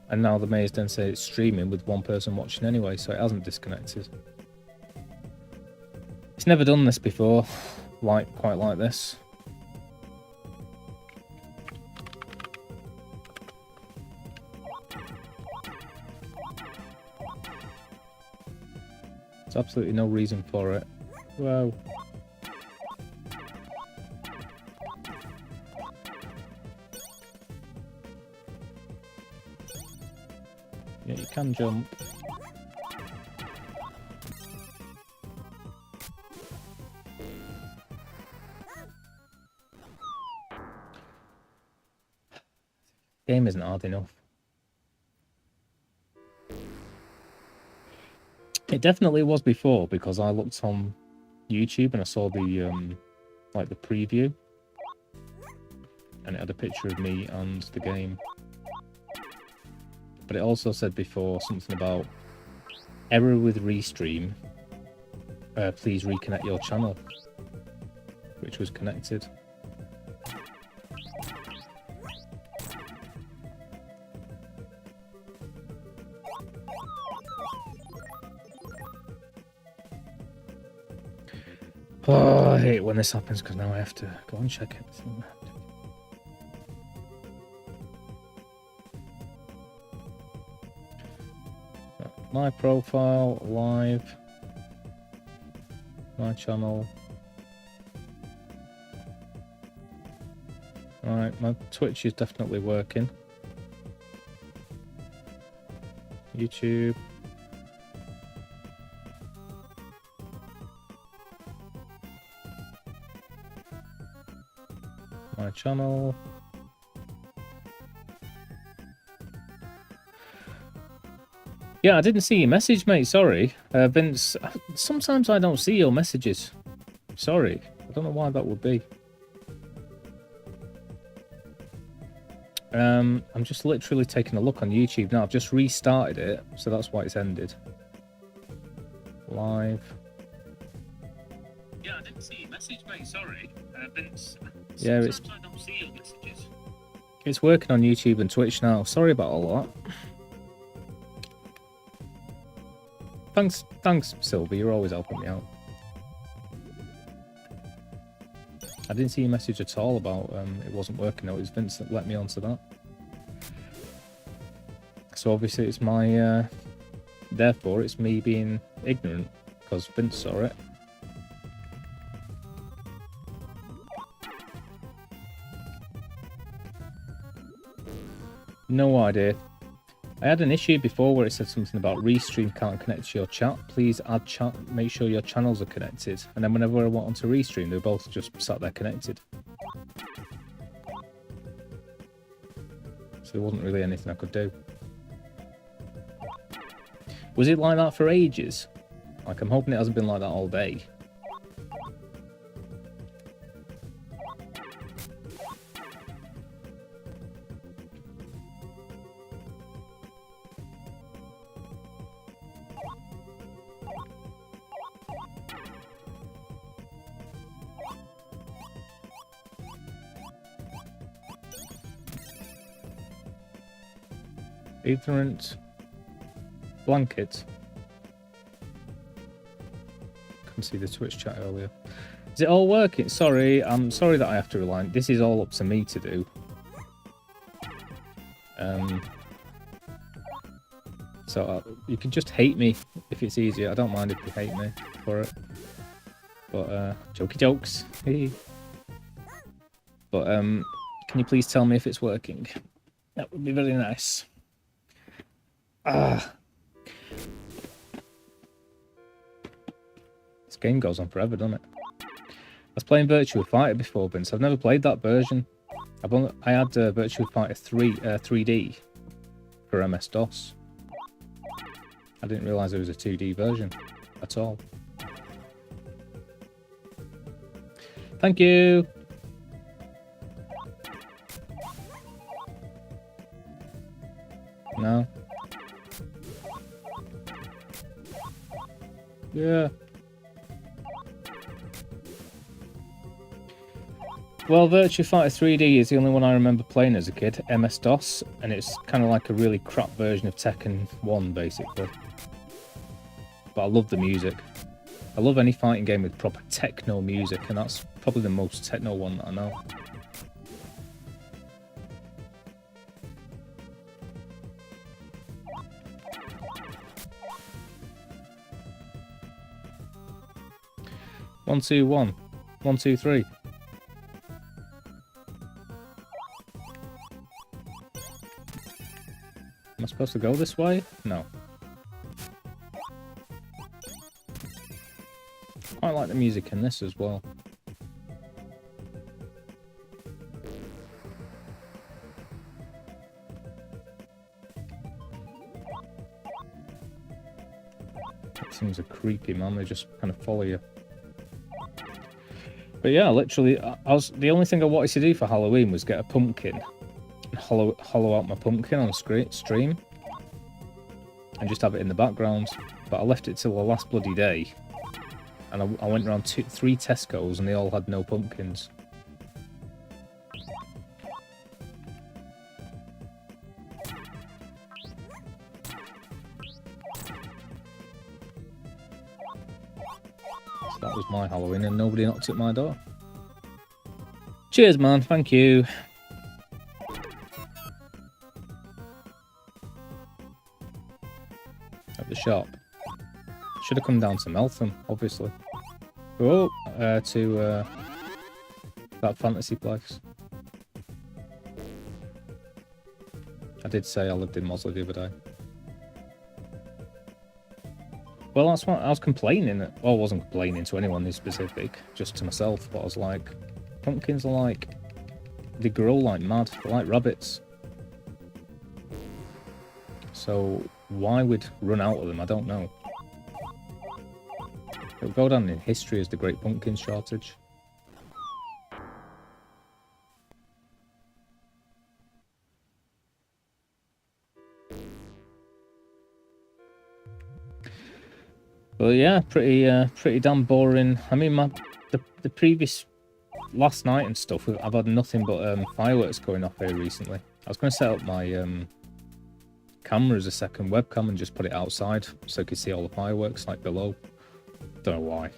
And now the maze then say it's streaming with one person watching anyway, so it hasn't disconnected. It's never done this before, quite like this. There's absolutely no reason for it. Whoa. Yeah, you can jump. Game isn't hard enough. It definitely was before, because I looked on YouTube and I saw the like the preview, and it had a picture of me and the game. But it also said before something about error with restream. Please reconnect your channel, which was connected. Oh, I hate when this happens because now I have to go and check it. My profile, live, my channel. Alright, my Twitch is definitely working. YouTube. My channel. Yeah, I didn't see your message, mate. Sorry. Vince, sometimes I don't see your messages. Sorry. I don't know why that would be. I'm just literally taking a look on YouTube now. I've just restarted it, so that's why it's ended. Live. Yeah, I didn't see your message, mate. Sorry. Vince, yeah, I don't see your messages. It's working on YouTube and Twitch now. Sorry about all that. Thanks, Sylvie. You're always helping me out. I didn't see your message at all about it wasn't working. It was Vince that let me onto that. So obviously it's my... therefore, it's me being ignorant, because Vince saw it. No idea. I had an issue before where it said something about restream can't connect to your chat. Please add chat, make sure your channels are connected. And then whenever I went onto restream, they were both just sat there connected. So there wasn't really anything I could do. Was it like that for ages? Like, I'm hoping it hasn't been like that all day. Ignorant blanket. Couldn't see the Twitch chat earlier. Is it all working? Sorry, I'm sorry that I have to rely on. This is all up to me to do. So you can just hate me if it's easier. I don't mind if you hate me for it. But jokey jokes. But can you please tell me if it's working? That would be very nice. This game goes on forever, doesn't it? I was playing Virtua Fighter before, Vince. I've never played that version. I had Virtua Fighter 3D for MS-DOS. I didn't realise there was a 2D version at all. Thank you! No. Yeah. Well, Virtua Fighter 3D is the only one I remember playing as a kid, MS-DOS, and it's kind of like a really crap version of Tekken 1, basically. But I love the music. I love any fighting game with proper techno music, and that's probably the most techno one that I know. One, two, one. 1, 2, 3. Am I supposed to go this way? No. I like the music in this as well. These things are creepy, man. They just kind of follow you. But yeah, literally, the only thing I wanted to do for Halloween was get a pumpkin and hollow out my pumpkin on stream and just have it in the background. But I left it till the last bloody day. And I went around 3 Tesco's and they all had no pumpkins. So that was my Halloween and nobody knocked at my door. Cheers, man. Thank you. At the shop. Should have come down to Meltham, obviously. Oh, to that fantasy place. I did say I lived in Mosley the other day. Well, that's what I was complaining. Well, I wasn't complaining to anyone in specific, just to myself. But I was like, pumpkins are like, they grow like mad. They're like rabbits. So why would run out of them? I don't know. It'll go down in history as the Great Pumpkin Shortage. Well, yeah, pretty damn boring. I mean, the previous last night and stuff, I've had nothing but fireworks going off here recently. I was going to set up my camera as a second webcam and just put it outside so I could see all the fireworks like below. Don't know why.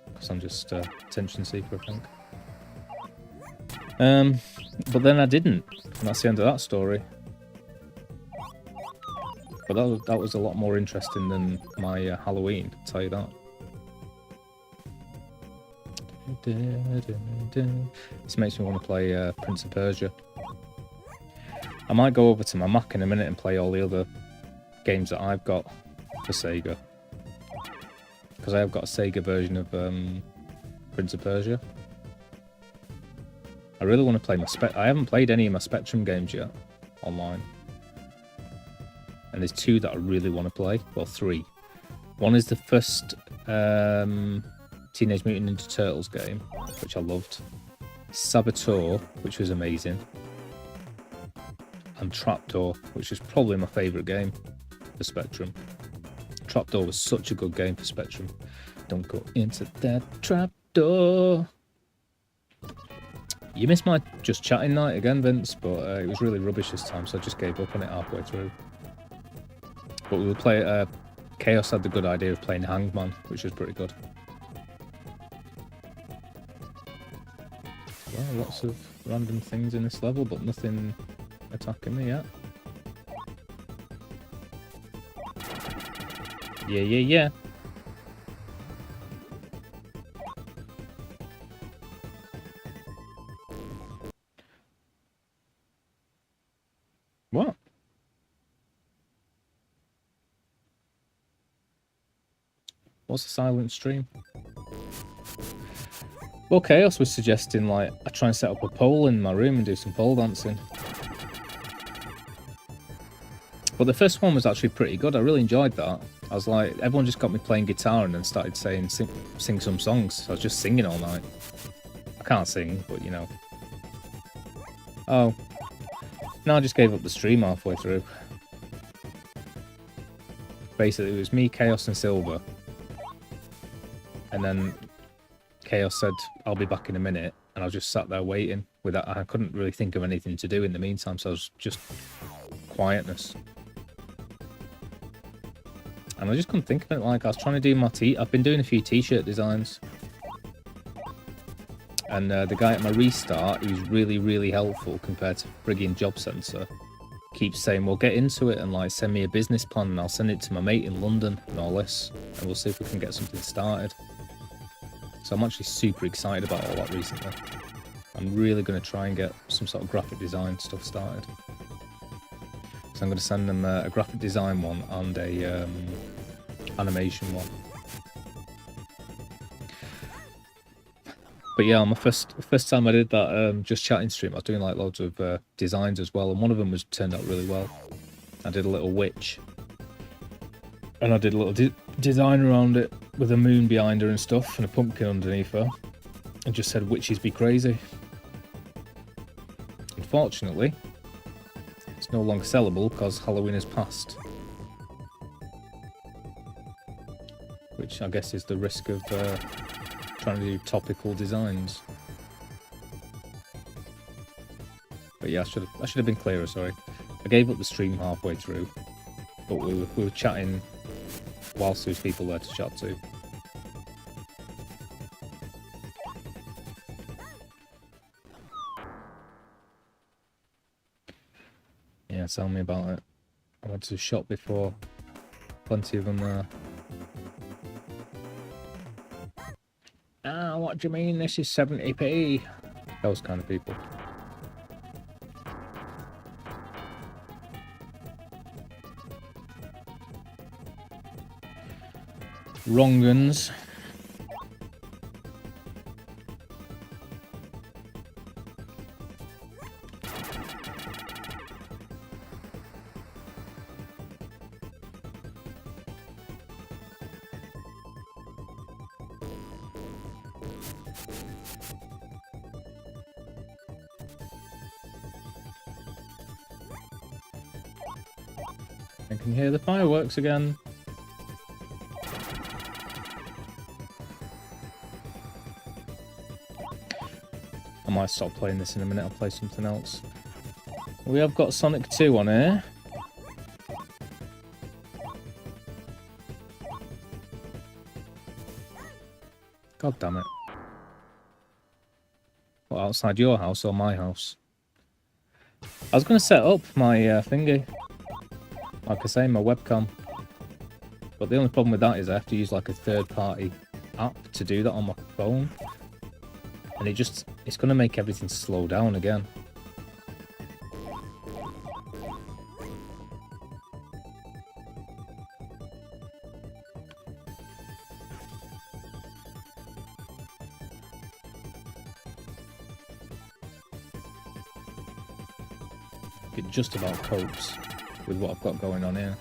Because I'm just attention seeker, I think. But then I didn't, and that's the end of that story. But that was a lot more interesting than my Halloween, I'll tell you that. This makes me want to play Prince of Persia. I might go over to my Mac in a minute and play all the other games that I've got for Sega. Because I have got a Sega version of Prince of Persia. I really want to play I haven't played any of my Spectrum games yet online. And there's 2 that I really want to play. Well, 3. One is the first Teenage Mutant Ninja Turtles game, which I loved. Saboteur, which was amazing. And Trapdoor, which is probably my favourite game for Spectrum. Trapdoor was such a good game for Spectrum. Don't go into that trapdoor. You missed my just chatting night again, Vince, but it was really rubbish this time, so I just gave up on it halfway through. But we would play. Chaos had the good idea of playing Hangman, which was pretty good. Well, lots of random things in this level, but nothing attacking me yet. Yeah. What? What's a silent stream? Well, Chaos was suggesting, like, I try and set up a pole in my room and do some pole dancing. But the first one was actually pretty good. I really enjoyed that. I was like, everyone just got me playing guitar and then started saying, sing some songs. So I was just singing all night. I can't sing, but you know. Oh. No, I just gave up the stream halfway through. Basically, it was me, Chaos, and Silver. And then Chaos said, "I'll be back in a minute," and I was just sat there waiting. With that, I couldn't really think of anything to do in the meantime, so I was just quietness. And I just couldn't think of it. Like, I was trying to do my I've been doing a few t-shirt designs. And the guy at my restart, who's really, really helpful compared to frigging Job Centre, keeps saying, well, get into it and like send me a business plan and I'll send it to my mate in London and all this. And we'll see if we can get something started. So I'm actually super excited about all that recently. I'm really going to try and get some sort of graphic design stuff started. So I'm going to send them a graphic design one and a animation one. But yeah, on my first time I did that just chatting stream, I was doing like loads of designs as well, and one of them turned out really well. I did a little witch, and I did a little design around it with a moon behind her and stuff, and a pumpkin underneath her, and just said witches be crazy. Unfortunately, it's no longer sellable because Halloween has passed. Which I guess is the risk of trying to do topical designs. But yeah, I should have been clearer, sorry. I gave up the stream halfway through, but we were chatting whilst there was people there to chat to. Yeah, tell me about it. I went to the shop before. Plenty of them there. Ah, what do you mean this is 70p? Those kind of people. Wrong uns. I can hear the fireworks again. I might stop playing this in a minute, I'll play something else. We have got Sonic 2 on here. God damn it. What, outside your house or my house? I was going to set up my thingy. Like I say, my webcam. But the only problem with that is I have to use like a third-party app to do that on my phone. And it's going to make everything slow down again. It just about copes with what I've got going on here.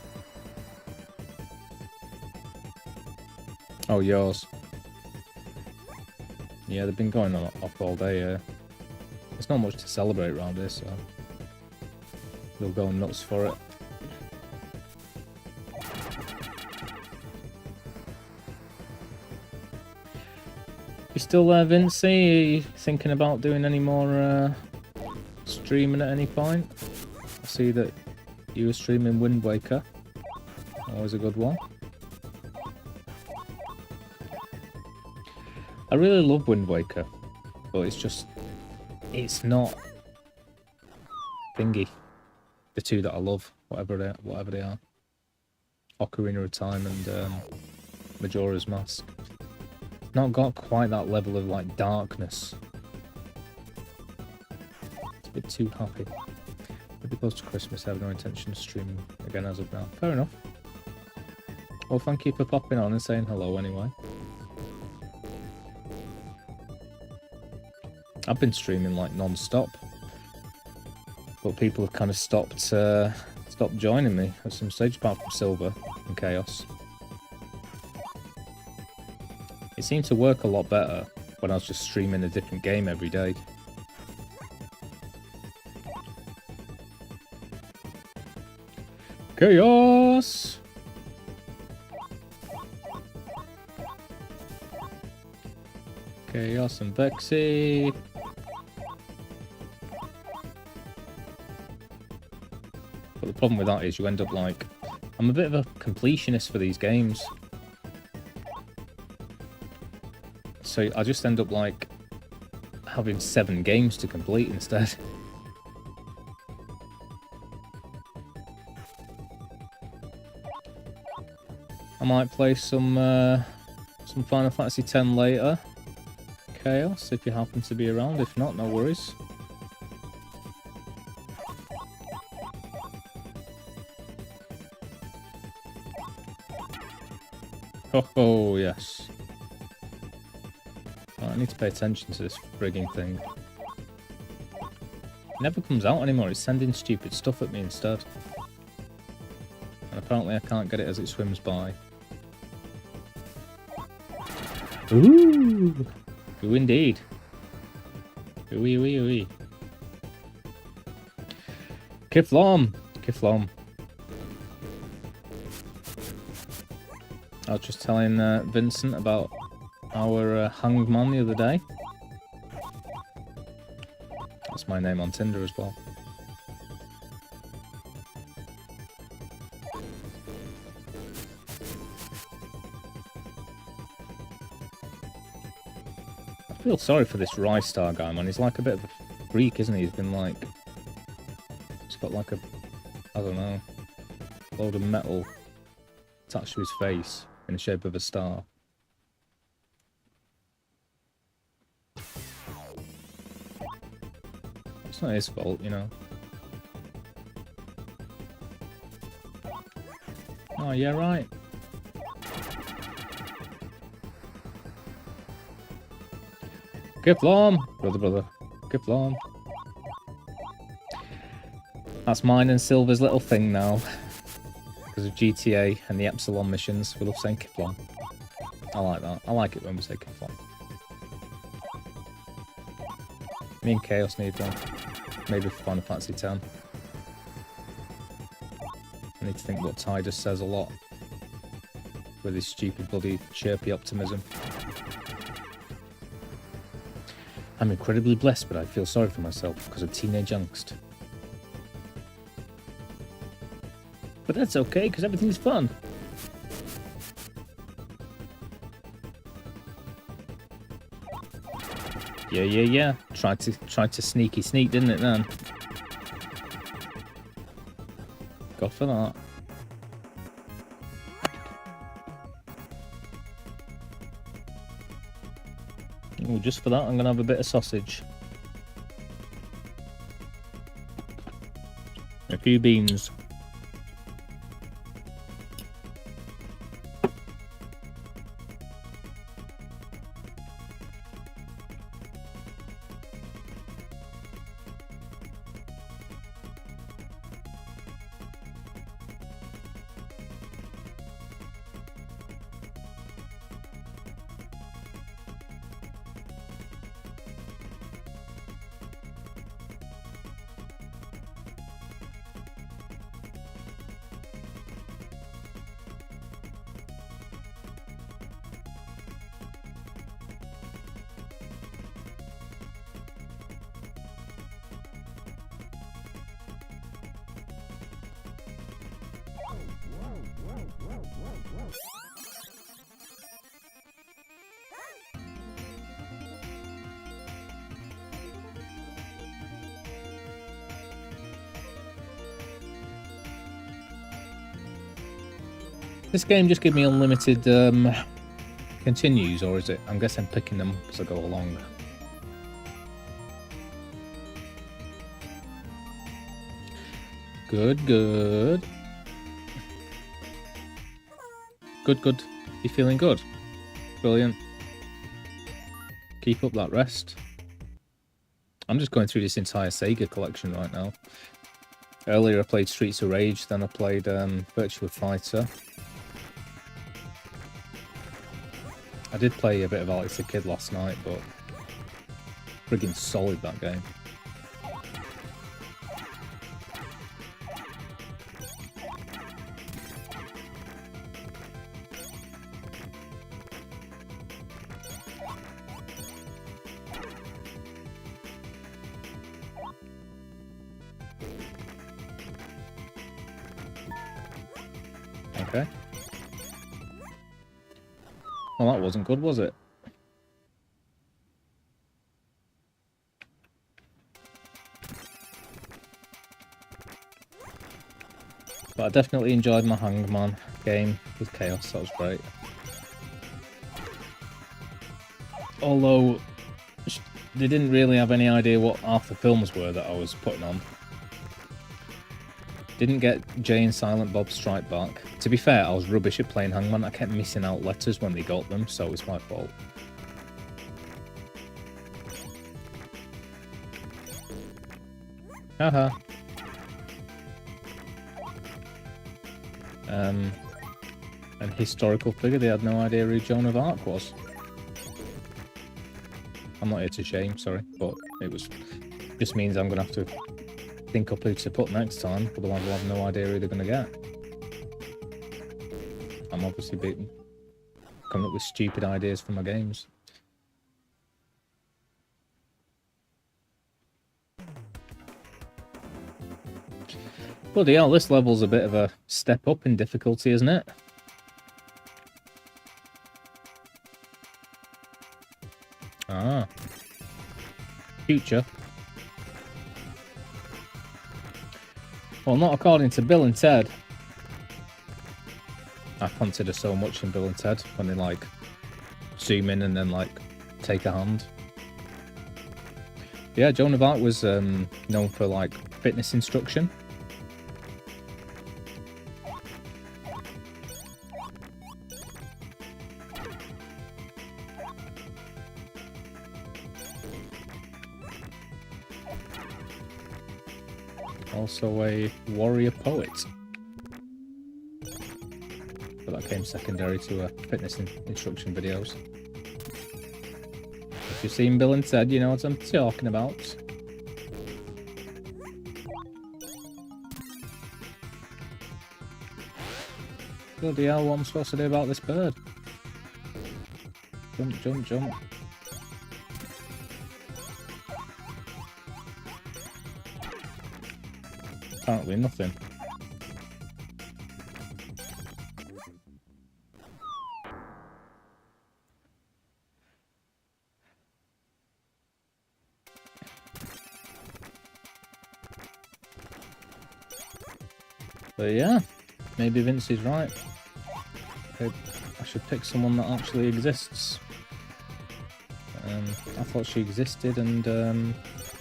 Oh, yours. Yeah, they've been going on off all day. There's not much to celebrate around here, so they'll go nuts for it. You still there, Vincy? Are you thinking about doing any more streaming at any point? I see that you were streaming Wind Waker. Always a good one. I really love Wind Waker, but it's not thingy. The two that I love, whatever they are. Ocarina of Time and Majora's Mask. It's not got quite that level of like darkness. It's a bit too happy. Maybe close to Christmas, I have no intention of streaming again as of now. Fair enough. Well, thank you for popping on and saying hello anyway. I've been streaming like non-stop, but people have kind of stopped joining me at some stage, apart from Silver and Chaos. It seemed to work a lot better when I was just streaming a different game every day. Chaos! Chaos and Vexy. But the problem with that is you end up like... I'm a bit of a completionist for these games. So I just end up like having 7 games to complete instead. I might play some Final Fantasy X later. Chaos, if you happen to be around. If not, no worries. Oh, yes. I need to pay attention to this frigging thing. It never comes out anymore. It's sending stupid stuff at me instead. And apparently I can't get it as it swims by. Ooh! Ooh, indeed. Ooey, ooey, ooey. Kiflom! Kiflom. I was just telling Vincent about our hanged man the other day. That's my name on Tinder as well. I feel sorry for this Rice Star guy, man. He's like a bit of a freak, isn't he? He's been like... He's got like a... I don't know... load of metal attached to his face in the shape of a star. It's not his fault, you know. Oh, yeah, right. Kiflom! Brother. Kiflom. That's mine and Silver's little thing now. Because of GTA and the Epsilon missions, we love saying Kiflom. I like that. I like it when we say Kiflom. Me and Chaos need one. Maybe for Final Fantasy X. I need to think what Ty just says a lot. With his stupid bloody chirpy optimism. I'm incredibly blessed, but I feel sorry for myself because of teenage angst. But that's okay, because everything's fun. Yeah. Tried to sneak, didn't it then? Go for that. Oh, just for that, I'm gonna have a bit of sausage. A few beans. This game just give me unlimited continues, or is it? I'm guessing I'm picking them as I go along. Good. Good. You feeling good? Brilliant. Keep up that rest. I'm just going through this entire Sega collection right now. Earlier I played Streets of Rage, then I played Virtua Fighter. I did play a bit of Alex the Kid last night, but friggin' solid that game. Okay. Well, that wasn't good, was it? But I definitely enjoyed my Hangman game with Chaos. That was great. Although they didn't really have any idea what half the films were that I was putting on. Didn't get Jay and Silent Bob Strike Back. To be fair, I was rubbish at playing Hangman. I kept missing out letters when they got them, so it's my fault. Haha. An historical figure, they had no idea who Joan of Arc was. I'm not here to shame, sorry, but it just means I'm going to have to think up who to put next time, otherwise we'll have no idea who they're going to get. I'm obviously coming up with stupid ideas for my games. Bloody hell, this level's a bit of a step up in difficulty, isn't it? Ah. Future. Well, not according to Bill and Ted. I consider so much in Bill and Ted when they like zoom in and then like take a hand. Yeah, Joan of Arc was known for like fitness instruction. Also a warrior poet. But that came secondary to fitness instruction videos. If you've seen Bill and Ted, you know what I'm talking about. Bloody hell, what am I supposed to do about this bird? Jump, jump, jump. Apparently nothing. But yeah, maybe Vince is right. I should pick someone that actually exists. I thought she existed and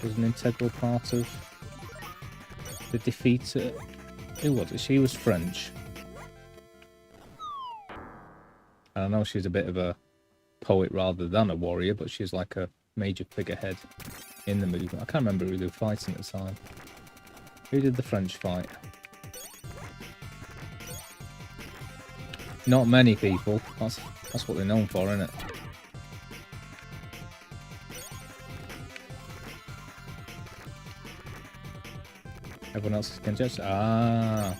was an integral part of the defeat. Who was it? She was French. I know she's a bit of a poet rather than a warrior, but she's like a major figurehead in the movement. I can't remember who they were fighting at the time. Who did the French fight? Not many people. That's what they're known for, isn't it? Everyone else is congested. Ah,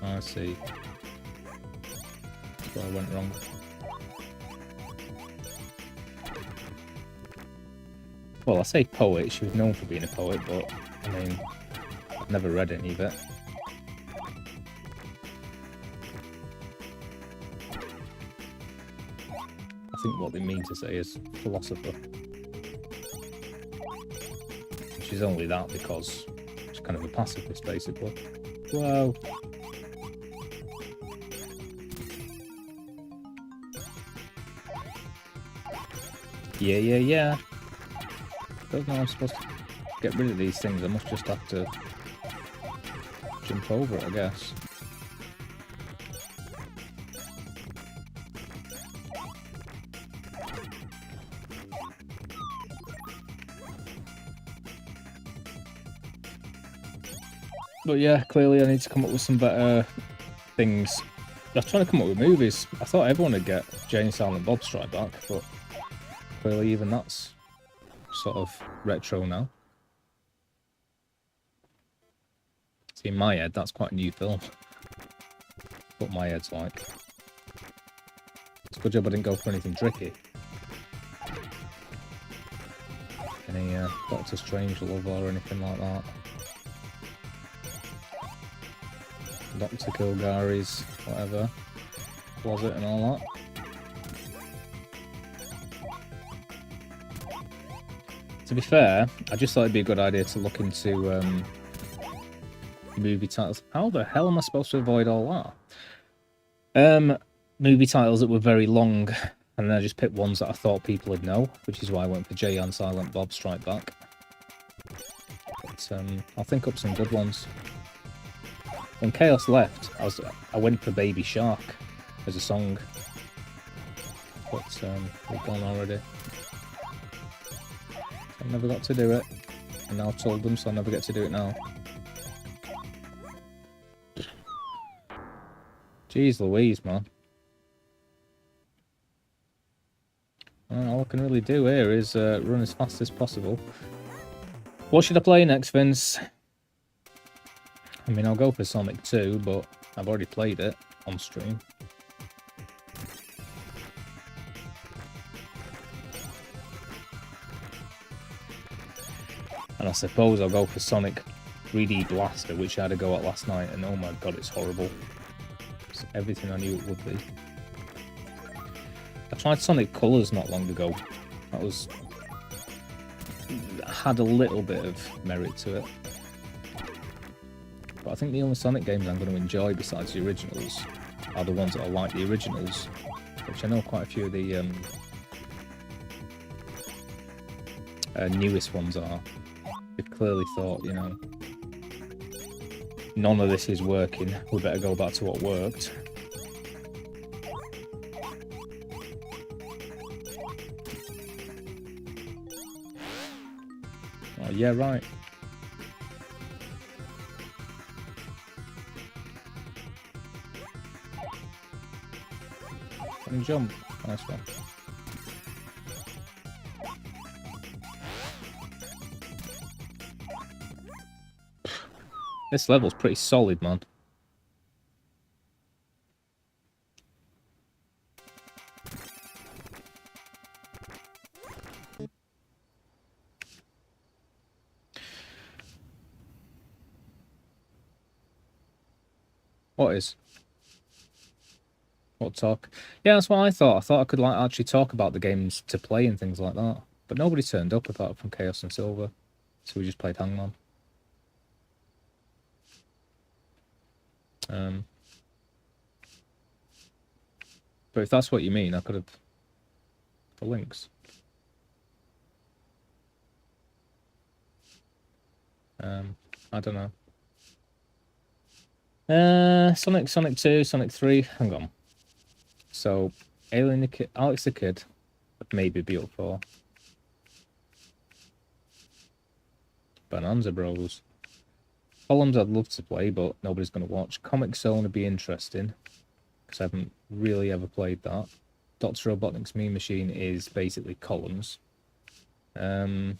I see. That's where I went wrong. Well, I say poet. She was known for being a poet, but I mean, I've never read any of it. I think what they mean to say is philosopher. She's only that because she's kind of a pacifist, basically. Whoa. Yeah. Don't know how I'm supposed to get rid of these things. I must just have to jump over it, I guess. But yeah, clearly I need to come up with some better things. I was trying to come up with movies. I thought everyone would get Jay and Silent Bob Strike Back, but clearly even that's sort of retro now. See, in my head, that's quite a new film. That's what my head's like. It's a good job I didn't go for anything tricky. Any Doctor Strangelove or anything like that. Dr. Kilgary's, whatever. Closet and all that. To be fair, I just thought it'd be a good idea to look into movie titles. How the hell am I supposed to avoid all that? Movie titles that were very long, and then I just picked ones that I thought people would know, which is why I went for Jay and Silent Bob Strike Back. But I'll think up some good ones. When Chaos left, I went for Baby Shark as a song, but we've gone already. I never got to do it, and now I've told them, so I never get to do it now. Jeez Louise, man. All I can really do here is run as fast as possible. What should I play next, Vince? I mean, I'll go for Sonic 2, but I've already played it on stream. And I suppose I'll go for Sonic 3D Blaster, which I had a go at last night, and oh my god, it's horrible. It's everything I knew it would be. I tried Sonic Colors not long ago. That had a little bit of merit to it. But I think the only Sonic games I'm going to enjoy besides the originals are the ones that are like the originals, which I know quite a few of the newest ones are. They've clearly thought, you know, none of this is working, we better go back to what worked. Oh, yeah, right. And jump. Nice one. This level's pretty solid, man. What is? What talk? Yeah, that's what I thought. I thought I could like actually talk about the games to play and things like that. But nobody turned up apart from Chaos and Silver. So we just played Hangman. But if that's what you mean, I could have the links. I don't know. Sonic 2, Sonic 3, hang on. So, Alien the Kid, Alex the Kid, would maybe be up for. Bonanza Bros. Columns I'd love to play, but nobody's going to watch. Comic Zone would be interesting, because I haven't really ever played that. Dr. Robotnik's Mean Machine is basically Columns. I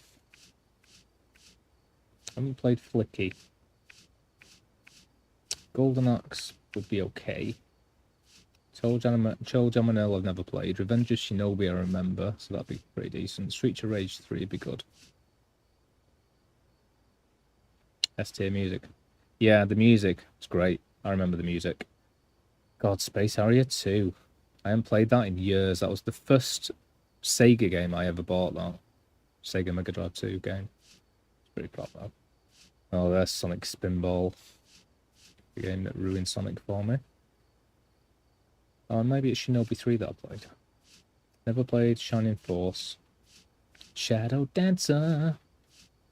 haven't played Flicky. Golden Axe would be okay. Toe Jam and Earl I've never played. Revenge of Shinobi I remember, so that'd be pretty decent. Streets of Rage 3 would be good. S-tier music. Yeah, the music is great. I remember the music. God, Space Harrier 2. I haven't played that in years. That was the first Sega game I ever bought, that. Sega Megadrive 2 game. Pretty proud of that. Oh, there's Sonic Spinball. The game that ruined Sonic for me. Oh, maybe it's Shinobi 3 that I played. Never played Shining Force. Shadow Dancer.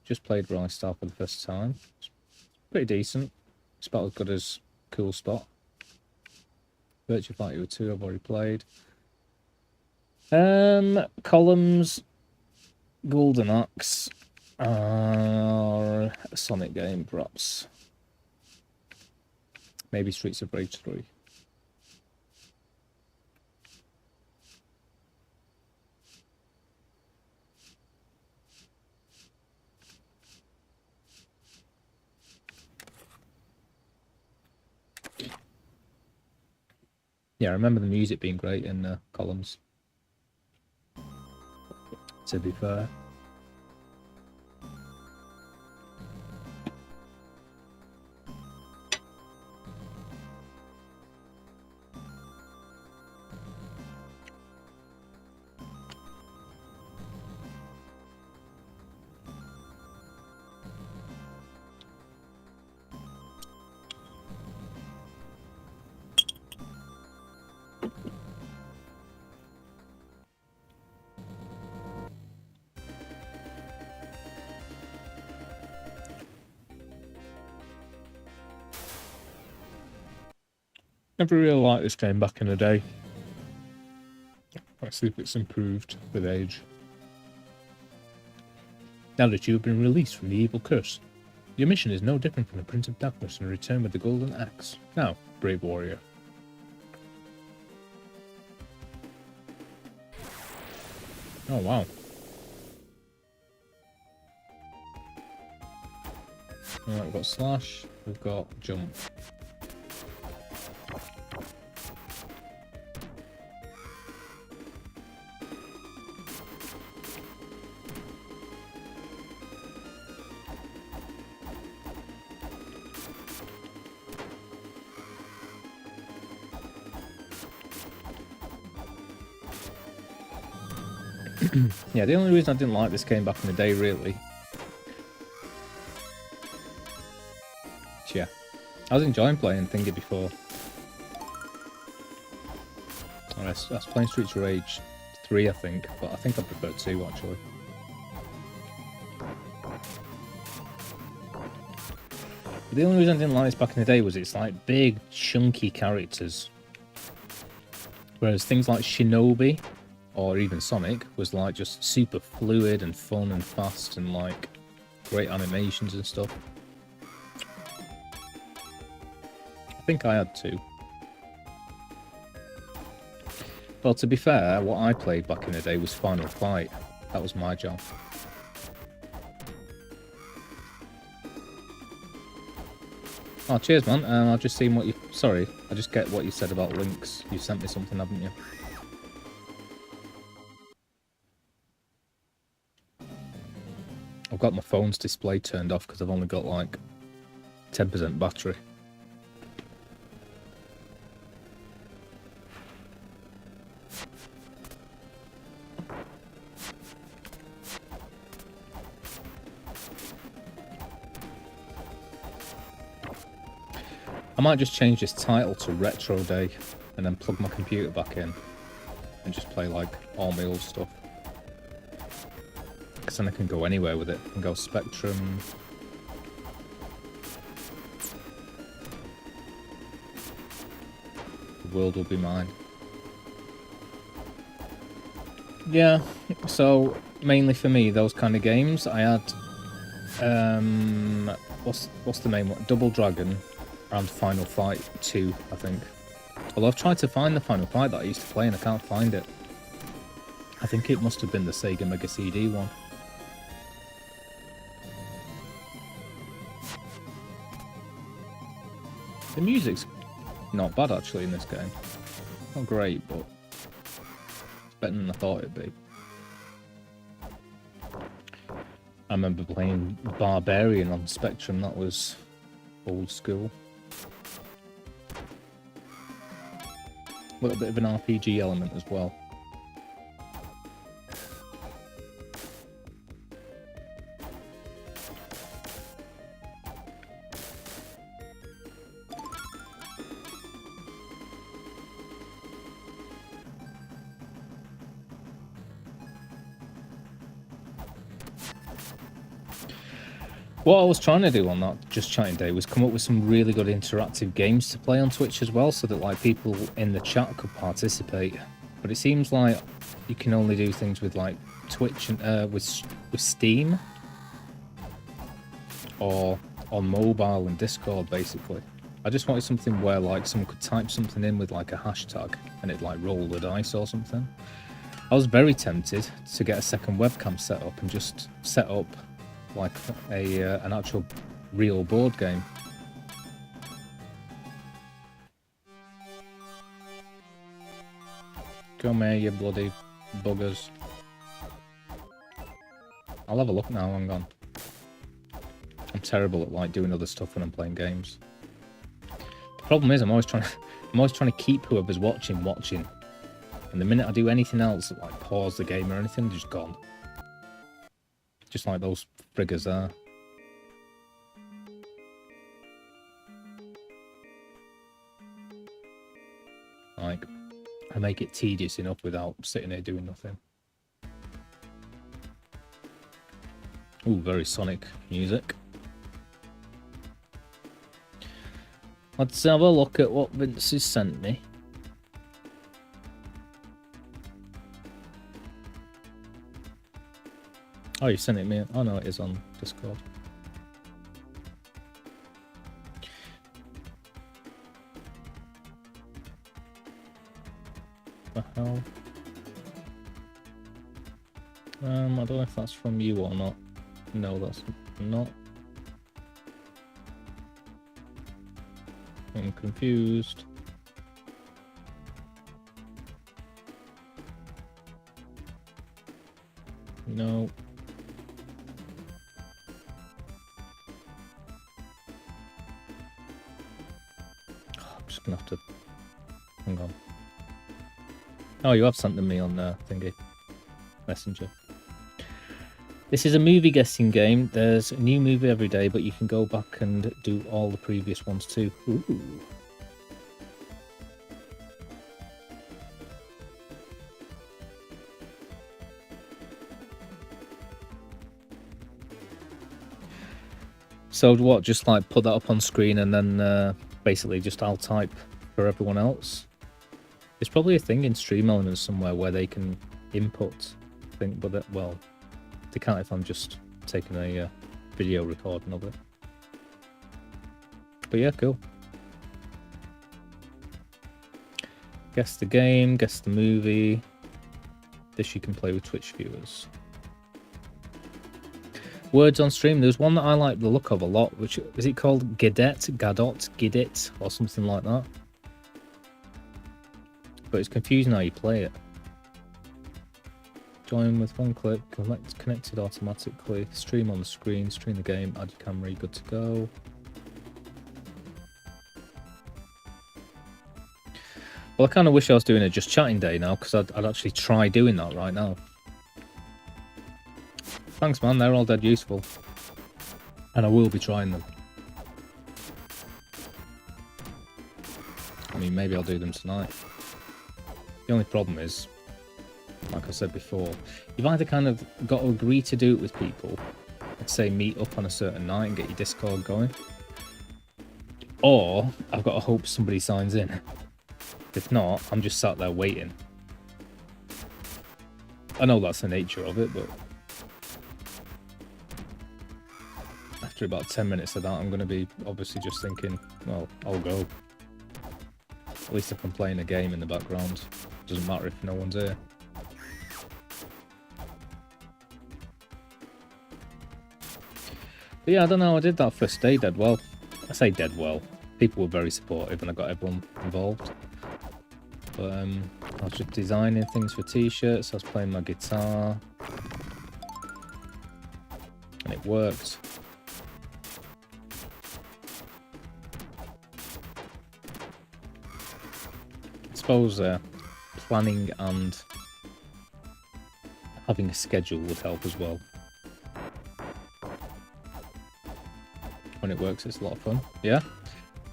Just played Rise Star for the first time. It's pretty decent. It's about as good as Cool Spot. Virtua Fighter 2 I've already played. Columns, Golden Axe, or a Sonic game perhaps. Maybe Streets of Rage 3. Yeah, I remember the music being great in Columns. To be fair. Never really liked this game back in the day. Let's see if it's improved with age. Now that you have been released from the evil curse, your mission is no different from the Prince of Darkness and return with the golden axe. Now, brave warrior. Oh wow. Alright, we've got slash, we've got jump. Yeah, the only reason I didn't like this game back in the day, really. Yeah, I was enjoying playing Thingy before. I was playing Streets of Rage 3, I think, but I think I prefer 2 actually. But the only reason I didn't like this back in the day was it's like big, chunky characters. Whereas things like Shinobi, or even Sonic, was like just super fluid and fun and fast and like great animations and stuff. I think I had 2. Well, to be fair, what I played back in the day was Final Fight. That was my job. Oh, cheers, man. I've just seen what you... Sorry, I just get what you said about links. You sent me something, haven't you? I've got my phone's display turned off because I've only got like 10% battery. I might just change this title to Retro Day and then plug my computer back in and just play like all my old stuff. Because then I can go anywhere with it. I can go Spectrum. The world will be mine. Yeah, so mainly for me, those kind of games. I had what's the main one? Double Dragon and Final Fight 2, I think. Although I've tried to find the Final Fight that I used to play and I can't find it. I think it must have been the Sega Mega CD one. The music's not bad actually in this game. Not great, but it's better than I thought it'd be. I remember playing Barbarian on Spectrum, that was old school. A little bit of an RPG element as well. What I was trying to do on that Just Chatting Day was come up with some really good interactive games to play on Twitch as well, so that like people in the chat could participate. But it seems like you can only do things with like Twitch and with Steam or on mobile and Discord basically. I just wanted something where like someone could type something in with like a hashtag and it like roll the dice or something. I was very tempted to get a second webcam set up and just set up like an actual real board game. Come here, you bloody buggers. I'll have a look now, hang on. I'm terrible at like doing other stuff when I'm playing games. The problem is I'm always trying to keep whoever's watching. And the minute I do anything else, like pause the game or anything, they're just gone. Just like those friggers there. Like, I make it tedious enough without sitting there doing nothing. Ooh, very Sonic music. Let's have a look at what Vince has sent me. Oh, you sent it me. Oh no, it is on Discord. What the hell? I don't know if that's from you or not. No, that's not. I'm confused. No. I'm just gonna have to. Hang on. Oh, you have sent them me on thingy. Messenger. This is a movie guessing game. There's a new movie every day, but you can go back and do all the previous ones too. Ooh. So what, just like put that up on screen and then basically just I'll type for everyone else? There's probably a thing in Stream Elements somewhere where they can input, I think, but well, they can't if I'm just taking a video recording of it. But yeah, cool. Guess the game, guess the movie. This you can play with Twitch viewers. Words on stream. There's one that I like the look of a lot, which is it called Gadot, or something like that. But it's confusing how you play it. Join with one click, connected automatically, stream on the screen, stream the game, add your camera, you're good to go. Well, I kind of wish I was doing a just chatting day now, because I'd actually try doing that right now. Thanks, man, they're all dead useful. And I will be trying them. I mean, maybe I'll do them tonight. The only problem is, like I said before, you've either kind of got to agree to do it with people, let's say meet up on a certain night and get your Discord going, or I've got to hope somebody signs in. If not, I'm just sat there waiting. I know that's the nature of it, but after about 10 minutes of that, I'm going to be obviously just thinking, well, I'll go. At least I can play in a game in the background. Doesn't matter if no one's here. But yeah, I don't know, I did that first day dead well. I say dead well. People were very supportive and I got everyone involved. But I was just designing things for t-shirts, I was playing my guitar. And it worked. I suppose planning and having a schedule would help as well. When it works, it's a lot of fun. Yeah?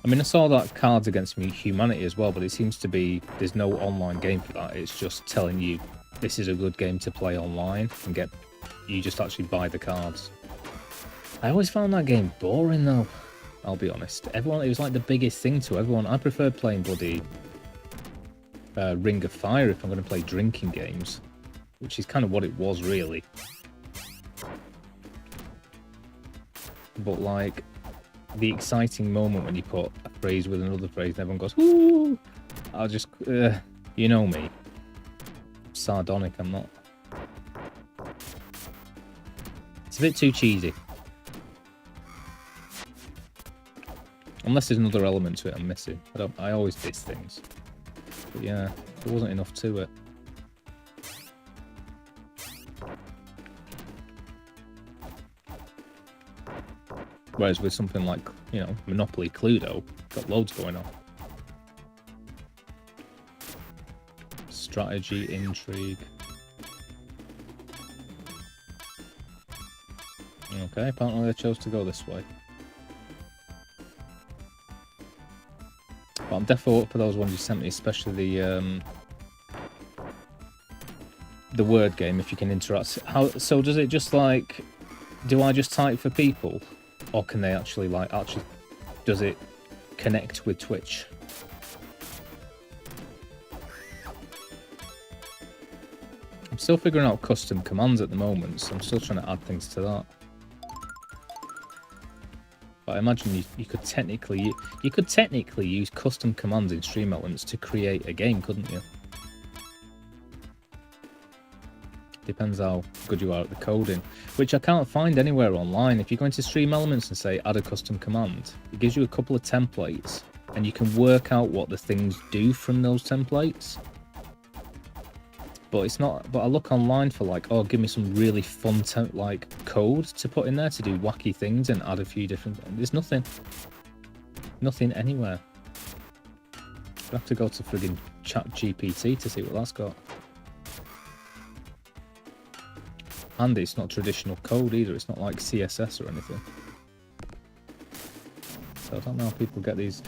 I mean, I saw that Cards Against Humanity as well, but it seems to be there's no online game for that. It's just telling you this is a good game to play online and get you just actually buy the cards. I always found that game boring though, I'll be honest. Everyone, it was like the biggest thing to everyone. I preferred playing bloody Ring of Fire if I'm going to play drinking games, which is kind of what it was really. But like the exciting moment when you put a phrase with another phrase and everyone goes, "Ooh!" I'll just, you know me. I'm sardonic, I'm not. It's a bit too cheesy. Unless there's another element to it I'm missing. I always diss things. But yeah, there wasn't enough to it. Whereas with something like, you know, Monopoly, Cluedo, got loads going on. Strategy, intrigue. Okay, apparently they chose to go this way. But I'm definitely up for those ones you sent me, especially the word game, if you can interact. So does it just like, do I just type for people? Or can they actually does it connect with Twitch. I'm still figuring out custom commands at the moment, so I'm still trying to add things to that. But I imagine you could technically use custom commands in Stream Elements to create a game, couldn't you? Depends how good you are at the coding, which I can't find anywhere online. If you go into Stream Elements and say add a custom command, it gives you a couple of templates, and you can work out what the things do from those templates. But it's not. But I look online for like, oh, give me some really fun like code to put in there to do wacky things and add a few different. There's nothing anywhere. I have to go to friggin' ChatGPT to see what that's got. And it's not traditional code either. It's not like CSS or anything. So I don't know how people get these.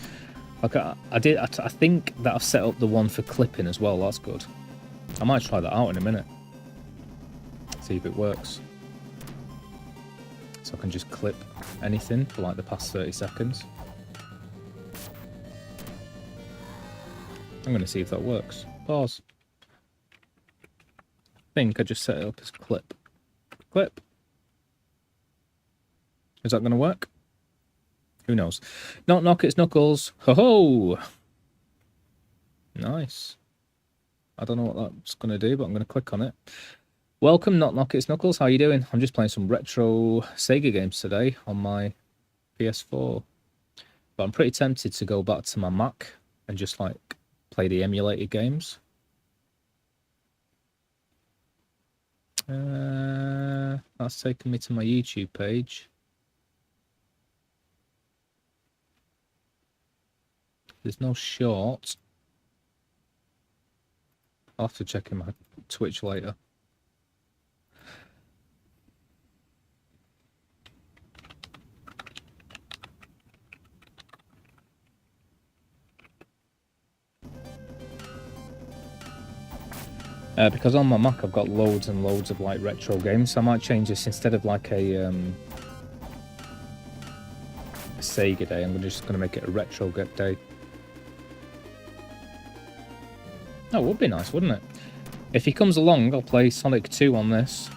Like I think that I've set up the one for clipping as well. That's good. I might try that out in a minute. See if it works. So I can just clip anything for like the past 30 seconds. I'm going to see if that works. Pause. I think I just set it up as clip. Clip. Is that going to work? Who knows? Knock knock, it's Knuckles. Ho ho! Nice. I don't know what that's going to do, but I'm going to click on it. Welcome, Knock Knock, it's Knuckles. How you doing? I'm just playing some retro Sega games today on my PS4. But I'm pretty tempted to go back to my Mac and just like play the emulated games. That's taken me to my YouTube page. There's no short. I'll have to check in my Twitch later. Because on my Mac I've got loads and loads of like retro games, so I might change this instead of like a Sega day. I'm just going to make it a retro day. That would be nice, wouldn't it? If he comes along, I'll play Sonic 2 on this.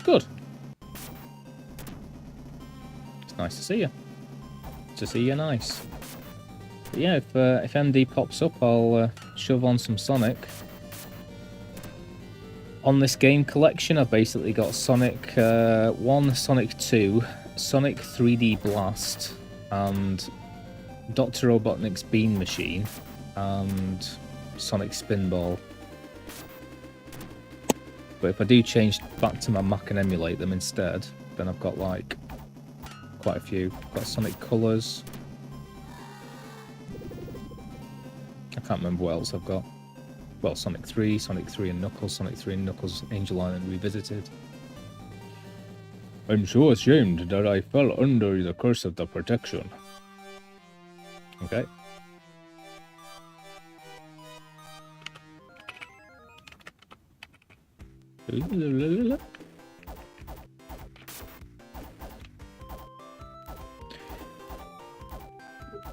Good. It's nice to see you. To see you nice. But yeah, if MD pops up, I'll shove on some Sonic. On this game collection, I've basically got Sonic 1, Sonic 2, Sonic 3D Blast, and Dr. Robotnik's Bean Machine, and Sonic Spinball. But if I do change back to my Mac and emulate them instead, then I've got like quite a few. I've got Sonic Colors. I can't remember what else I've got. Well, Sonic 3 and Knuckles, Sonic 3 and Knuckles Angel Island Revisited. I'm so ashamed that I fell under the curse of the protection. Okay.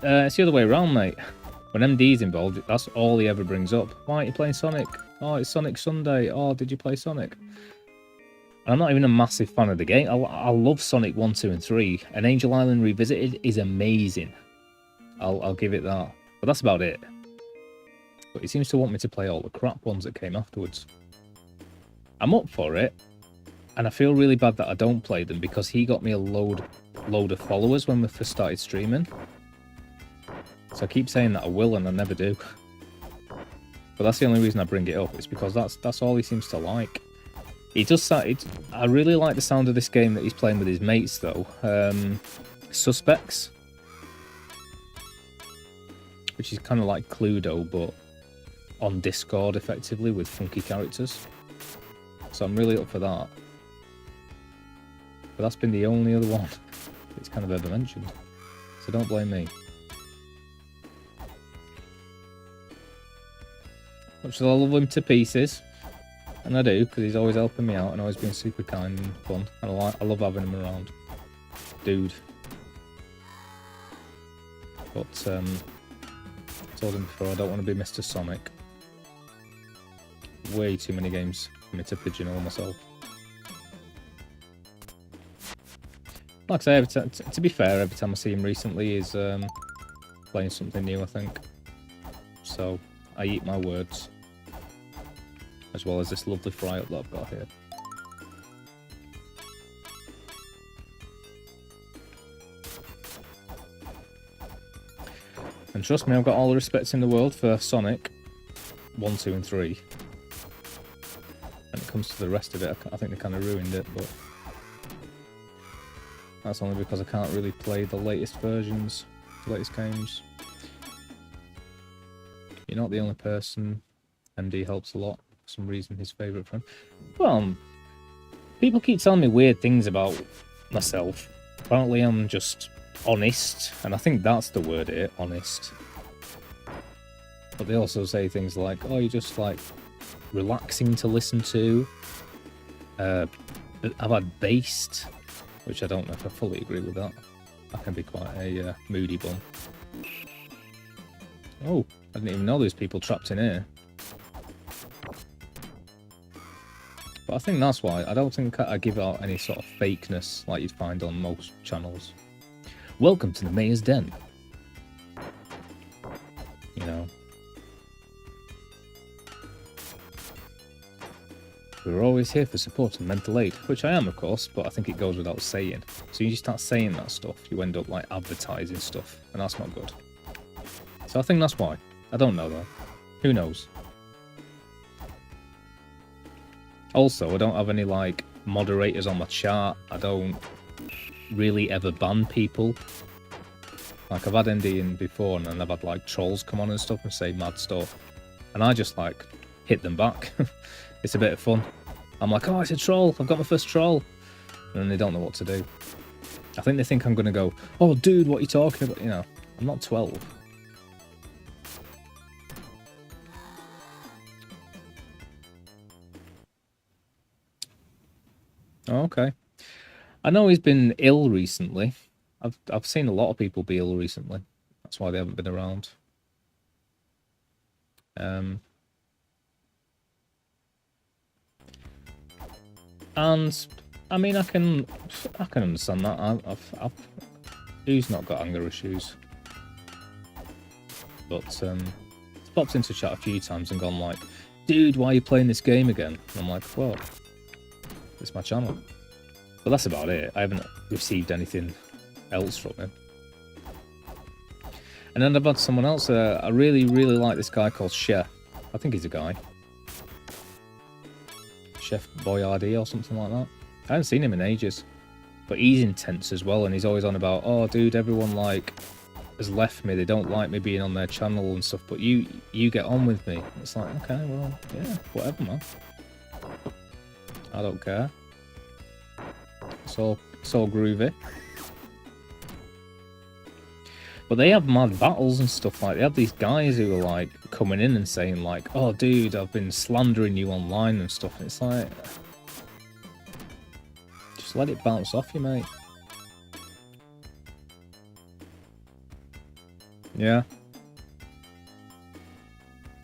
It's the other way around, mate. When MD's involved, that's all he ever brings up. Why aren't you playing Sonic? Oh, it's Sonic Sunday. Oh, did you play Sonic? And I'm not even a massive fan of the game. I love Sonic 1, 2, and 3. And Angel Island Revisited is amazing. I'll give it that. But that's about it. But he seems to want me to play all the crap ones that came afterwards. I'm up for it. And I feel really bad that I don't play them because he got me a load of followers when we first started streaming. So I keep saying that I will, and I never do. But that's the only reason I bring it up. It's because that's all he seems to like. He does sound. I really like the sound of this game that he's playing with his mates, though. Suspects, which is kind of like Cluedo, but on Discord, effectively, with funky characters. So I'm really up for that. But that's been the only other one it's kind of ever mentioned. So don't blame me. Much as I love him to pieces, and I do, because he's always helping me out and always being super kind and fun, and I love having him around. dude. But I told him before, I don't want to be Mr. Sonic. Way too many games for me to pigeonhole myself. Like I say, to be fair, every time I see him recently, he's playing something new, I think. So I eat my words, as well as this lovely fry up that I've got here. And trust me, I've got all the respect in the world for Sonic 1, 2 and 3. When it comes to the rest of it, I think they kind of ruined it, but that's only because I can't really play the latest versions, the latest games. You're not the only person. MD helps a lot. For some reason, his favourite friend. Well, people keep telling me weird things about myself. Apparently, I'm just honest, and I think that's the word here, honest. But they also say things like, oh, you're just like relaxing to listen to. I've had based, which I don't know if I fully agree with that. I can be quite a moody bum. Oh, I didn't even know there's people trapped in here. But I think that's why. I don't think I give out any sort of fakeness like you'd find on most channels. Welcome to the Mayor's Den. You know. We're always here for support and mental aid, which I am, of course, but I think it goes without saying. So you start saying that stuff, you end up like advertising stuff, and that's not good. So I think that's why. I don't know though. Who knows? Also, I don't have any like moderators on my chat. I don't really ever ban people. Like I've had ND in before, and then I've had like trolls come on and stuff and say mad stuff, and I just like hit them back. It's a bit of fun. I'm like, oh, it's a troll. I've got my first troll. And then they don't know what to do. I think they think I'm going to go, oh, dude, what are you talking about? You know, I'm not 12. Oh, okay. I know he's been ill recently. I've seen a lot of people be ill recently. That's why they haven't been around. And I mean, I can understand that. Who's not got anger issues? But it's popped into chat a few times and gone like, dude, why are you playing this game again? And I'm like, well, it's my channel. But that's about it. I haven't received anything else from him. And then I've had someone else. I really, really like this guy called Chef. I think he's a guy. Chef Boyardee or something like that. I haven't seen him in ages. But he's intense as well, and he's always on about, oh, dude, everyone, like, has left me. They don't like me being on their channel and stuff, but you get on with me. It's like, okay, well, yeah, whatever, man. I don't care. It's all groovy. But they have mad battles and stuff like. They have these guys who are like coming in and saying like, "Oh, dude, I've been slandering you online and stuff." And it's like, just let it bounce off you, mate. Yeah.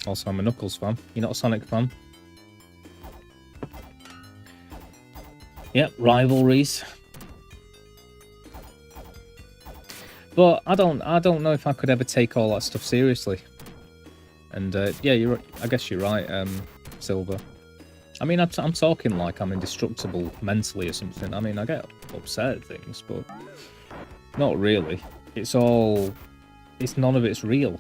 Also, I'm a Knuckles fan. You're not a Sonic fan? Yep, rivalries. But I don't know if I could ever take all that stuff seriously. And yeah, I guess you're right, Silver. I mean, I'm talking like I'm indestructible mentally or something. I mean, I get upset at things, but not really. None of it's real.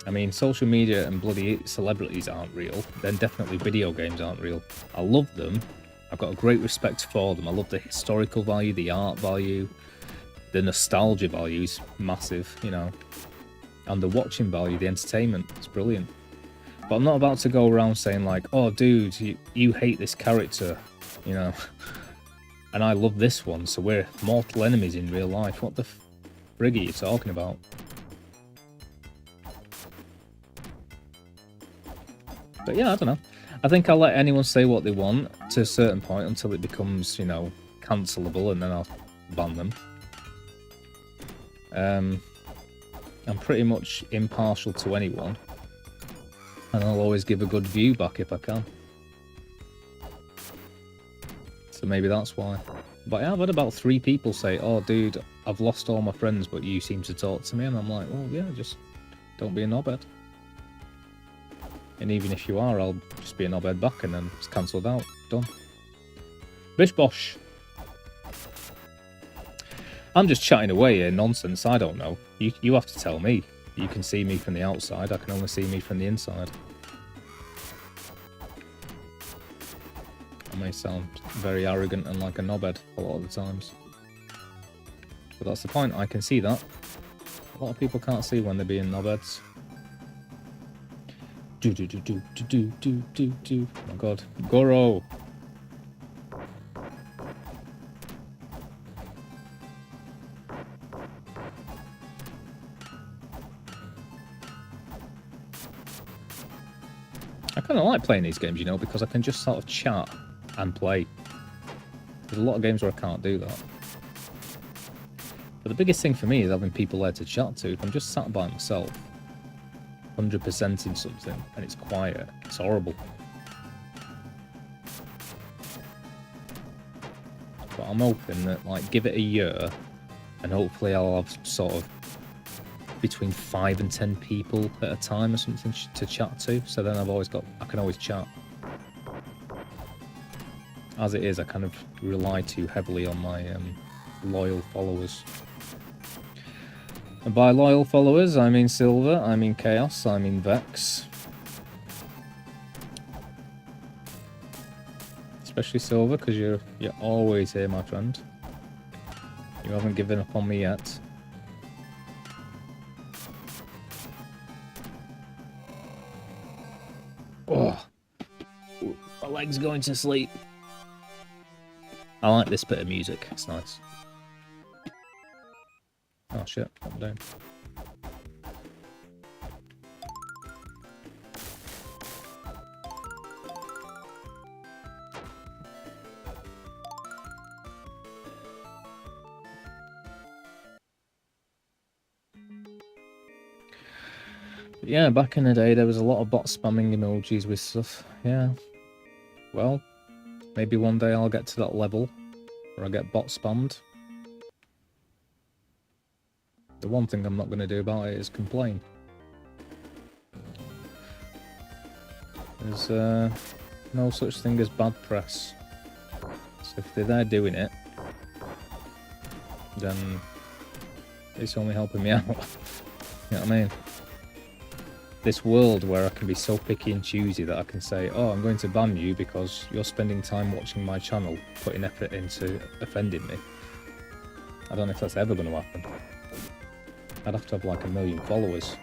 I mean, social media and bloody celebrities aren't real. Then definitely video games aren't real. I love them. I've got a great respect for them. I love the historical value, the art value, the nostalgia value is massive, you know. And the watching value, the entertainment, it's brilliant. But I'm not about to go around saying like, oh, dude, you hate this character, you know. And I love this one, so we're mortal enemies in real life. What the frig are you talking about? But yeah, I don't know. I think I'll let anyone say what they want to a certain point until it becomes, you know, cancelable, and then I'll ban them. I'm pretty much impartial to anyone, and I'll always give a good view back if I can. So maybe that's why. But yeah, I've had about 3 people say, "Oh, dude, I've lost all my friends, but you seem to talk to me," and I'm like, "Well, yeah, just don't be a knobhead. And even if you are, I'll just be a knobhead back, and then it's cancelled out. Done." Bish bosh. I'm just chatting away here, nonsense. I don't know. You have to tell me. You can see me from the outside. I can only see me from the inside. I may sound very arrogant and like a knobhead a lot of the times. But that's the point. I can see that. A lot of people can't see when they're being knobheads. Do do do do do do do do do. Oh my god. Goro! I kind of like playing these games, you know, because I can just sort of chat and play. There's a lot of games where I can't do that. But the biggest thing for me is having people there to chat to. If I'm just sat by myself, 100% in something, and it's quiet, it's horrible. But I'm hoping that, like, give it a year, and hopefully I'll have sort of between 5 and 10 people at a time or something to chat to. So then I can always chat. As it is, I kind of rely too heavily on my loyal followers. And by loyal followers, I mean Silver, I mean Chaos, I mean Vex. Especially Silver, because you're always here, my friend. You haven't given up on me yet. Oh, my leg's going to sleep. I like this bit of music, it's nice. Oh shit, I'm down. Yeah, back in the day there was a lot of bot spamming emojis with stuff, yeah. Well, maybe one day I'll get to that level where I get bot spammed. The one thing I'm not going to do about it is complain. There's no such thing as bad press. So if they're there doing it, then it's only helping me out. You know what I mean? This world where I can be so picky and choosy that I can say, "Oh, I'm going to ban you because you're spending time watching my channel, putting effort into offending me." I don't know if that's ever going to happen. I'd have to have like 1 million followers.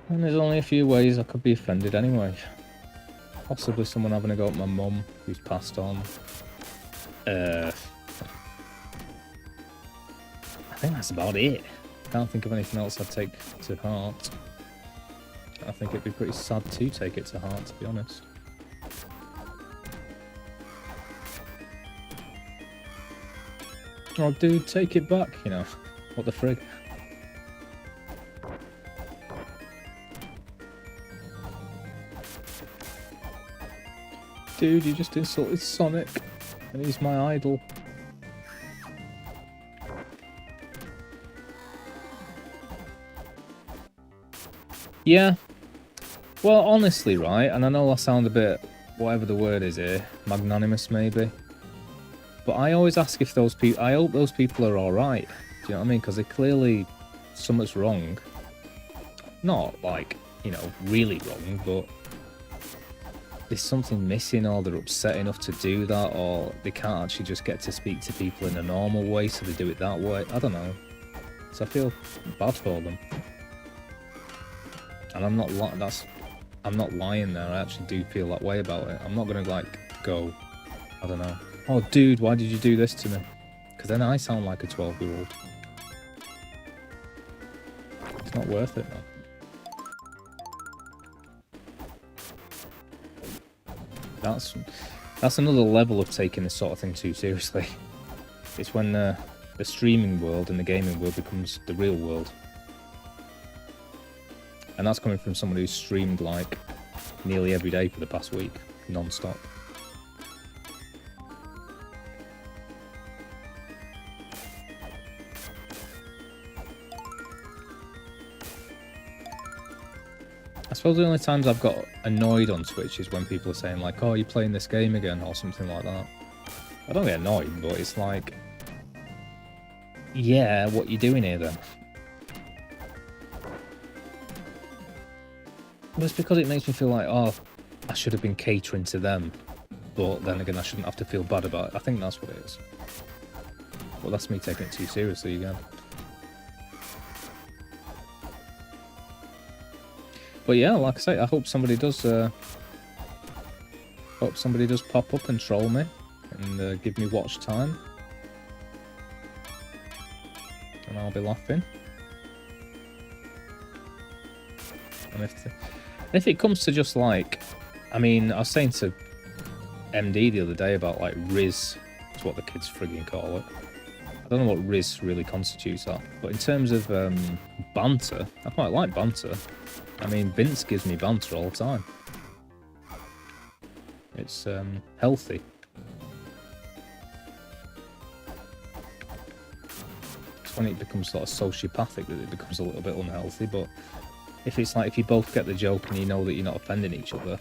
And there's only a few ways I could be offended anyway. Possibly someone having a go at my mum who's passed on. I think that's about it. Can't think of anything else I'd take to heart. I think it'd be pretty sad to take it to heart, to be honest. Oh dude, take it back, you know. What the frig? Dude, you just insulted Sonic, and he's my idol. Yeah. Well, honestly, right, and I know I sound a bit, whatever the word is here, magnanimous maybe, but I always ask if those people, I hope those people are alright. Do you know what I mean? Because they clearly, something's wrong. Not like, you know, really wrong, but there's something missing, or they're upset enough to do that, or they can't actually just get to speak to people in a normal way, so they do it that way. I don't know. So I feel bad for them. And I'm not lying there. I actually do feel that way about it. I'm not gonna like go, I don't know, "Oh dude, why did you do this to me?" Because then I sound like a 12-year-old. It's not worth it, man. That's another level of taking this sort of thing too seriously. It's when the streaming world and the gaming world becomes the real world. And that's coming from someone who's streamed like nearly every day for the past week, non-stop. I suppose the only times I've got annoyed on Twitch is when people are saying like, oh, you're playing this game again or something like that. I don't get annoyed, but it's like, yeah, what you doing here then? But it's because it makes me feel like, oh, I should have been catering to them. But then again, I shouldn't have to feel bad about it. I think that's what it is. But that's me taking it too seriously again. But yeah, like I say, I hope somebody does pop up and troll me and give me watch time. And I'll be laughing. And if it comes to just like, I mean, I was saying to MD the other day about like Riz, is what the kids frigging call it. I don't know what Riz really constitutes that, but in terms of banter, I quite like banter. I mean, Vince gives me banter all the time. It's healthy. It's when it becomes sort of sociopathic that it becomes a little bit unhealthy, but if it's like, if you both get the joke and you know that you're not offending each other,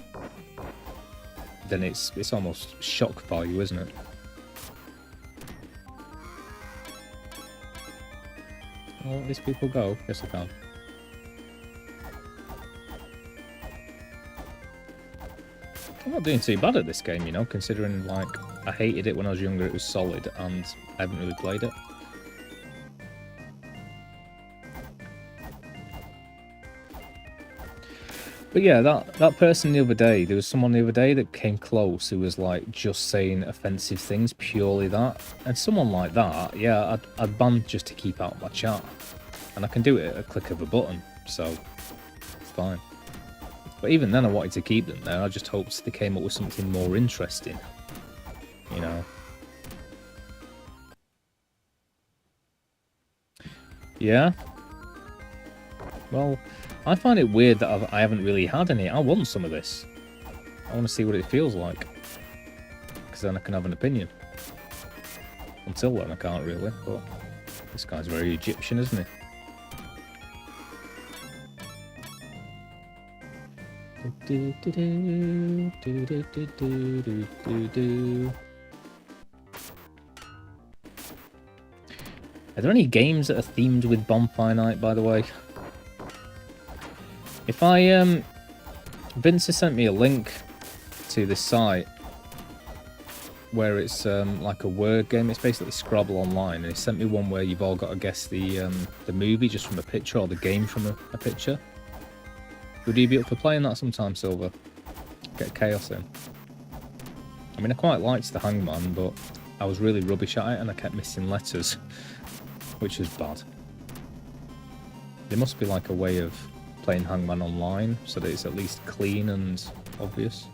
then it's almost shock value, isn't it? I'll let these people go. Yes, I can. I'm not doing too bad at this game, you know, considering, like, I hated it when I was younger, it was solid, and I haven't really played it. But yeah, that person the other day, there was someone the other day that came close who was, like, just saying offensive things, purely that. And someone like that, yeah, I'd ban just to keep out my chat. And I can do it at a click of a button, so it's fine. But even then I wanted to keep them there, I just hoped they came up with something more interesting, you know. Yeah? Well, I find it weird that I haven't really had any. I want some of this. I want to see what it feels like. Because then I can have an opinion. Until then I can't really, but this guy's very Egyptian, isn't he? Are there any games that are themed with Bonfire Night, by the way? If I, Vince has sent me a link to this site where it's like a word game. It's basically Scrabble online, and he sent me one where you've all got to guess the movie just from a picture, or the game from a picture. Would you be up for playing that sometime, Silver? Get chaos in. I mean, I quite liked the Hangman, but I was really rubbish at it, and I kept missing letters, which was bad. There must be like a way of playing Hangman online so that it's at least clean and obvious.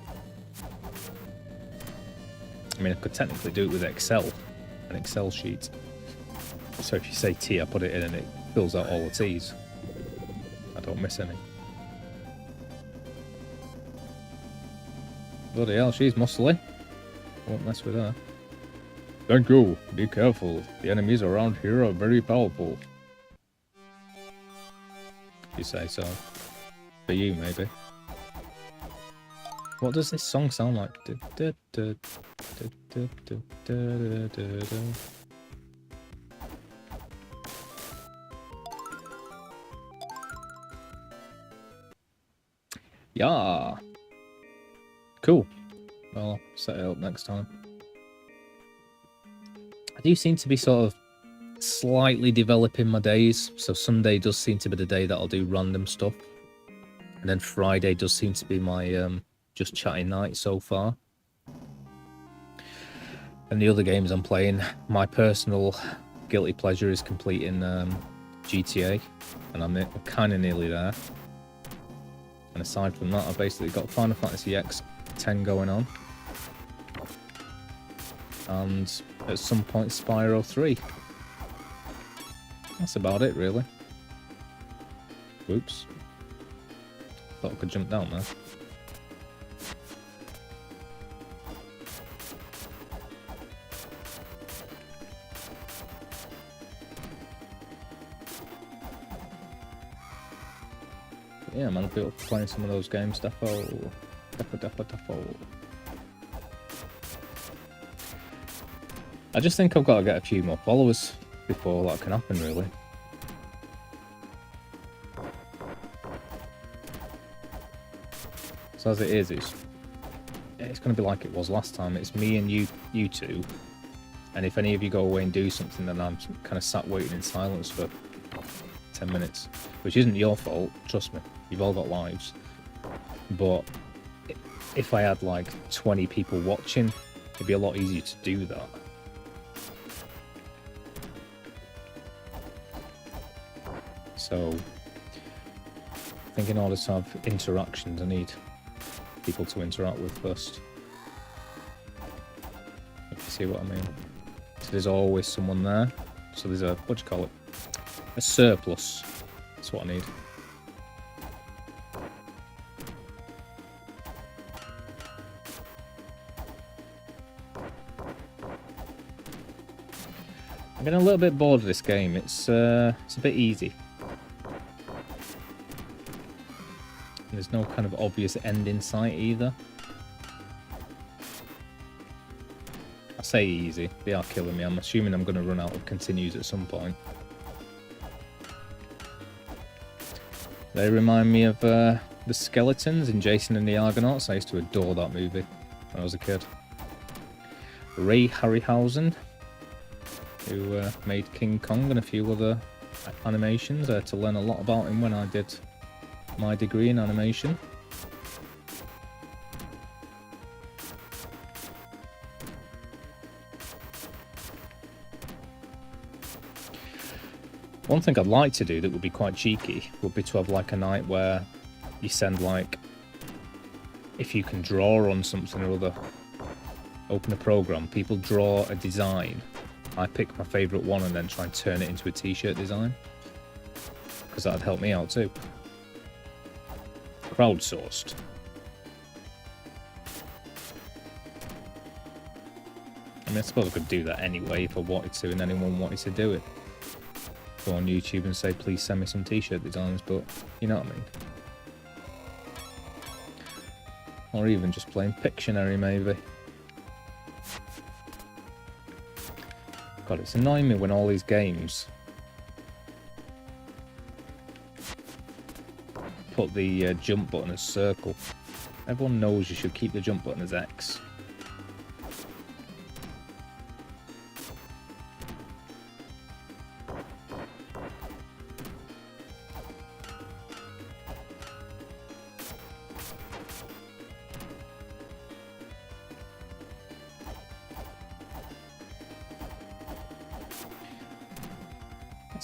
I mean, I could technically do it with Excel, an Excel sheet. So if you say T, I put it in and it fills out all the T's. I don't miss any. Bloody hell, she's muscly. Won't mess with her. Thank you. Be careful. The enemies around here are very powerful. If you say so. For you, maybe. What does this song sound like? Yeah. Cool. Well, I'll set it up next time. I do seem to be sort of slightly developing my days. So Sunday does seem to be the day that I'll do random stuff. And then Friday does seem to be my just chatting night so far. And the other games I'm playing, my personal guilty pleasure is completing GTA, and I'm kind of nearly there. And aside from that, I've basically got Final Fantasy X10 going on. And at some point, Spyro 3. That's about it, really. Whoops. Thought I could jump down there. Yeah, man, I'll be playing some of those games, defo. I just think I've got to get a few more followers before that can happen, really. So as it is, it's going to be like it was last time. It's me and you two. And if any of you go away and do something, then I'm kind of sat waiting in silence for 10 minutes. Which isn't your fault, trust me. You've all got lives. But if I had like 20 people watching, it'd be a lot easier to do that. So, I think in order to have interactions, I need people to interact with first. If you see what I mean. So there's always someone there. So there's a, what do you call it? A surplus. That's what I need. I'm getting a little bit bored of this game. It's a bit easy. There's no kind of obvious end in sight either. I say easy. They are killing me. I'm assuming I'm going to run out of continues at some point. They remind me of the skeletons in Jason and the Argonauts. I used to adore that movie when I was a kid. Ray Harryhausen, who made King Kong and a few other animations. I had to learn a lot about him when I did my degree in animation. One thing I'd like to do that would be quite cheeky would be to have like a night where you send like, if you can draw on something or other, open a program, people draw a design. I pick my favourite one and then try and turn it into a t-shirt design. Because that'd help me out too. Crowdsourced. I mean, I suppose I could do that anyway if I wanted to and anyone wanted to do it. Go on YouTube and say, please send me some t-shirt designs, but you know what I mean. Or even just plain Pictionary, maybe. God, it's annoying me when all these games put the jump button as circle. Everyone knows you should keep the jump button as X.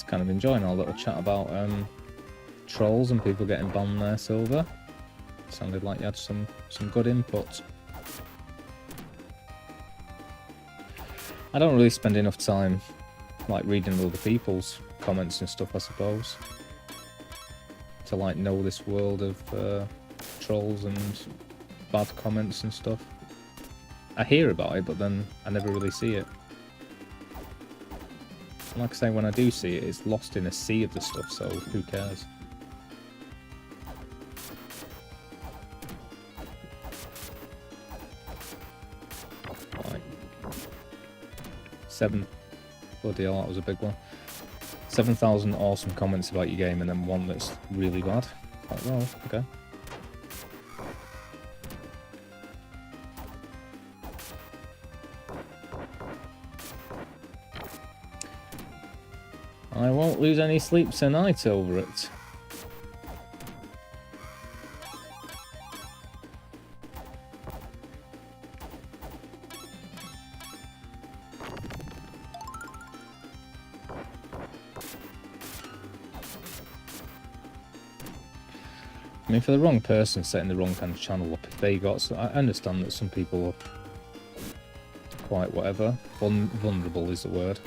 Kind of enjoying our little chat about trolls and people getting banned there, Silver. Sounded like you had some good input. I don't really spend enough time like reading other people's comments and stuff, I suppose, to like know this world of trolls and bad comments and stuff. I hear about it, but then I never really see it. Like I say, when I do see it, it's lost in a sea of the stuff, so who cares? Right. 7. Bloody hell, that was a big one. 7,000 awesome comments about your game, and then one that's really bad. Like, well, okay. I won't lose any sleep tonight over it. I mean, for the wrong person setting the wrong kind of channel up, if they got... So I understand that some people are quite whatever. Vulnerable is the word.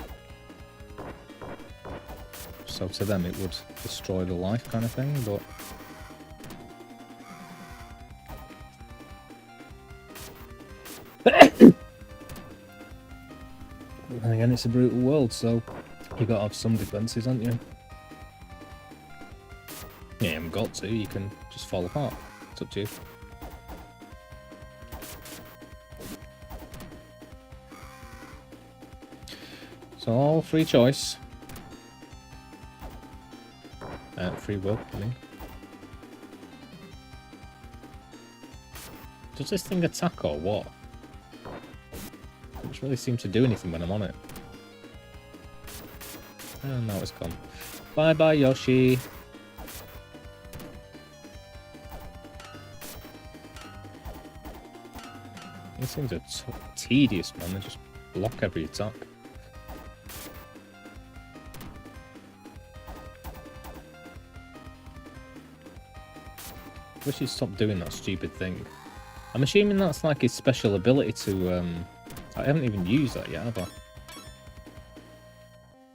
So to them it would destroy the life kind of thing, but... And again, it's a brutal world, so you got to have some defences, haven't you? You haven't got to, you can just fall apart. It's up to you. So all free choice. Free will, I mean. Does this thing attack or what? It doesn't really seem to do anything when I'm on it. Oh, now it's gone. Bye bye, Yoshi. These things are tedious, man. They just block every attack. Wish he'd stop doing that stupid thing. I'm assuming that's like his special ability to, I haven't even used that yet, have I?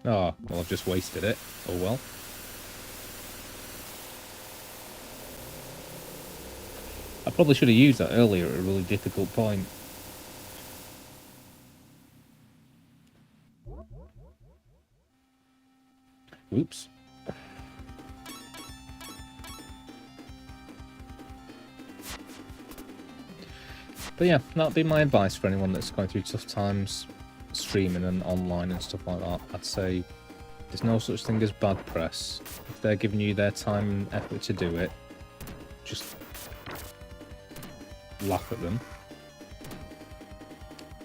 Oh, well, I've just wasted it. Oh well. I probably should have used that earlier at a really difficult point. Oops. But yeah, that'd be my advice for anyone that's going through tough times, streaming and online and stuff like that. I'd say there's no such thing as bad press. If they're giving you their time and effort to do it, just laugh at them.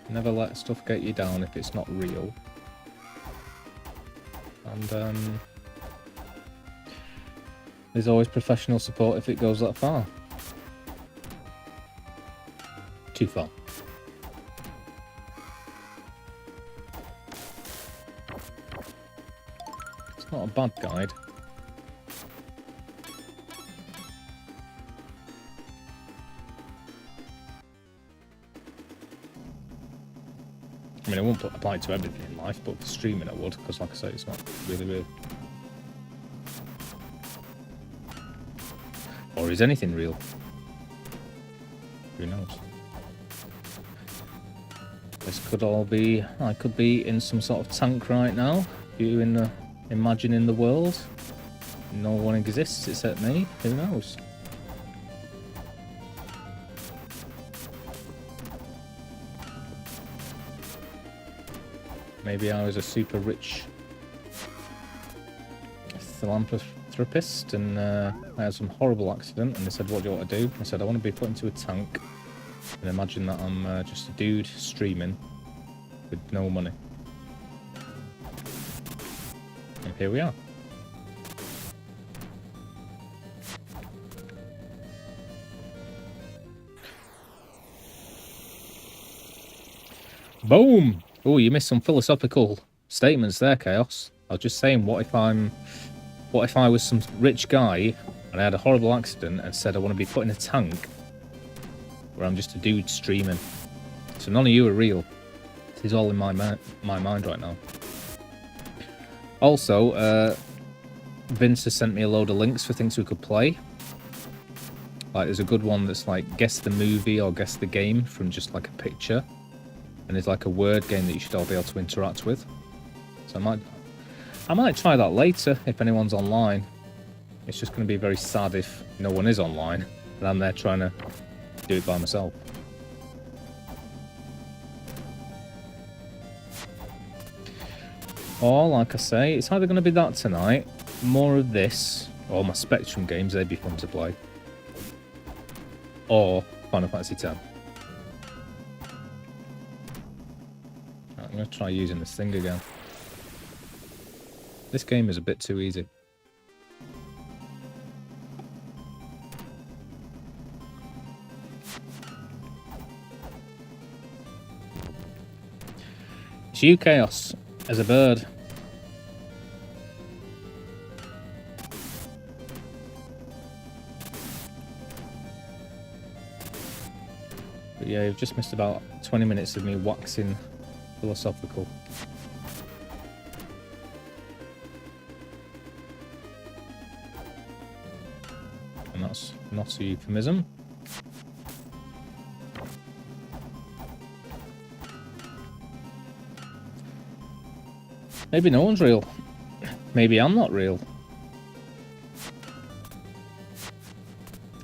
Never let stuff get you down if it's not real. And there's always professional support if it goes that far. Too far. It's not a bad guide. I mean, I won't apply it to everything in life, but for streaming I would, because like I say, it's not really real. Or is anything real? Who knows? This could all be... I could be in some sort of tank right now. You in the... imagining the world. No one exists except me. Who knows? Maybe I was a super rich philanthropist and I had some horrible accident and they said, what do you want to do? I said, I want to be put into a tank. And imagine that I'm just a dude streaming with no money. And here we are. Boom! Oh, you missed some philosophical statements there, Chaos. I was just saying, what if I was some rich guy and I had a horrible accident and said I want to be put in a tank where I'm just a dude streaming. So none of you are real. This is all in my mind right now. Also, Vince has sent me a load of links for things we could play. Like, there's a good one that's like, guess the movie or guess the game from just like a picture. And there's like a word game that you should all be able to interact with. So I might try that later if anyone's online. It's just going to be very sad if no one is online and I'm there trying to do it by myself. Or, like I say, it's either going to be that tonight, more of this, or my Spectrum games, they'd be fun to play. Or Final Fantasy X. Right, I'm going to try using this thing again. This game is a bit too easy. It's you, Chaos, as a bird. yeah, you've just missed about 20 minutes of me waxing philosophical. And that's not a euphemism. Maybe no one's real. Maybe I'm not real.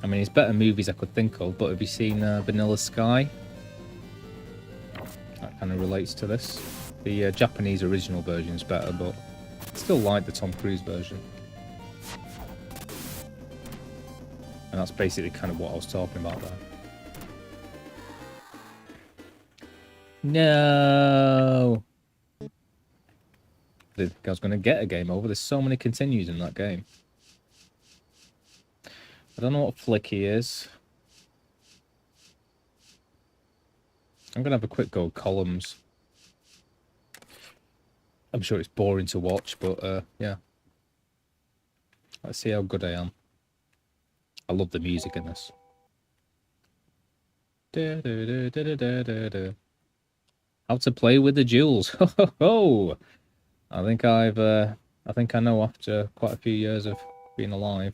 I mean, it's better movies I could think of, but have you seen Vanilla Sky? That kind of relates to this. The Japanese original version's better, but I still like the Tom Cruise version. And that's basically kind of what I was talking about there. No! I didn't think I was going to get a game over. There's so many continues in that game. I don't know what Flicky is. I'm going to have a quick go at columns. I'm sure it's boring to watch, but yeah. Let's see how good I am. I love the music in this. How to play with the jewels. Ho! I think I know after quite a few years of being alive.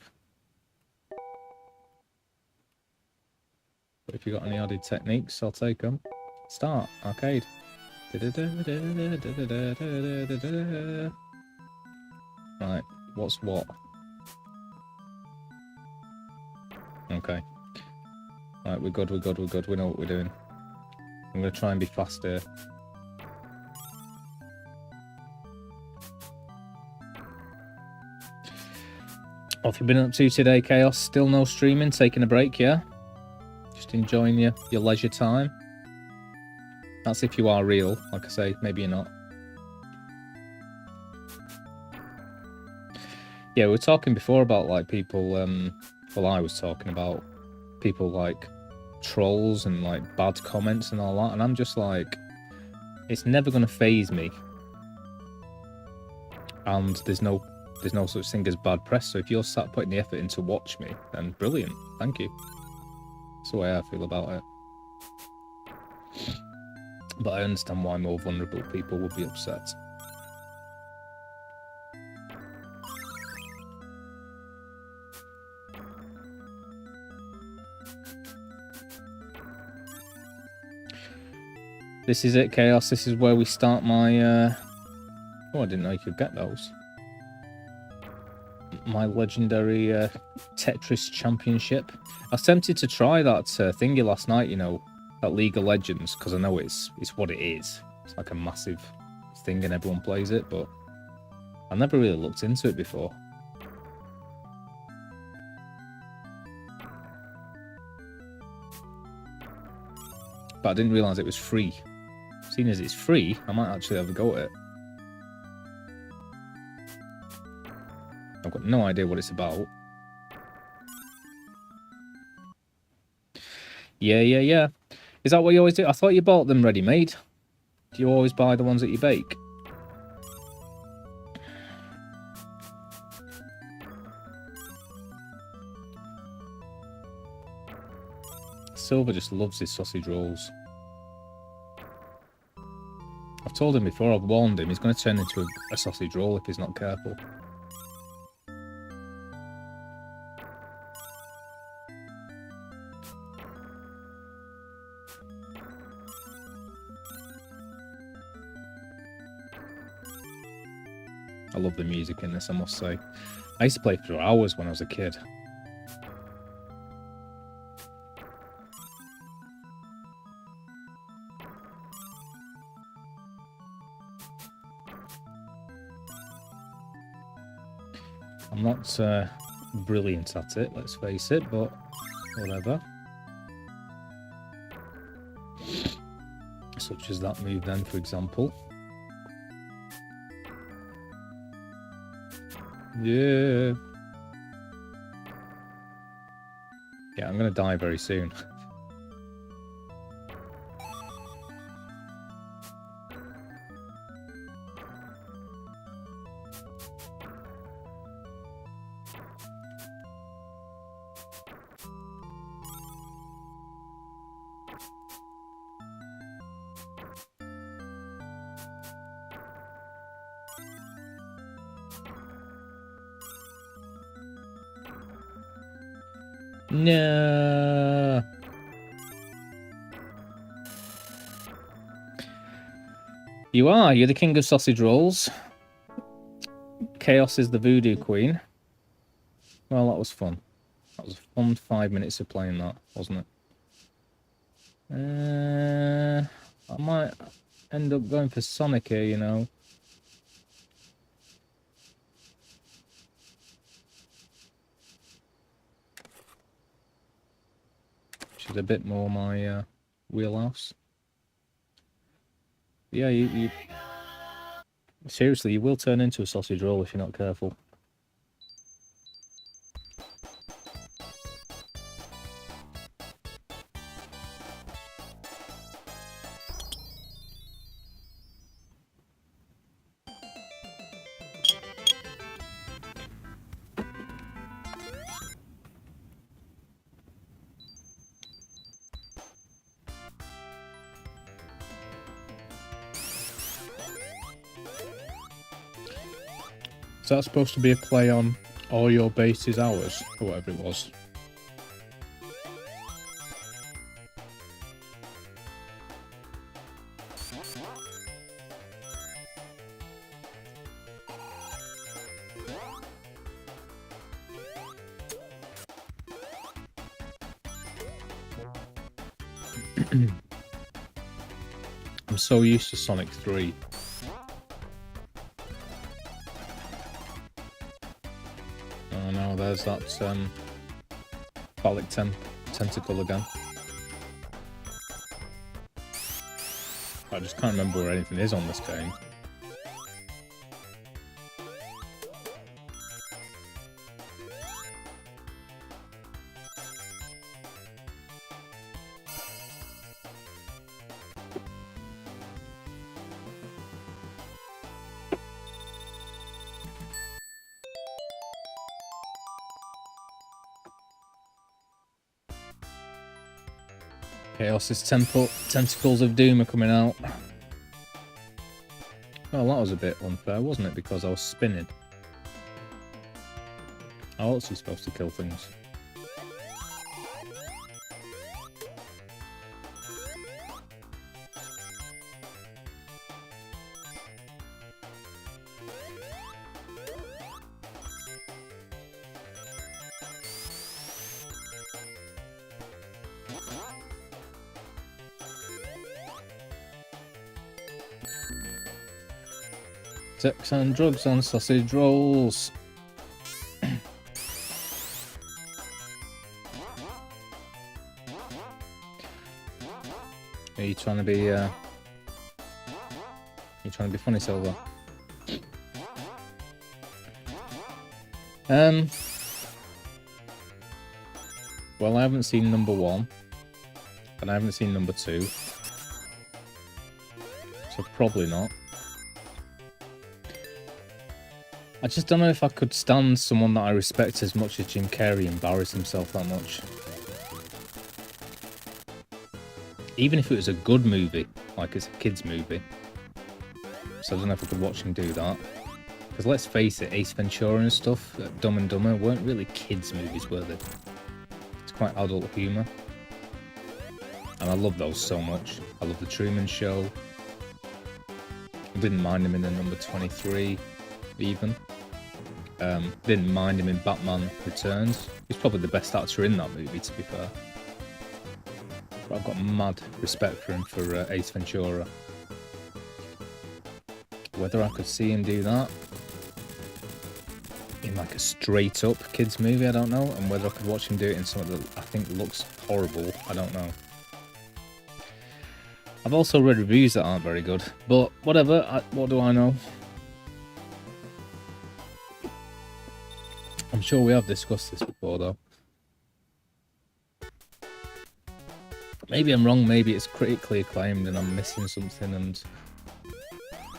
But if you got any added techniques, I'll take them. Start arcade. Right, what's what? Okay. Right, we're good. We know what we're doing. I'm gonna try and be fast here. What have you been up to today, Chaos? Still no streaming, taking a break, yeah? Just enjoying your leisure time. That's if you are real. Like I say, maybe you're not. Yeah, we were talking before about like people, well, I was talking about people like trolls and like bad comments and all that, and I'm just like, it's never going to faze me. And there's no such thing as bad press, so if you're sat putting the effort in to watch me, then brilliant, thank you. That's the way I feel about it. But I understand why more vulnerable people would be upset. This is it, Chaos. This is where we start my... Oh, I didn't know you could get those. My legendary Tetris Championship. I was tempted to try that thingy last night, you know, that League of Legends, because I know it's what it is. It's like a massive thing and everyone plays it, but I never really looked into it before. But I didn't realise it was free. Seeing as it's free, I might actually have a go at it. I've got no idea what it's about. Yeah. Is that what you always do? I thought you bought them ready-made. Do you always buy the ones that you bake? Silver just loves his sausage rolls. I've told him before, I've warned him, he's going to turn into a sausage roll if he's not careful. I love the music in this, I must say. I used to play for hours when I was a kid. I'm not brilliant at it, let's face it, but whatever. Such as that move then, for example. Yeah. Yeah, I'm gonna die very soon. No. You are. You're the king of sausage rolls. Chaos is the voodoo queen. Well, that was fun. That was a fun 5 minutes of playing that, wasn't it? I might end up going for Sonic here, you know. Which is a bit more my wheelhouse. Yeah, you seriously, you will turn into a sausage roll if you're not careful. Is that supposed to be a play on all your bases hours, or whatever it was? I'm so used to Sonic 3. Oh no, there's that phallic tentacle again. I just can't remember where anything is on this game. Chaos's tentacles of doom are coming out. Well, that was a bit unfair, wasn't it? Because I was spinning. How else are you supposed to kill things? Sex and drugs and sausage rolls. Are you trying to be funny, Silver? Well, I haven't seen number 1 and I haven't seen number 2, so probably not. I just don't know if I could stand someone that I respect as much as Jim Carrey embarrass himself that much. Even if it was a good movie, like it's a kid's movie. So I don't know if I could watch him do that. Because let's face it, Ace Ventura and stuff, Dumb and Dumber, weren't really kids' movies, were they? It's quite adult humour. And I love those so much. I love The Truman Show. I didn't mind him in the number 23, even. Didn't mind him in Batman Returns. He's probably the best actor in that movie, to be fair. But I've got mad respect for him for Ace Ventura. Whether I could see him do that in like a straight up kids movie, I don't know. And whether I could watch him do it in something that I think looks horrible, I don't know. I've also read reviews that aren't very good, but whatever, what do I know? I'm sure we have discussed this before, though. Maybe I'm wrong, maybe it's critically acclaimed and I'm missing something, and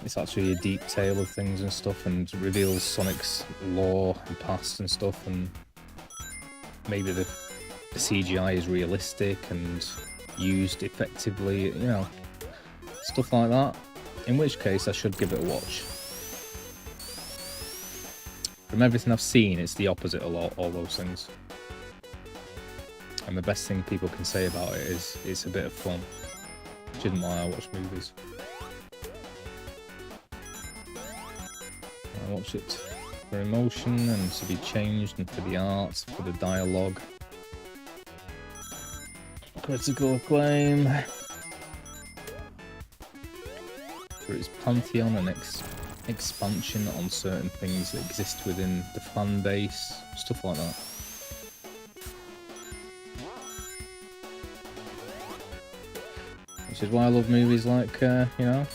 it's actually a deep tale of things and stuff, and reveals Sonic's lore and past and stuff, and maybe the CGI is realistic and used effectively, you know, stuff like that. In which case, I should give it a watch. From everything I've seen, it's the opposite of all those things. And the best thing people can say about it is it's a bit of fun, which isn't why I watch movies. I watch it for emotion and to be changed, and for the art, for the dialogue. Critical acclaim. For its pantheon and expansion on certain things that exist within the fan base, stuff like that. Which is why I love movies like, you know,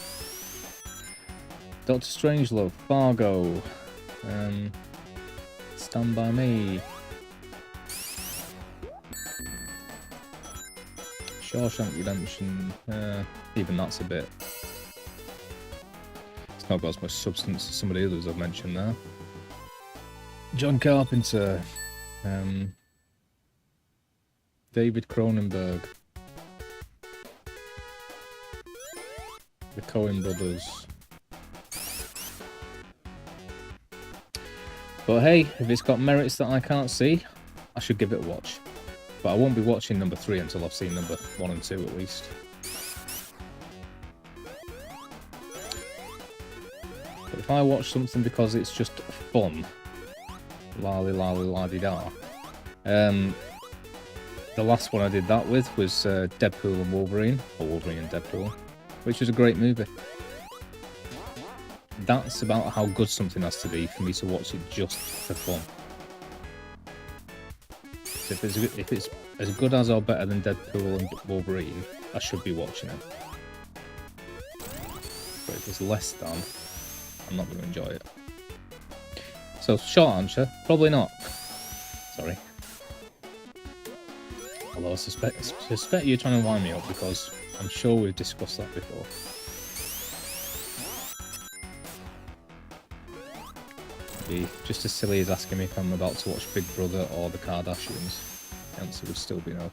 Doctor Strangelove, Fargo, Stand By Me, Shawshank Redemption, even that's a bit... It's not got as much substance as some of the others I've mentioned there. John Carpenter, David Cronenberg, the Coen brothers. But hey, if it's got merits that I can't see, I should give it a watch. But I won't be watching number 3 until I've seen number 1 and 2 at least. But if I watch something because it's just fun, lolly lolly la-di da. The last one I did that with was Deadpool and Wolverine, or Wolverine and Deadpool, which was a great movie. That's about how good something has to be for me to watch it just for fun. So if it's as good as or better than Deadpool and Wolverine, I should be watching it. But if it's less than, I'm not going to enjoy it. So, short answer, probably not. Sorry. Although I suspect you're trying to wind me up because I'm sure we've discussed that before. Be just as silly as asking me if I'm about to watch Big Brother or The Kardashians. The answer would still be no.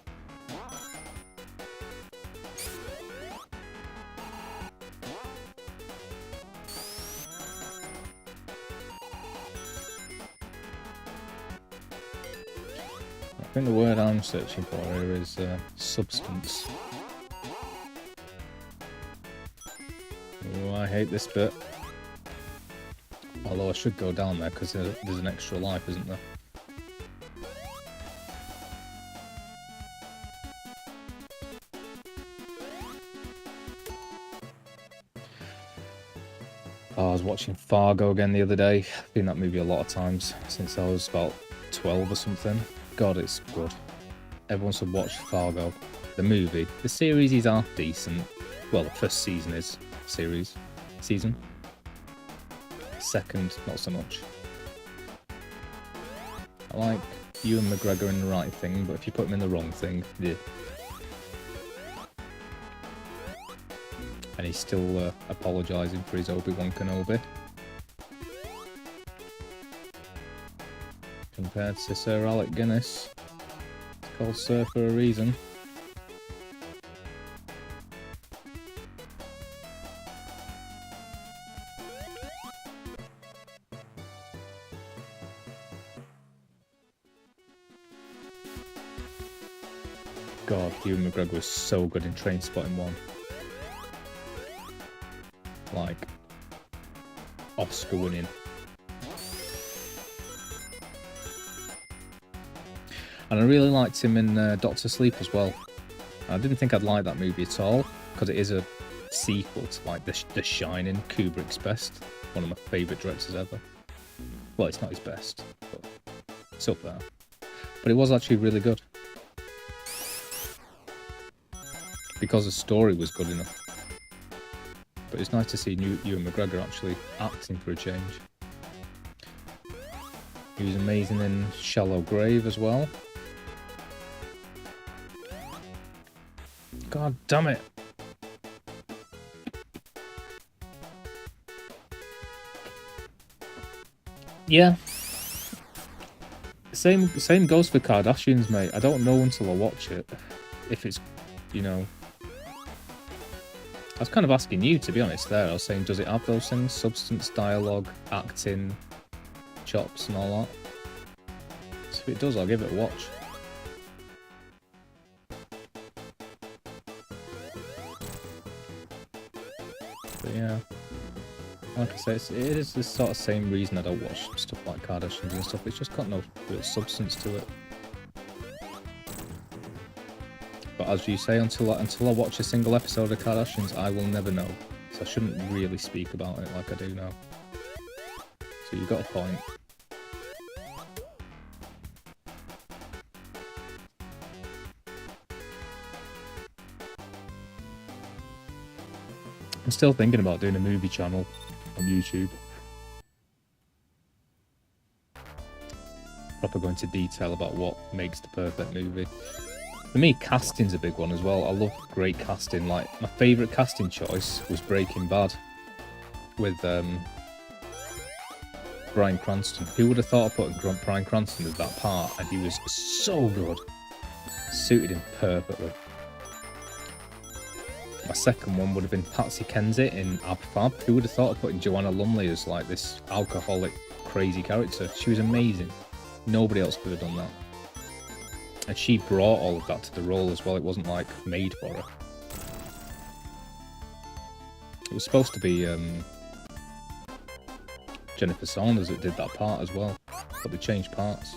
I think the word I'm searching for here is substance. Oh, I hate this bit. Although I should go down there because there's an extra life, isn't there? Oh, I was watching Fargo again the other day. I've seen that movie a lot of times since I was about 12 or something. God, it's good. Everyone should watch Fargo. The movie. The series is half decent. Well, the first season is season. Second, not so much. I like Ewan McGregor in the right thing, but if you put him in the wrong thing, yeah. And he's still apologising for his Obi-Wan Kenobi. Compared to Sir Alec Guinness. It's called Sir for a reason. God, Ewan McGregor was so good in Trainspotting 1. Like, Oscar winning. And I really liked him in Doctor Sleep as well. I didn't think I'd like that movie at all, because it is a sequel to like The Shining, Kubrick's best. One of my favourite directors ever. Well, it's not his best, but it's up there. But it was actually really good. Because the story was good enough. But it's nice to see Ewan McGregor actually acting for a change. He was amazing in Shallow Grave as well. God damn it! Yeah. Same goes for Kardashians, mate. I don't know until I watch it if it's, you know. I was kind of asking you, to be honest, there. I was saying, does it have those things? Substance, dialogue, acting, chops and all that? So if it does, I'll give it a watch. But yeah, like I say, it is the sort of same reason I don't watch stuff like Kardashians and stuff. It's just got no real substance to it. But as you say, until I watch a single episode of Kardashians, I will never know. So I shouldn't really speak about it like I do now. So you've got a point. I'm still thinking about doing a movie channel on YouTube. Proper go into detail about what makes the perfect movie. For me, casting's a big one as well. I love great casting. Like, my favourite casting choice was Breaking Bad with Bryan Cranston. Who would have thought of putting Bryan Cranston as that part? And he was so good. Suited him perfectly. My second one would have been Patsy Kensit in Ab Fab. Who would have thought of putting Joanna Lumley as like this alcoholic, crazy character? She was amazing. Nobody else could have done that. And she brought all of that to the role as well. It wasn't like made for her. It was supposed to be Jennifer Saunders that did that part as well, but they changed parts.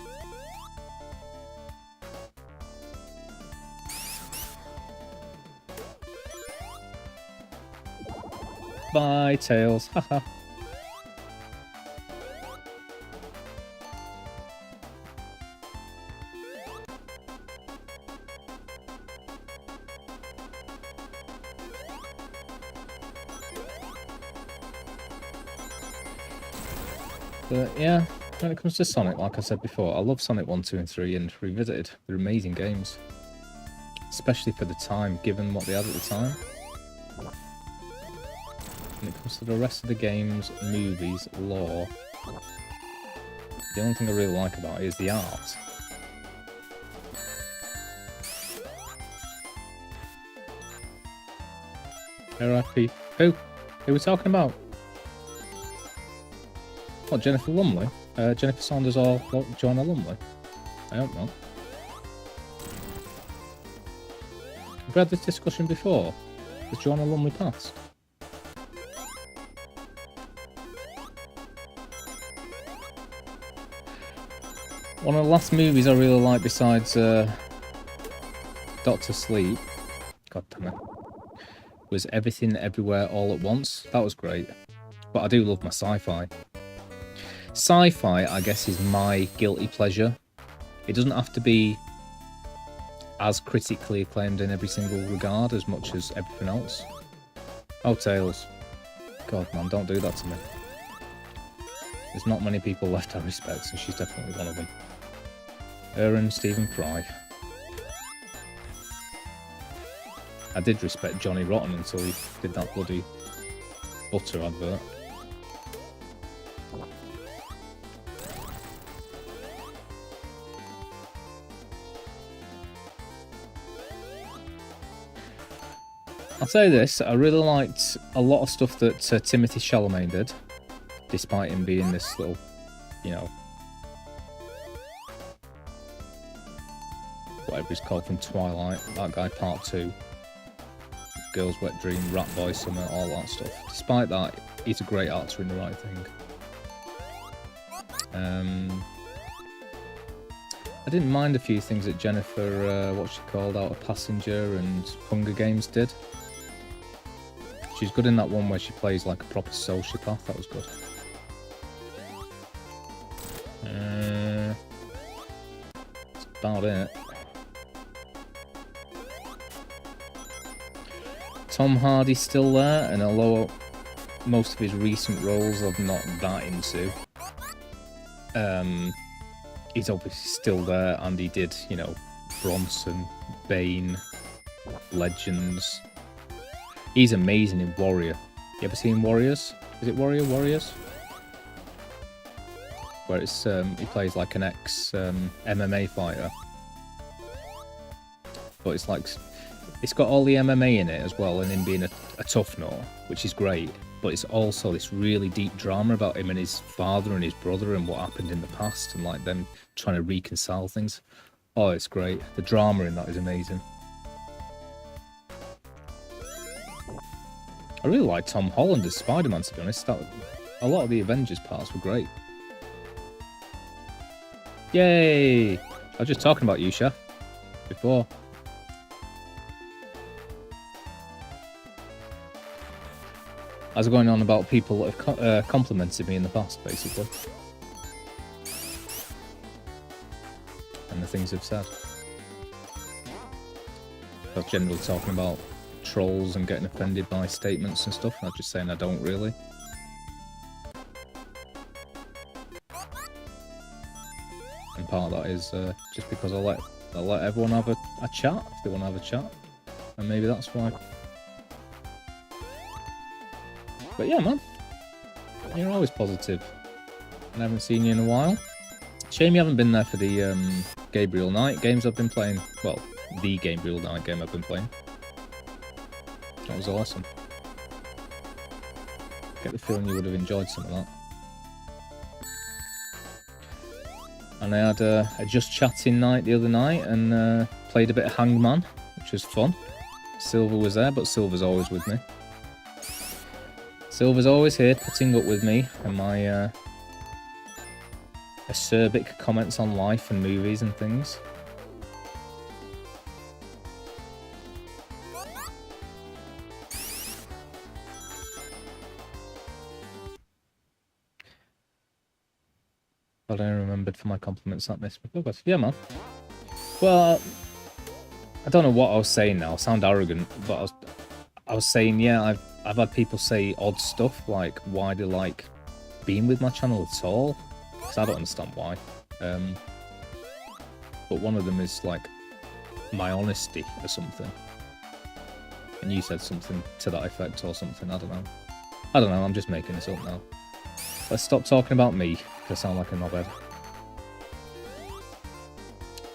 Bye, Tails. Haha. But yeah, when it comes to Sonic, like I said before, I love Sonic 1, 2 and 3 and Revisited. They're amazing games. Especially for the time, given what they had at the time. When it comes to the rest of the games, movies, lore, the only thing I really like about it is the art. R.I.P. Who? Who are we talking about? What, Jennifer Lumley? Jennifer Saunders or Joanna Lumley? I don't know. Have we had this discussion before? Has Joanna Lumley passed? One of the last movies I really liked besides Doctor Sleep, god damn it, was Everything Everywhere All at Once. That was great. But I do love my sci-fi. Sci-fi, I guess, is my guilty pleasure. It doesn't have to be as critically acclaimed in every single regard as much as everything else. Oh, Tails. God, man, don't do that to me. There's not many people left I respect, and she's definitely one of them. Her and Stephen Fry. I did respect Johnny Rotten until he did that bloody butter advert. I'll say this, I really liked a lot of stuff that Timothée Chalamet did, despite him being this little, you know, whatever he's called from Twilight, that guy part 2, Girl's Wet Dream, Rat Boy Summer, all that stuff. Despite that, he's a great actor in The Right Thing. I didn't mind a few things that Jennifer, what's she called, Out of Passenger and Hunger Games did. She's good in that one where she plays like a proper sociopath, that was good. That's about it. Tom Hardy's still there, and although most of his recent roles I'm not that into, he's obviously still there, and he did, you know, Bronson, Bane, Legends. He's amazing in Warrior. You ever seen Warriors? Is it Warriors? Where it's he plays like an ex-MMA fighter. But it's like, it's got all the MMA in it as well, and him being a tough nut, which is great. But it's also this really deep drama about him and his father and his brother and what happened in the past, and like them trying to reconcile things. Oh, it's great. The drama in that is amazing. I really like Tom Holland as Spider-Man, to be honest. A lot of the Avengers parts were great. Yay! I was just talking about you, Chef, before. I was going on about people that have complimented me in the past, basically. And the things they've said. I was generally talking about trolls and getting offended by statements and stuff, and I was just saying I don't really. And part of that is just because I let everyone have a chat if they want to have a chat, and maybe that's why. But yeah, man, you're always positive. I haven't seen you in a while. Shame you haven't been there for the Gabriel Knight games I've been playing. Well, the Gabriel Knight game I've been playing. That was awesome. Get the feeling you would have enjoyed some of that. And I had a just chatting night the other night and played a bit of Hangman, which was fun. Silver was there, but Silver's always with me. Silver's always here, putting up with me and my acerbic comments on life and movies and things. But I remembered for my compliments that missed me. Oh, yeah, man. Well, I don't know what I was saying now. I sound arrogant, but I was saying, yeah, I've had people say odd stuff, like why they like being with my channel at all, because I don't understand why. But one of them is like my honesty or something, and you said something to that effect or something. I don't know. I'm just making this up now. Let's stop talking about me, because I sound like a knobhead.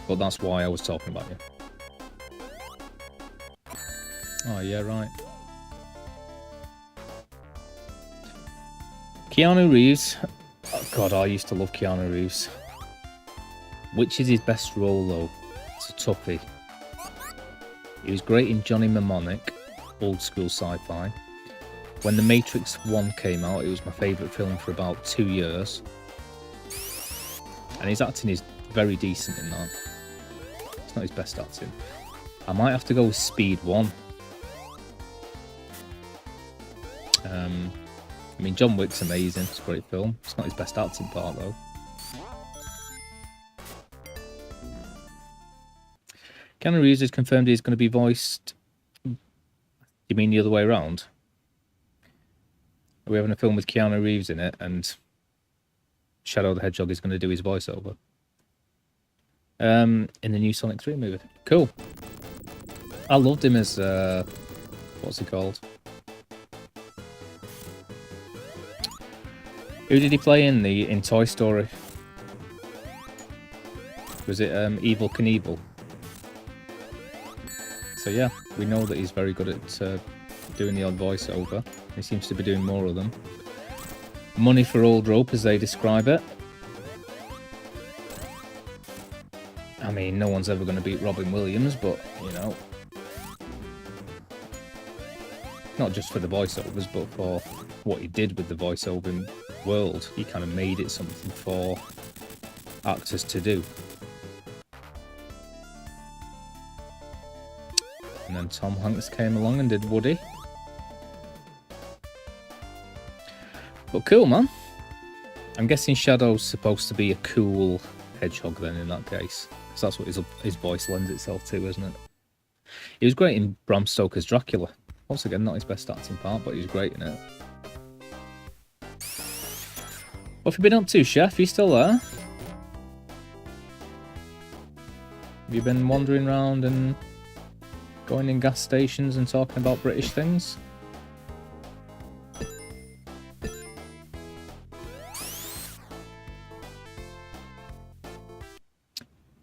But that's why I was talking about you. Oh yeah, right. Keanu Reeves. Oh god, I used to love Keanu Reeves. Which is his best role though? It's a toughie. He was great in Johnny Mnemonic, old school sci-fi. When The Matrix 1 came out, it was my favourite film for about 2 years. And his acting is very decent in that. It's not his best acting. I might have to go with Speed 1. I mean, John Wick's amazing. It's a great film. It's not his best acting part, though. Keanu Reeves has confirmed he's going to be voiced... You mean the other way around? Are we having a film with Keanu Reeves in it, and Shadow the Hedgehog is going to do his voiceover? In the new Sonic 3 movie. Cool. I loved him as... what's he called? Who did he play in Toy Story? Was it Evel Knievel? So yeah, we know that he's very good at doing the odd voiceover. He seems to be doing more of them. Money for old rope, as they describe it. I mean, no one's ever going to beat Robin Williams, but, you know... Not just for the voiceovers, but for what he did with the voiceover world. He kind of made it something for actors to do. And then Tom Hanks came along and did Woody. But cool, man. I'm guessing Shadow's supposed to be a cool hedgehog then in that case. Because that's what his voice lends itself to, isn't it? He was great in Bram Stoker's Dracula. Once again, not his best acting part, but he was great in it. What have you been up to, Chef? Are you still there? Have you been wandering around and going in gas stations and talking about British things?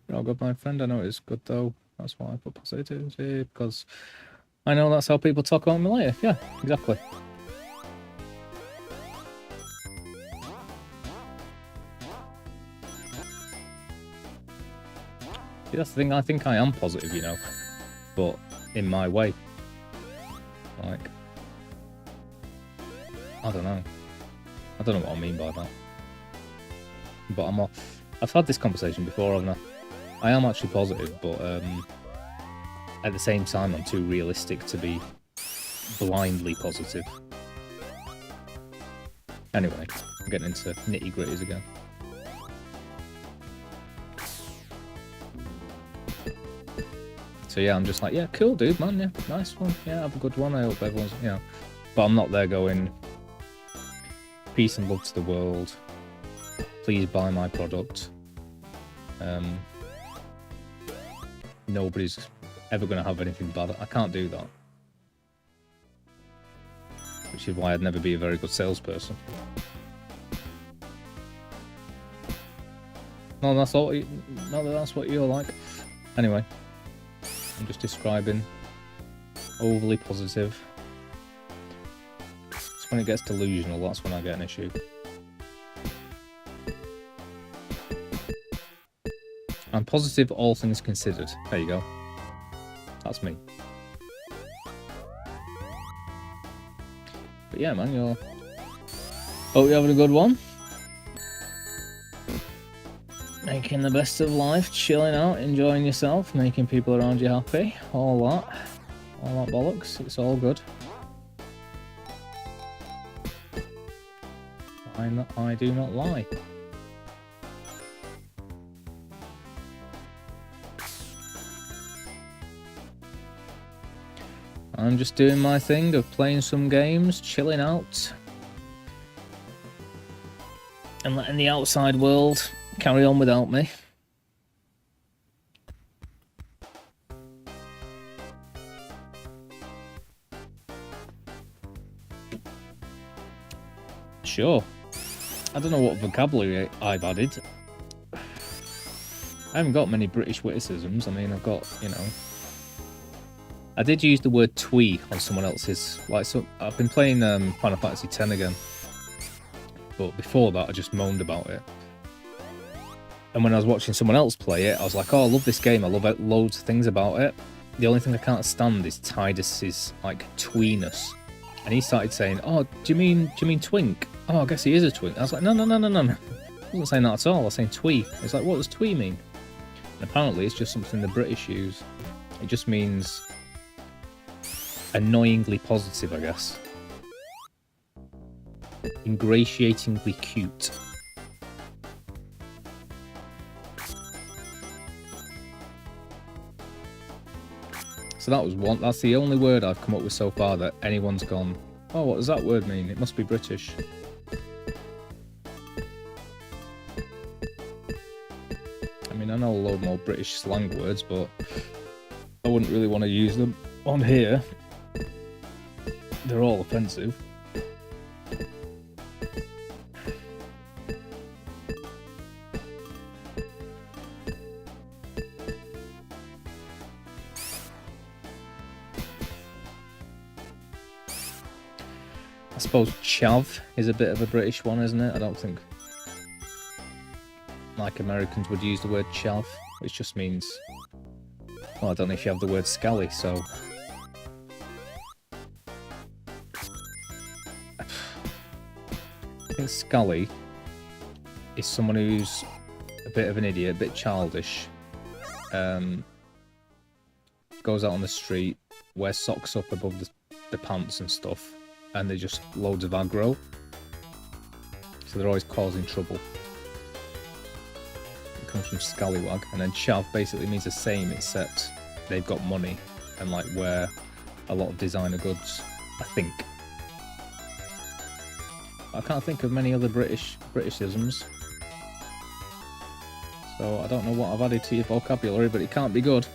You're all good, my friend. I know it is good, though. That's why I put positivity, because I know that's how people talk about me later. Yeah, exactly. See, that's the thing. I think I am positive, you know, but in my way. Like, I don't know. I don't know what I mean by that. But I've had this conversation before, haven't I? I am actually positive, but at the same time, I'm too realistic to be blindly positive. Anyway, I'm getting into nitty-gritties again. So yeah, I'm just like, yeah, cool, dude, man, yeah, nice one, yeah, have a good one, I hope everyone's, you know. But I'm not there going, peace and love to the world, please buy my product. Nobody's ever going to have anything bad. I can't do that. Which is why I'd never be a very good salesperson. No, that's all. Not that that's what you're like. Anyway, I'm just describing overly positive. It's when it gets delusional, that's when I get an issue. I'm positive, all things considered. There you go. That's me. But yeah, man, hope you're having a good one. Making the best of life, chilling out, enjoying yourself, making people around you happy. All that bollocks. It's all good. I do not lie. I'm just doing my thing of playing some games, chilling out, and letting the outside world carry on without me. Sure. I don't know what vocabulary I've added. I haven't got many British witticisms. I mean, I've got, you know... I did use the word twee on someone else's. Like, so I've been playing Final Fantasy X again, but before that I just moaned about it. And when I was watching someone else play it, I was like, "Oh, I love this game. I love loads of things about it. The only thing I can't stand is Tidus's like tweeness." And he started saying, "Oh, do you mean twink? Oh, I guess he is a twink." I was like, "No. I wasn't saying that at all. I was saying twee." It's like, what does twee mean? And apparently, it's just something the British use. It just means annoyingly positive, I guess. Ingratiatingly cute. So that was one. That's the only word I've come up with so far that anyone's gone, "Oh, what does that word mean? It must be British." I mean, I know a load more British slang words, but I wouldn't really want to use them on here. They're all offensive. I suppose chav is a bit of a British one, isn't it? I don't think like Americans would use the word chav, which just means, well, I don't know if you have the word scally, so I think scally is someone who's a bit of an idiot, a bit childish, goes out on the street, wears socks up above the pants and stuff, and they're just loads of aggro. So they're always causing trouble. It comes from scallywag. And then chav basically means the same, except they've got money and like wear a lot of designer goods, I think. I can't think of many other Britishisms. So I don't know what I've added to your vocabulary, but it can't be good.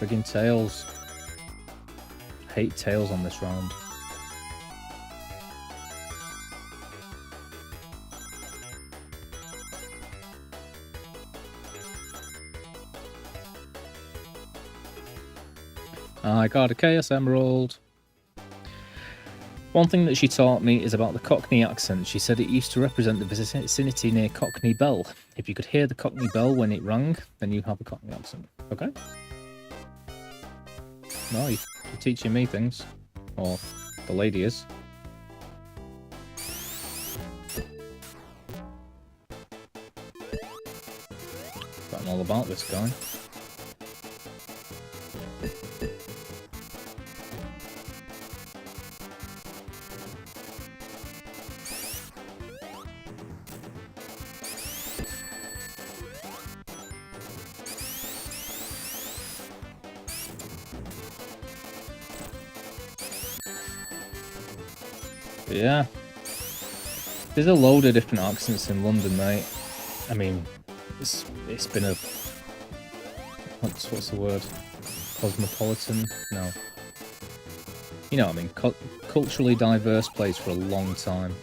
Friggin' Tails. I hate Tails on this round. I got a Chaos Emerald. One thing that she taught me is about the Cockney accent. She said it used to represent the vicinity near Cockney Bell. If you could hear the Cockney Bell when it rang, then you have a Cockney accent. Okay? No, you're teaching me things. Or the lady is. Forgotten all about this guy. But yeah, there's a load of different accents in London, mate. I mean, it's been a what's the word? Cosmopolitan? No. You know what I mean? Culturally diverse place for a long time.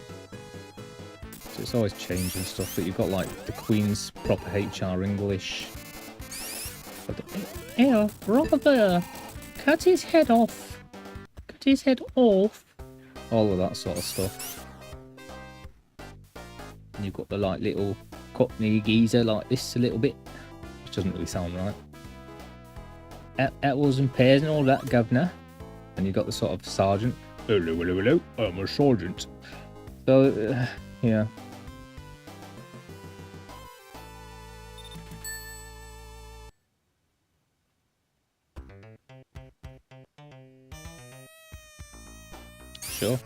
So it's always changing stuff. But you've got like the Queen's proper HR English. Ew, brother, cut his head off. Cut his head off. All of that sort of stuff. And you've got the like little Cockney geezer like this a little bit, which doesn't really sound right. Apples and pears and all that, governor. And you've got the sort of sergeant. Hello, hello, hello, I'm a sergeant. So, yeah. Sure.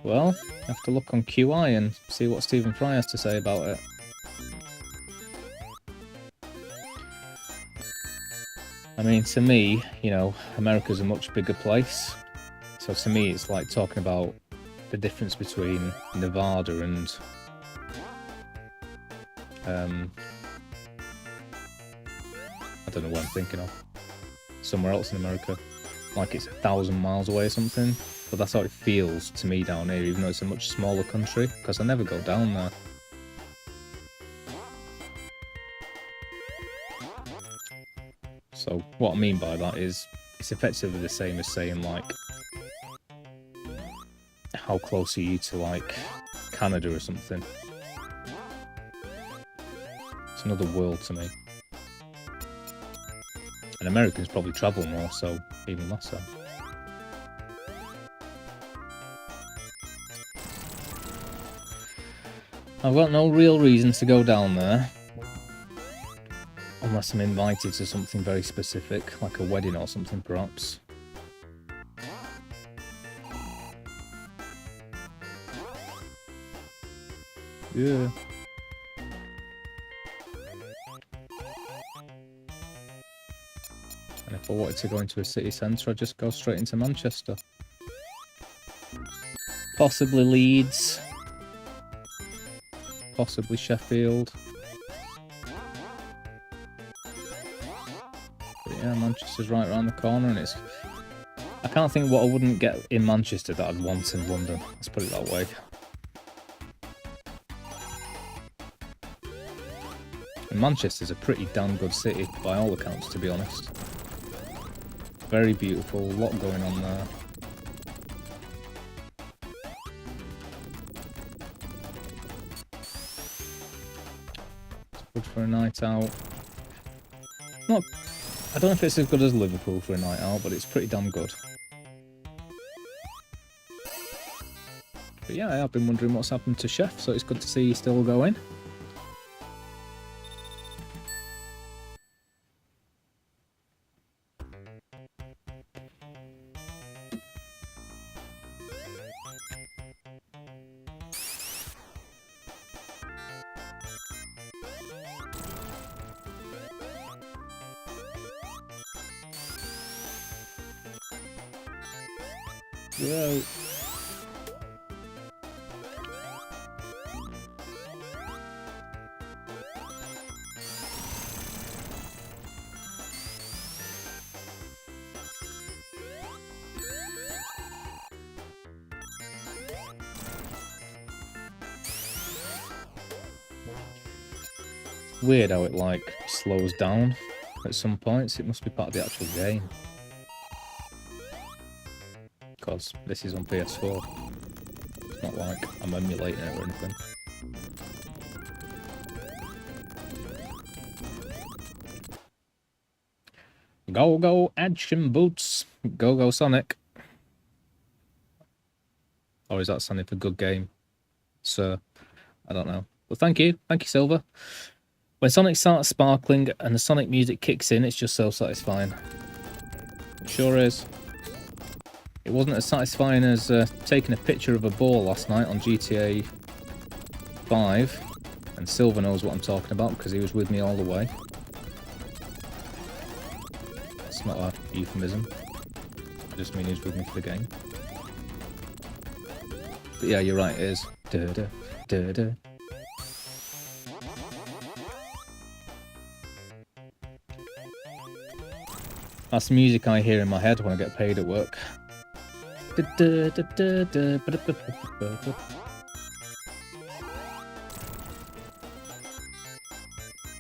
Well, I have to look on QI and see what Stephen Fry has to say about it. I mean, to me, you know, America's a much bigger place. So to me, it's like talking about the difference between Nevada and I don't know what I'm thinking of. Somewhere else in America. Like it's 1,000 miles away or something. But that's how it feels to me down here, even though it's a much smaller country, because I never go down there. So what I mean by that is, it's effectively the same as saying, like, how close are you to, like, Canada or something? It's another world to me. And Americans probably travel more, so even less so. I've got no real reason to go down there. Unless I'm invited to something very specific, like a wedding or something, perhaps. Yeah. And if I wanted to go into a city centre, I'd just go straight into Manchester. Possibly Leeds. Possibly Sheffield. But yeah, Manchester's right around the corner, and it's... I can't think what I wouldn't get in Manchester that I'd want in London. Let's put it that way. And Manchester's a pretty damn good city, by all accounts, to be honest. Very beautiful, a lot going on there. Good for a night out. Not, I don't know if it's as good as Liverpool for a night out, but it's pretty damn good. But yeah, I've been wondering what's happened to Chef, so it's good to see you still going. Whoa. Weird how it, like, slows down at some points. It must be part of the actual game. Because this is on PS4. It's not like I'm emulating it or anything. Go, go, action boots. Go, go, Sonic. Or is that Sonic a good game? Sir, I don't know. But thank you. Thank you, Silver. When Sonic starts sparkling and the Sonic music kicks in, it's just so satisfying. It sure is. It wasn't as satisfying as taking a picture of a ball last night on GTA 5. And Silver knows what I'm talking about because he was with me all the way. That's not a euphemism. I just mean he was with me for the game. But yeah, you're right, it is. Da-da, da-da. That's the music I hear in my head when I get paid at work.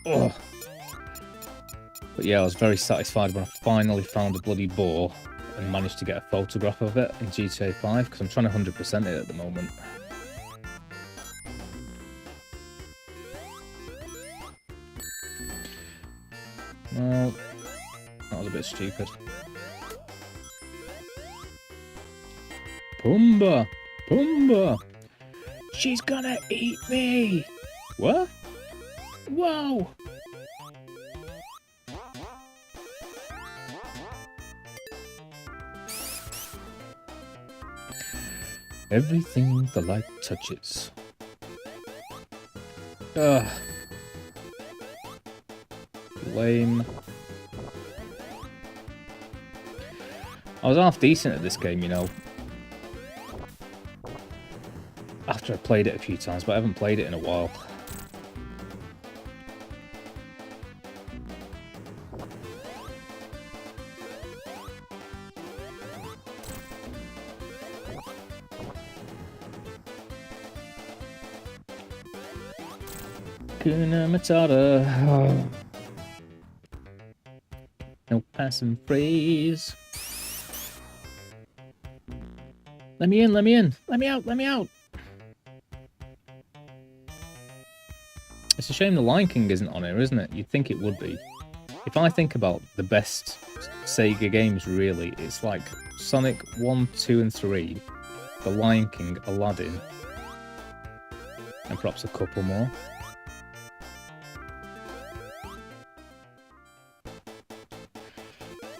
Oh. But yeah, I was very satisfied when I finally found a bloody ball and managed to get a photograph of it in GTA 5 because I'm trying to 100% it at the moment. No, that was a bit stupid. Pumbaa! Pumbaa! She's gonna eat me! What? Whoa! Everything the light touches. Ugh. Lame. I was half decent at this game, you know. After I played it a few times, but I haven't played it in a while. Hakuna Matata. Oh. No passing phrase. Let me in, let me in. Let me out, let me out. It's a shame the Lion King isn't on here, isn't it? You'd think it would be. If I think about the best Sega games, really, it's like Sonic 1, 2, and 3, The Lion King, Aladdin, and perhaps a couple more.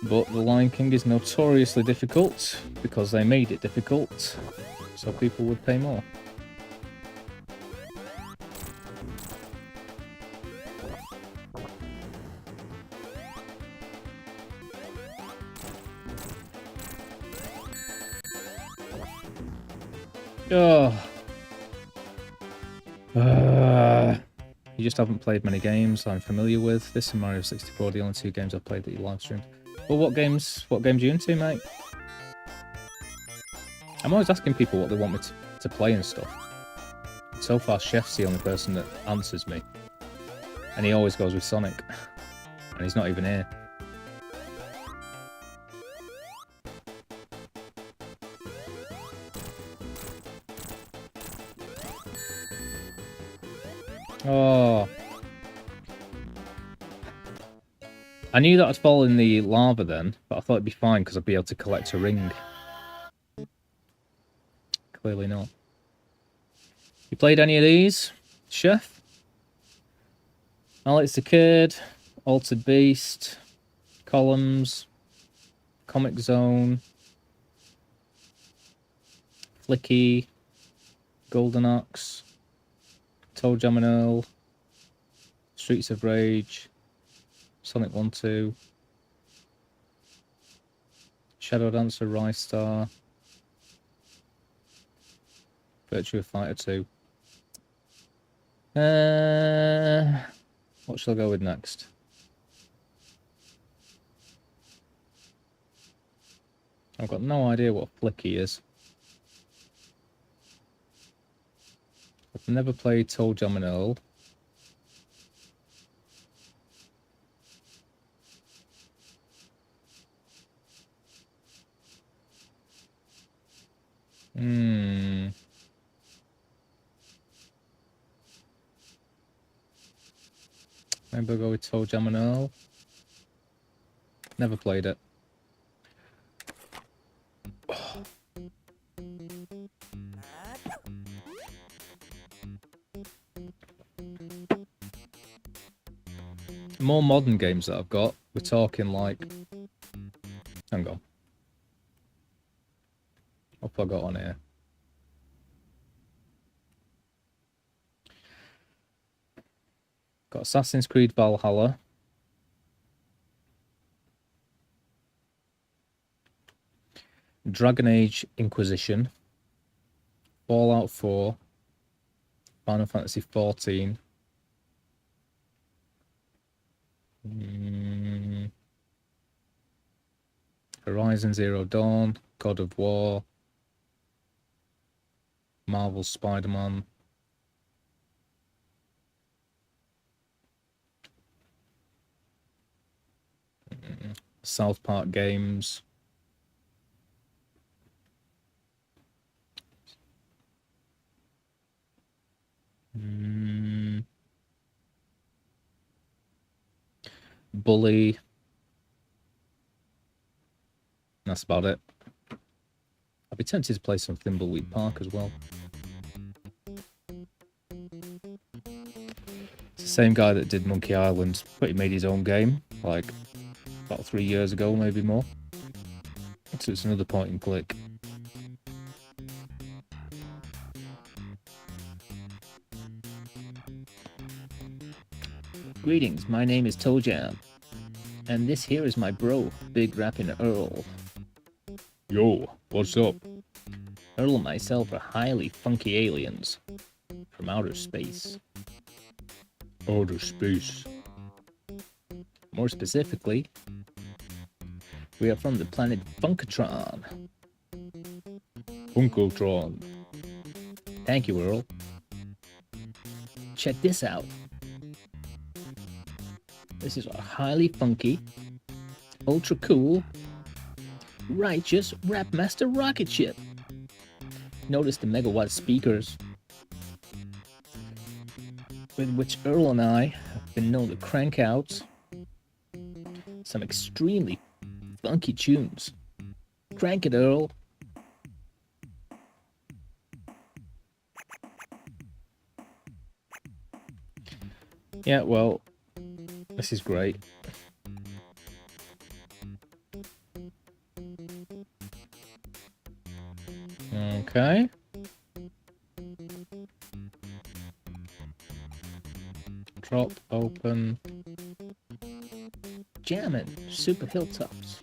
But The Lion King is notoriously difficult because they made it difficult, so people would pay more. Oh. You just haven't played many games I'm familiar with. This and Mario 64 are the only two games I've played that you live streamed. Well, what games are you into, mate? I'm always asking people what they want me to play and stuff. So far, Chef's the only person that answers me. And he always goes with Sonic. And he's not even here. Oh. I knew that I'd fall in the lava then, but I thought it'd be fine because I'd be able to collect a ring. Clearly not. You played any of these, Chef? Alex the Kid, Altered Beast, Columns, Comic Zone, Flicky, Golden Axe, Toe Jam and Earl, Streets of Rage, Sonic 1, 2, Shadow Dancer, Rise Star, Virtua Fighter 2. What shall I go with next? I've got no idea what Flicky is. I've never played Toe Jam and Earl. Hmm. Maybe I'll go with Toe Jam and Earl. Never played it. More modern games that I've got, we're talking like... Hang on. What have I got on here? Got Assassin's Creed Valhalla. Dragon Age Inquisition. Fallout 4. Final Fantasy 14. Horizon Zero Dawn. God of War. Marvel's Spider-Man. South Park games. Bully. That's about it. I'd be tempted to play some Thimbleweed Park as well. It's the same guy that did Monkey Island, but he made his own game, like about 3 years ago, maybe more. So it's another point and click. Greetings, my name is Toe Jam, and this here is my bro, Big Rappin' Earl. Yo, what's up? Earl and myself are highly funky aliens from outer space. Outer space. More specifically, we are from the planet Funkotron. Funkotron. Thank you, Earl. Check this out. This is our highly funky, ultra cool, righteous Rapmaster rocket ship. Notice the megawatt speakers with which Earl and I have been known to crank out some extremely funky tunes. Crank it, Earl. Yeah, well, this is great. Okay. Drop, open. Jammin', Super Hilltops.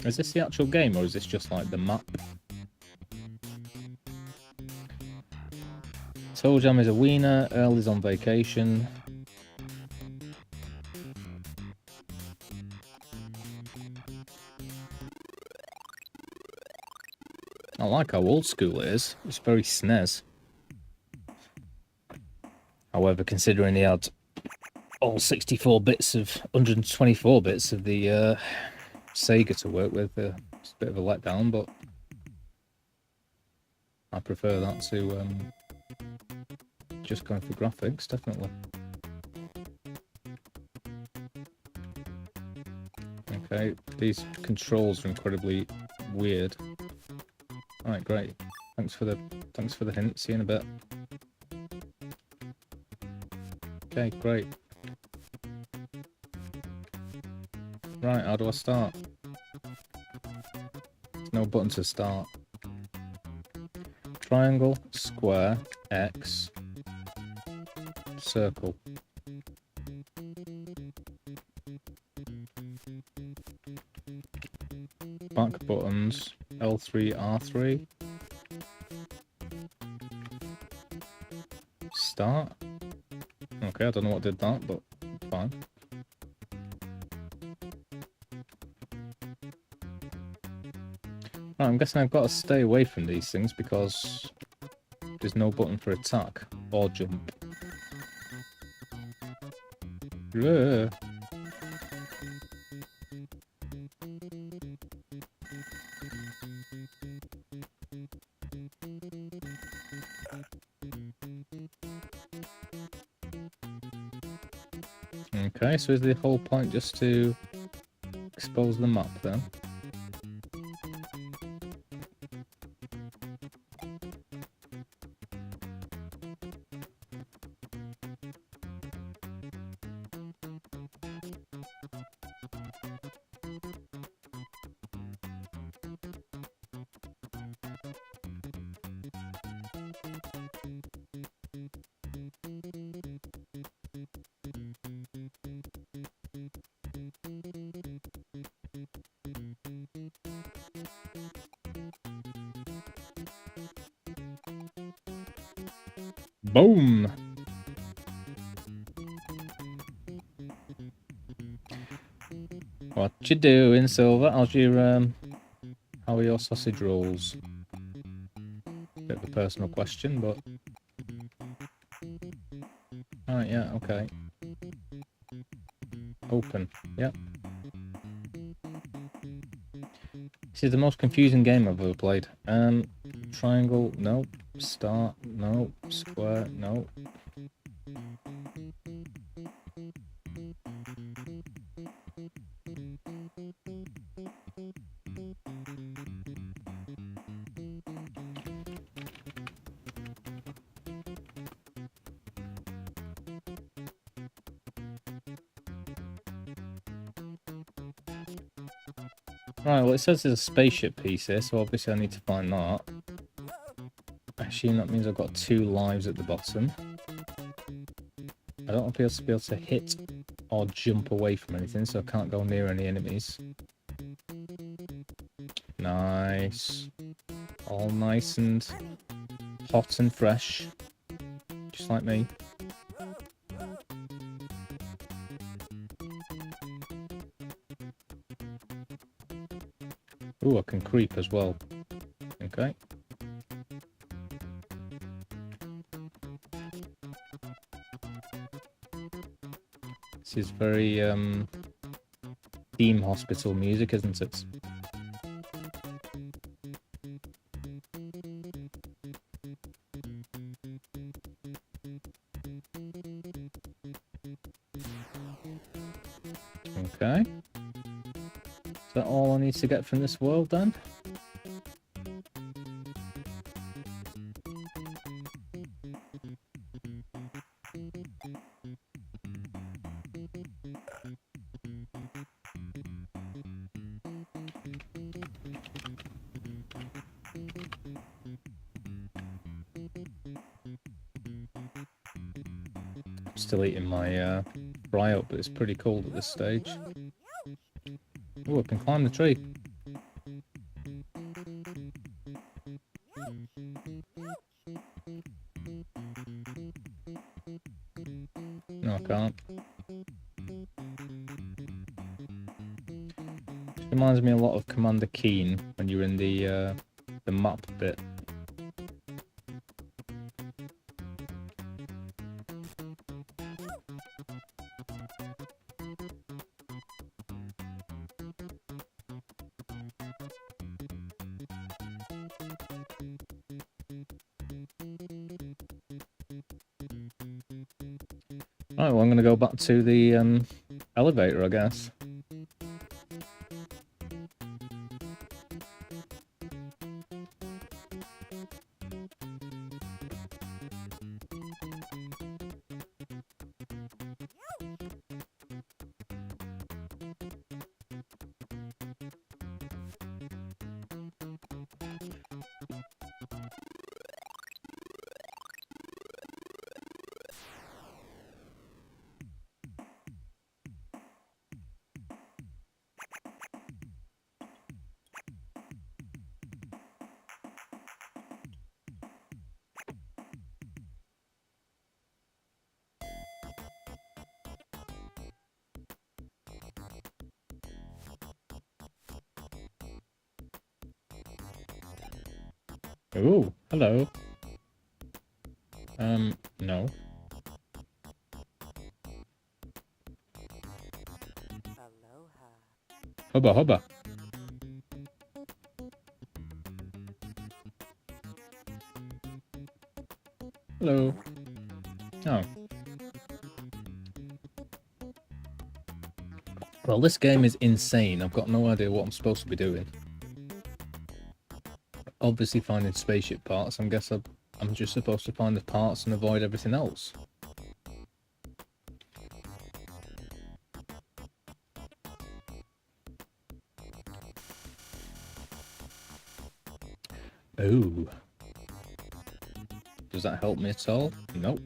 Is this the actual game, or is this just like the map? Toe Jam is a wiener, Earl is on vacation. I like how old school it is. It's very SNES. However, considering he had all 64 bits of 124 bits of the Sega to work with, it's a bit of a letdown, but I prefer that to just going for graphics, definitely. Okay, these controls are incredibly weird. Alright, great. Thanks for the hint. See you in a bit. Okay, great. Right, how do I start? There's no button to start. Triangle, square, X, circle. Back buttons, L3, R3. Start. Okay, I don't know what did that, but fine. Right, I'm guessing I've got to stay away from these things because there's no button for attack or jump. Yeah. Okay, so is the whole point just to expose the map then? Boom! What you doing, Silver? How are your sausage rolls? Bit of a personal question, but... Alright, yeah, okay. Open, yep. This is the most confusing game I've ever played. Triangle, no. Start, no. Square, no. Right, well it says there's a spaceship piece here, so obviously I need to find that. I assume that means I've got 2 lives at the bottom. I don't appear to be able to hit or jump away from anything, so I can't go near any enemies. Nice. All nice and hot and fresh. Just like me. Ooh, I can creep as well. Okay. This is very, theme hospital music, isn't it? Okay. Is that all I need to get from this world then? Still eating my fry up, but it's pretty cold at this stage. Oh, I can climb the tree. No, I can't. It reminds me a lot of Commander Keen when you're in the map bit. Right, well, I'm going to go back to the elevator, I guess. Ooh, hello. No. Hubba hubba. Hello. Oh. Well, this game is insane. I've got no idea what I'm supposed to be doing. Obviously finding spaceship parts. I'm just supposed to find the parts and avoid everything else. Oh. Does that help me at all? Nope.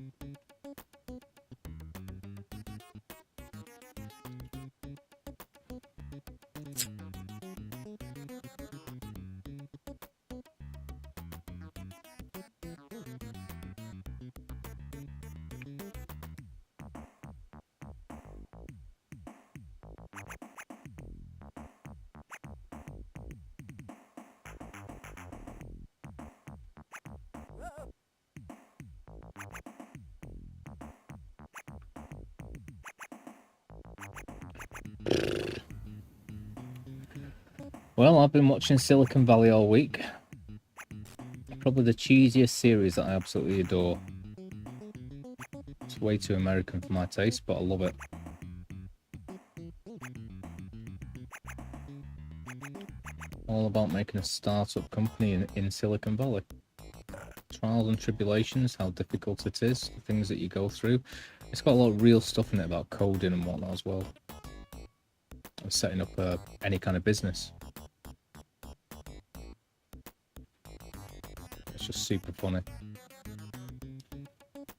Well, I've been watching Silicon Valley all week. Probably the cheesiest series that I absolutely adore. It's way too American for my taste, but I love it. All about making a startup company in Silicon Valley. Trials and tribulations, how difficult it is, the things that you go through. It's got a lot of real stuff in it about coding and whatnot as well. And setting up any kind of business. It's just super funny.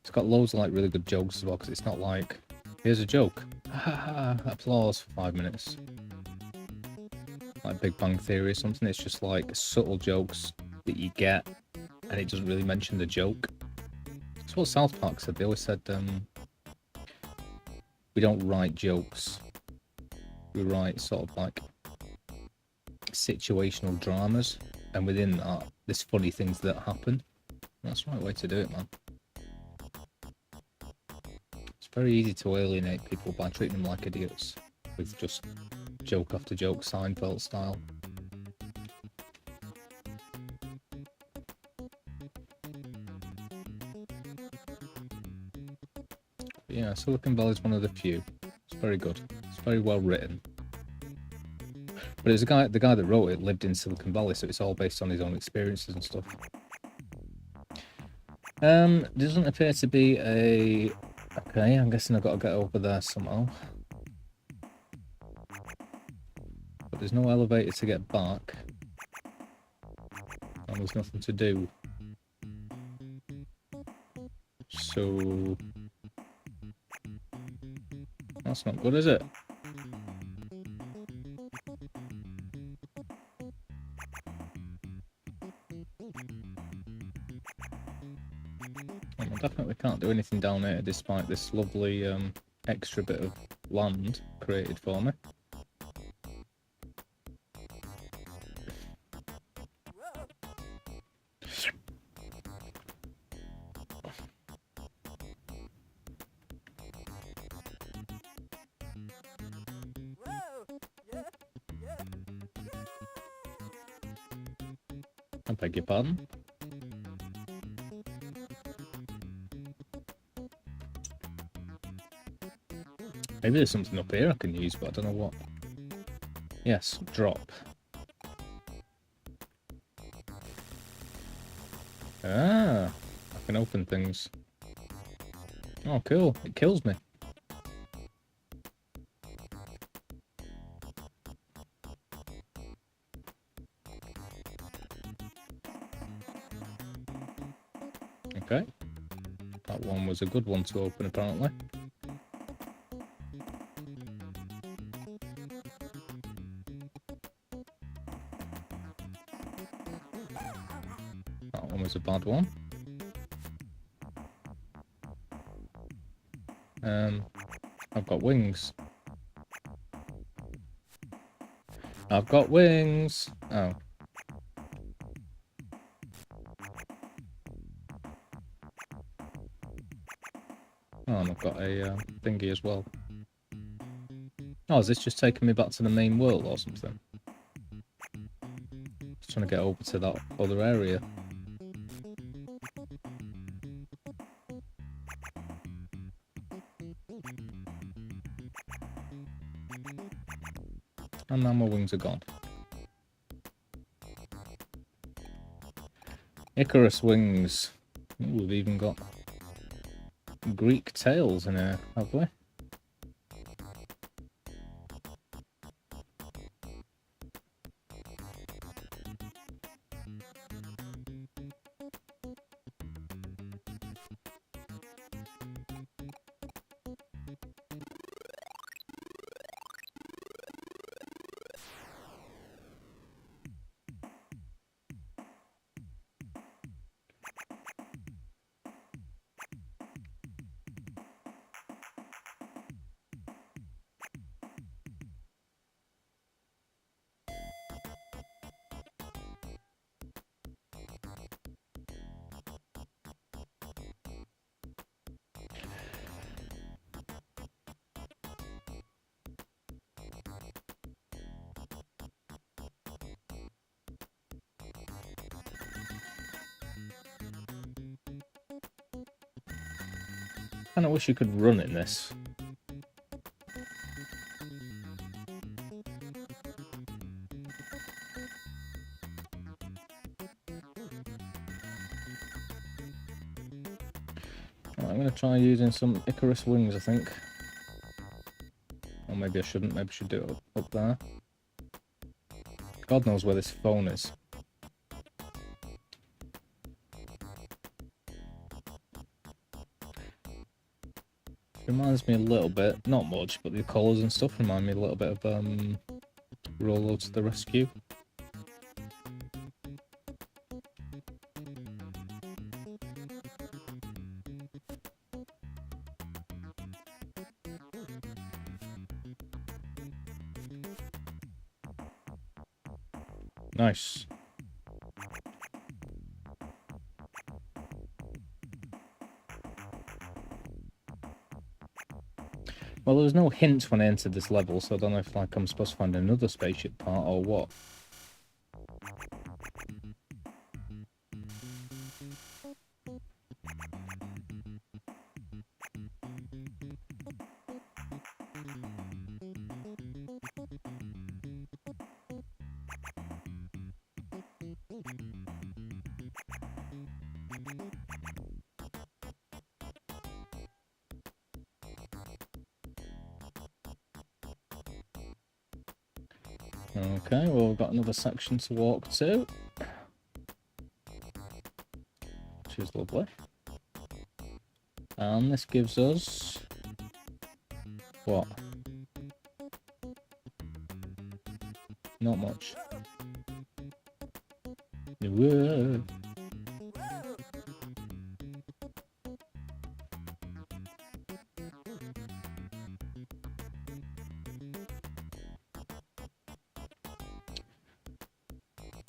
It's got loads of like really good jokes as well, because it's not like, here's a joke, applause for 5 minutes. Like Big Bang Theory or something. It's just like subtle jokes that you get, and it doesn't really mention the joke. That's what South Park said. They always said, we don't write jokes. We write sort of like situational dramas, and within that, there's funny things that happen. That's the right way to do it, man. It's very easy to alienate people by treating them like idiots, with just joke after joke, Seinfeld style. But yeah, Silicon Valley is one of the few. It's very good. It's very well written. But it was the guy that wrote it lived in Silicon Valley, so it's all based on his own experiences and stuff. Doesn't appear to be a... Okay, I'm guessing I've got to get over there somehow. But there's no elevator to get back. And there's nothing to do. So... That's not good, is it? I definitely can't do anything down here despite this lovely extra bit of land created for me. I beg your pardon? Maybe there's something up here I can use, but I don't know what. Yes, drop. Ah, I can open things. Oh, cool. It kills me. Okay. That one was a good one to open, apparently. That one was a bad one. I've got wings. I've got wings! Oh. Oh, and I've got a thingy as well. Oh, is this just taking me back to the main world or something? Just trying to get over to that other area. And now my wings are gone. Icarus wings. Ooh, we've even got Greek tails in here, have we? I kinda wish you could run in this. I'm going to try using some Icarus wings, I think. Or maybe I shouldn't. Maybe I should do it up there. God knows where this phone is. Reminds me a little bit, not much, but the colours and stuff remind me a little bit of Rolo to the Rescue. Nice. Well, there was no hint when I entered this level, so I don't know if like I'm supposed to find another spaceship part or what. Okay, well, we've got another section to walk to, which is lovely. And this gives us what? Not much. Whoa.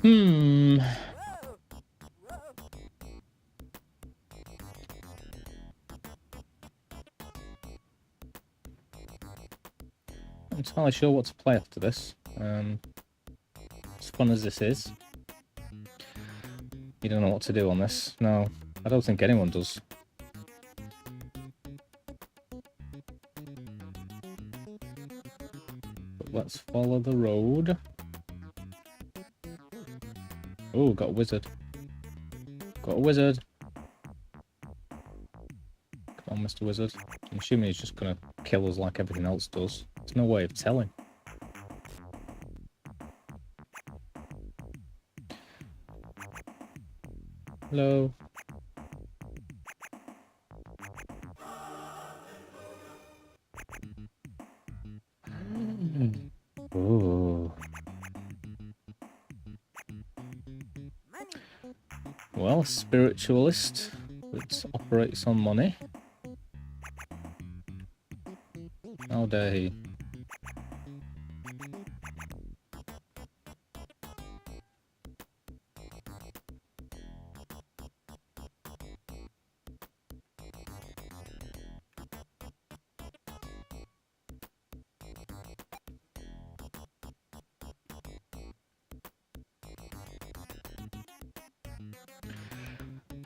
I'm not entirely sure what to play after this. As fun as this is, you don't know what to do on this. No, I don't think anyone does. But let's follow the road. Oh, got a wizard. Got a wizard. Come on, Mr. Wizard. I'm assuming he's just gonna kill us like everything else does. There's no way of telling. Hello. Oh. Well, a spiritualist that operates on money. How dare he?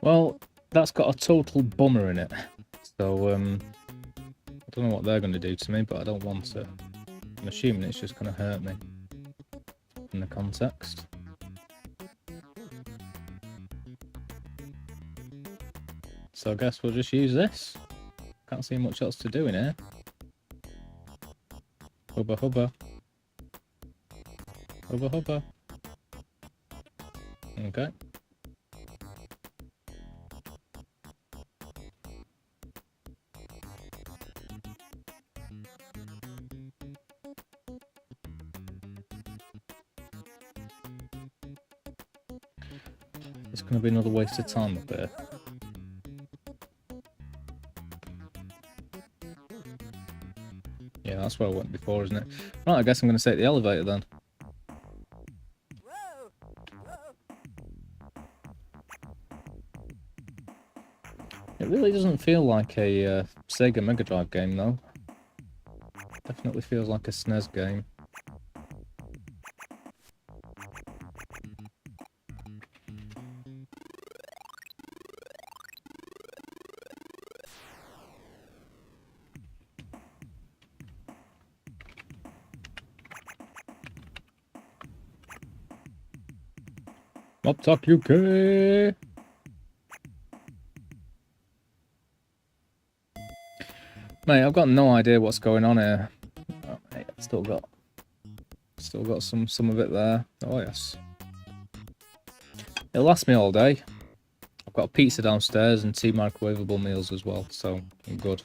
Well, that's got a total bummer in it. So, I don't know what they're going to do to me, but I don't want it. I'm assuming it's just going to hurt me. in the context. So I guess we'll just use this. Can't see much else to do in here. Hubba hubba. Hubba hubba. Okay. It's going to be another waste of time up here. Yeah, that's where I went before, isn't it? Right, I guess I'm going to take the elevator then. It really doesn't feel like a Sega Megadrive game, though. Definitely feels like a SNES game. Up top UK! Mate, I've got no idea what's going on here. Oh, mate, I've still got some of it there. Oh yes. It'll last me all day. I've got a pizza downstairs and 2 microwavable meals as well, so I'm good.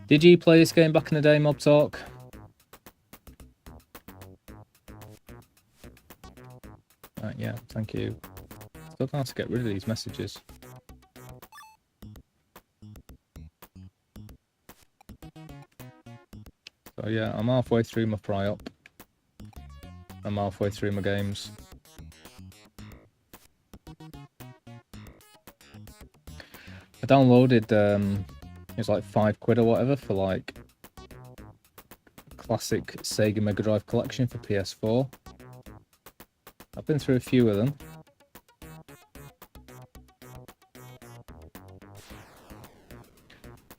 Did you play this game back in the day, Mob Talk? Right, yeah, thank you. Still don't know how to get rid of these messages. So yeah, I'm halfway through my fry-up. I'm halfway through my games. I downloaded, it was like £5 or whatever for like classic Sega Megadrive collection for PS4. I've been through a few of them.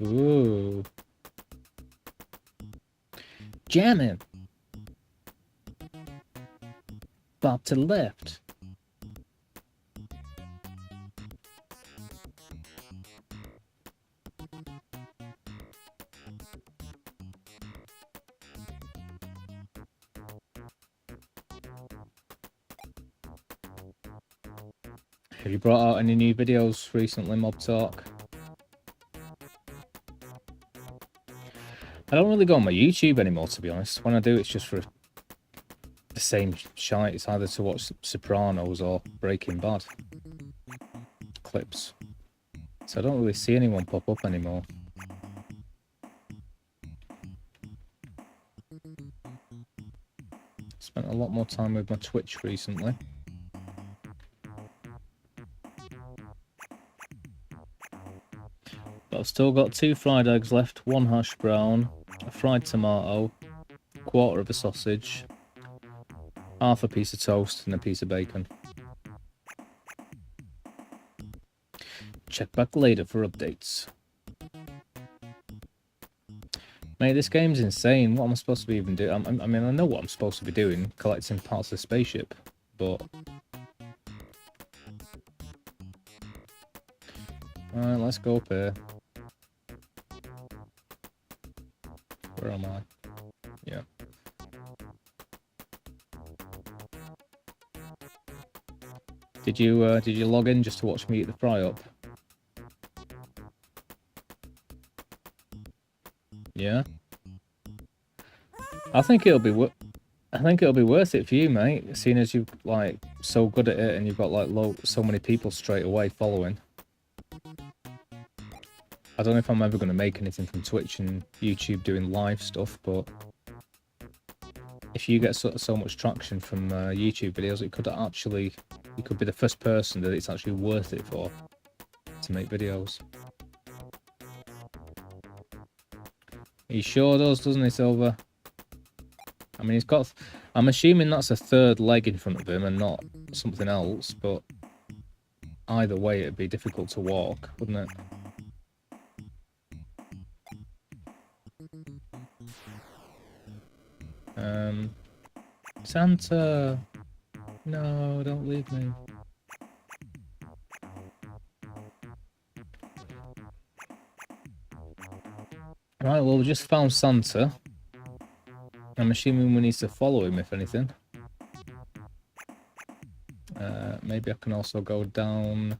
Ooh. Jamming. Bob to the left. Have you brought out any new videos recently, Mob Talk? I don't really go on my YouTube anymore, to be honest. When I do, it's just for the same shite. It's either to watch Sopranos or Breaking Bad clips. So I don't really see anyone pop up anymore. Spent a lot more time with my Twitch recently. But I've still got 2 fried eggs left, 1 hash brown, a fried tomato, a quarter of a sausage, half a piece of toast and a piece of bacon. Check back later for updates. Mate, this game's insane. What am I supposed to be even doing? I mean, I know what I'm supposed to be doing, collecting parts of the spaceship, but... Alright, let's go up here. Where am I? Yeah. Did you log in just to watch me eat the fry up? Yeah. I think it'll be worth it for you, mate. Seeing as you're like so good at it and you've got like so many people straight away following. I don't know if I'm ever going to make anything from Twitch and YouTube doing live stuff, but if you get so much traction from YouTube videos, it could actually, you could be the first person that it's actually worth it for to make videos. He sure does, doesn't he, Silver? I mean, he's got... I'm assuming that's a third leg in front of him and not something else, but either way, it'd be difficult to walk, wouldn't it? Santa! No, don't leave me. Right, well, we just found Santa. I'm assuming we need to follow him, if anything. Maybe I can also go down...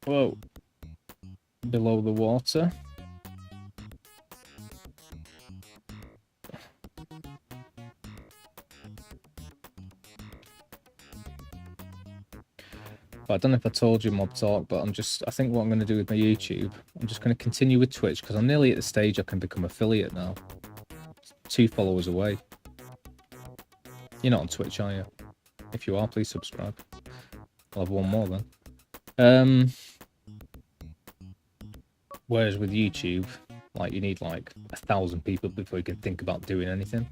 Whoa. Below the water. But I don't know if I told you, Mob Talk, but I think what I'm going to do with my YouTube, I'm just going to continue with Twitch, because I'm nearly at the stage I can become affiliate now. 2 followers away. You're not on Twitch, are you? If you are, please subscribe. I'll have 1 more then. Whereas with YouTube, like, you need like 1,000 people before you can think about doing anything.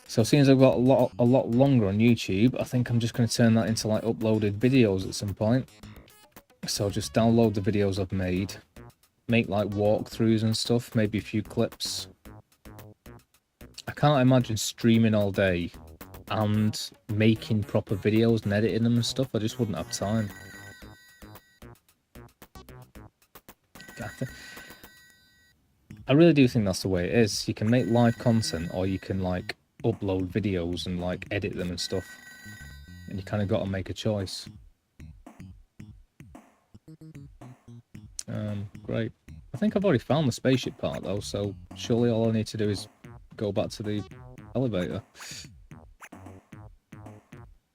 So seeing as I've got a lot longer on YouTube, I think I'm just going to turn that into like uploaded videos at some point. So just download the videos I've made, make like walkthroughs and stuff, maybe a few clips. I can't imagine streaming all day and making proper videos and editing them and stuff. I just wouldn't have time. I really do think that's the way it is. You can make live content, or you can like upload videos and like edit them and stuff, and you kind of got to make a choice. Great. I think I've already found the spaceship part though, so surely all I need to do is go back to the elevator.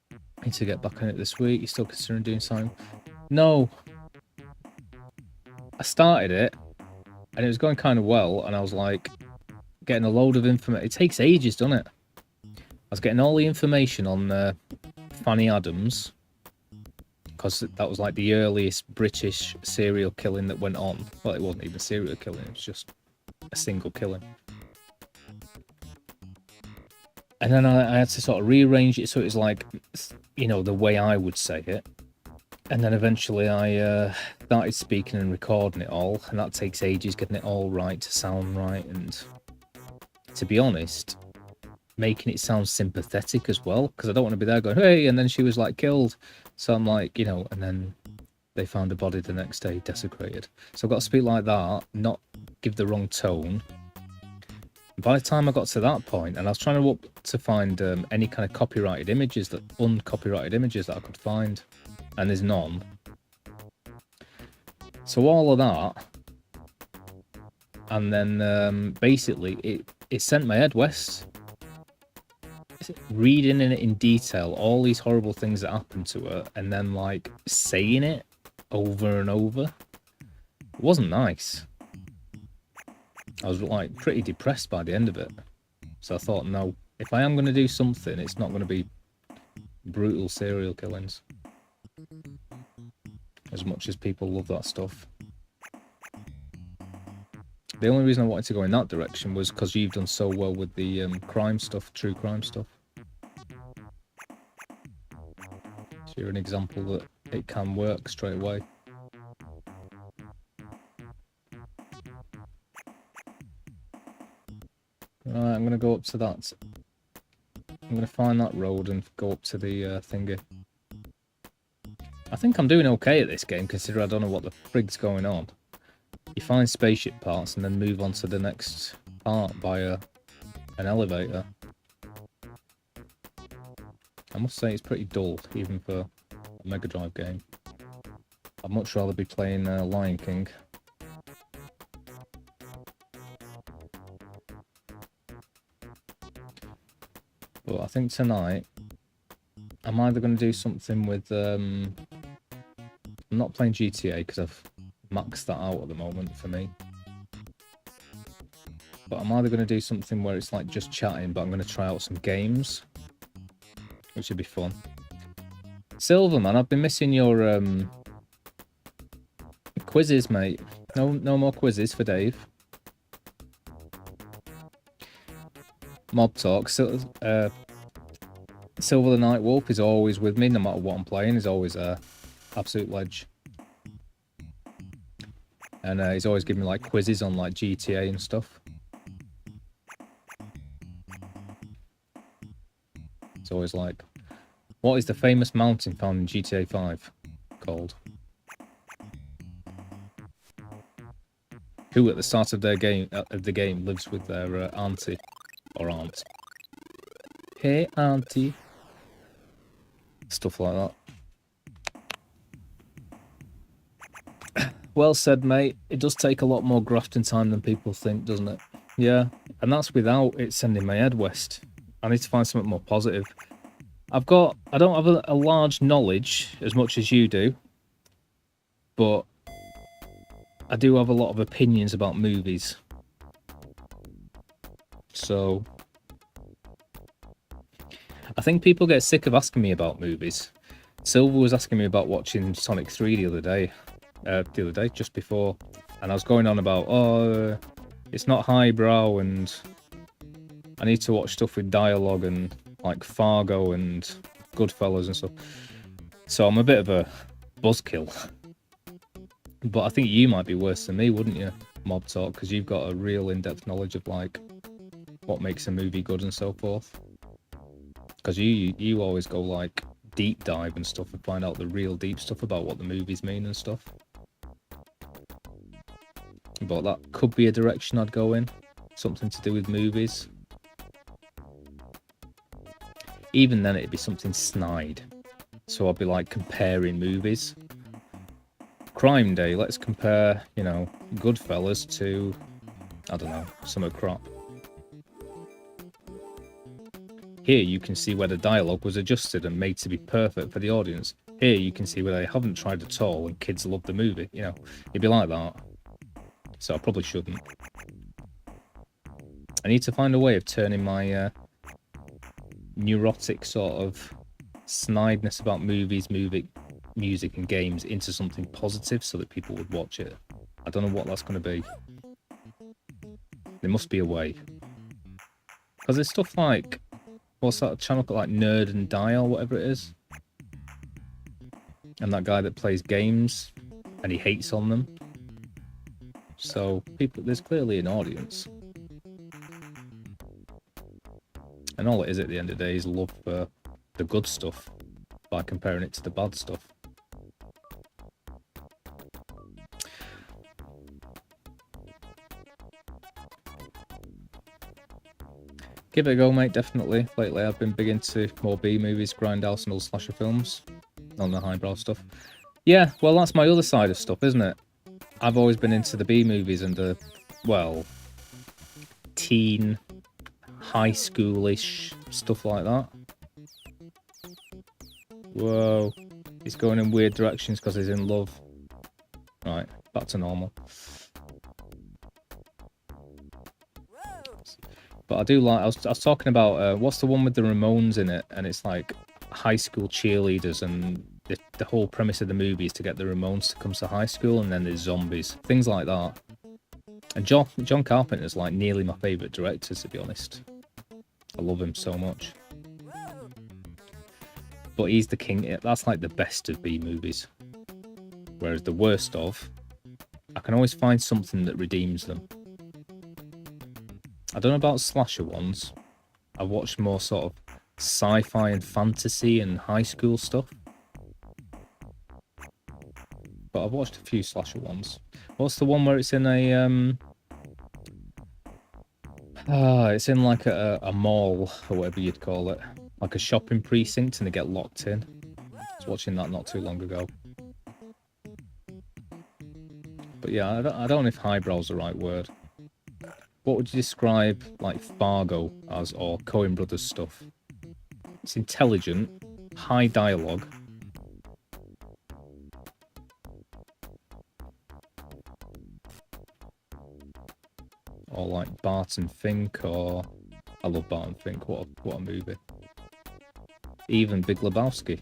I need to get back on it this week. You still considering doing something? No. I started it and it was going kind of well, and I was like getting a load of information. It takes ages, doesn't it? I was getting all the information on Fanny Adams, because that was like the earliest British serial killing that went on. Well, it wasn't even serial killing, it was just a single killing. And then I had to sort of rearrange it so it was like, you know, the way I would say it. And then eventually I started speaking and recording it all, and that takes ages getting it all right to sound right. And to be honest, making it sound sympathetic as well, because I don't want to be there going, hey, and then she was like killed. So I'm like, you know, and then they found a body the next day, desecrated. So I've got to speak like that, not give the wrong tone. By the time I got to that point, and I was trying to find any kind of copyrighted images, uncopyrighted images that I could find, and there's none. So all of that, and then basically it sent my head west. Reading in it in detail, all these horrible things that happened to her, and then like saying it over and over, it wasn't nice. I was like pretty depressed by the end of it. So I thought, no, if I am going to do something, it's not going to be brutal serial killings. As much as people love that stuff. The only reason I wanted to go in that direction was because you've done so well with the crime stuff, true crime stuff. So you're an example that it can work straight away. Right, I'm going to go up to that. I'm going to find that road and go up to the thingy. I think I'm doing okay at this game, considering I don't know what the frig's going on. You find spaceship parts and then move on to the next part by an elevator. I must say it's pretty dull, even for a Megadrive game. I'd much rather be playing Lion King. But I think tonight, I'm either going to do something with... I'm not playing GTA because I've maxed that out at the moment for me. But I'm either going to do something where it's like just chatting, but I'm going to try out some games, which would be fun. Silverman, I've been missing your quizzes, mate. No more quizzes for Dave. Mob Talk. So, Silver the Night Wolf is always with me, no matter what I'm playing. He's always absolute ledge. And he's always giving me like quizzes on like GTA and stuff. always like, what is the famous mountain found in GTA 5 called? Who at the start of the game lives with their auntie or aunt? Hey auntie. Stuff like that. Well said, mate. It does take a lot more grafting time than people think, doesn't it? Yeah, and that's without it sending my head west. I need to find something more positive. I don't have a large knowledge as much as you do, but I do have a lot of opinions about movies. So I think people get sick of asking me about movies. Silver was asking me about watching Sonic 3 the other day, just before, and I was going on about, it's not highbrow and I need to watch stuff with dialogue and like Fargo and Goodfellas and stuff. So I'm a bit of a buzzkill. But I think you might be worse than me, wouldn't you, Mob Talk? Because you've got a real in-depth knowledge of like what makes a movie good and so forth. Because you always go like deep dive and stuff and find out the real deep stuff about what the movies mean and stuff. But that could be a direction I'd go in. Something to do with movies. Even then it'd be something snide. So I'd be like comparing movies. Crime Day, let's compare, Goodfellas to, I don't know, some crap. Here you can see where the dialogue was adjusted and made to be perfect for the audience. Here you can see where they haven't tried at all and kids love the movie. It'd be like that. So I probably shouldn't. I need to find a way of turning my neurotic sort of snideness about movies, music and games into something positive so that people would watch it. I don't know what that's going to be. There must be a way. Because there's stuff like, what's that channel called, like Nerd and Die or whatever it is? And that guy that plays games and he hates on them. So there's clearly an audience. And all it is at the end of the day is love for the good stuff by comparing it to the bad stuff. Give it a go, mate, definitely. Lately I've been big into more B movies, grindhouse and old slasher films. On the highbrow stuff. Yeah, well, that's my other side of stuff, isn't it? I've always been into the B movies and the, teen, high schoolish stuff like that. Whoa. He's going in weird directions because he's in love. Right, back to normal. But I do like, I was talking about, what's the one with the Ramones in it? And it's like high school cheerleaders, and the whole premise of the movie is to get the Ramones to come to high school, and then there's zombies. Things like that. And John Carpenter's like nearly my favourite director, to be honest. I love him so much. But he's the king. That's like the best of B movies. Whereas the worst of, I can always find something that redeems them. I don't know about slasher ones. I've watched more sort of sci-fi and fantasy and high school stuff. But I've watched a few slasher ones. What's the one where it's in a it's in like a mall or whatever you'd call it, like a shopping precinct, and they get locked in. I was watching that not too long ago. But yeah, I don't know if highbrow's the right word. What would you describe like Fargo as, or Coen Brothers stuff? It's intelligent, high dialogue. Or like Barton Fink, or I love Barton Fink. What a movie! Even Big Lebowski,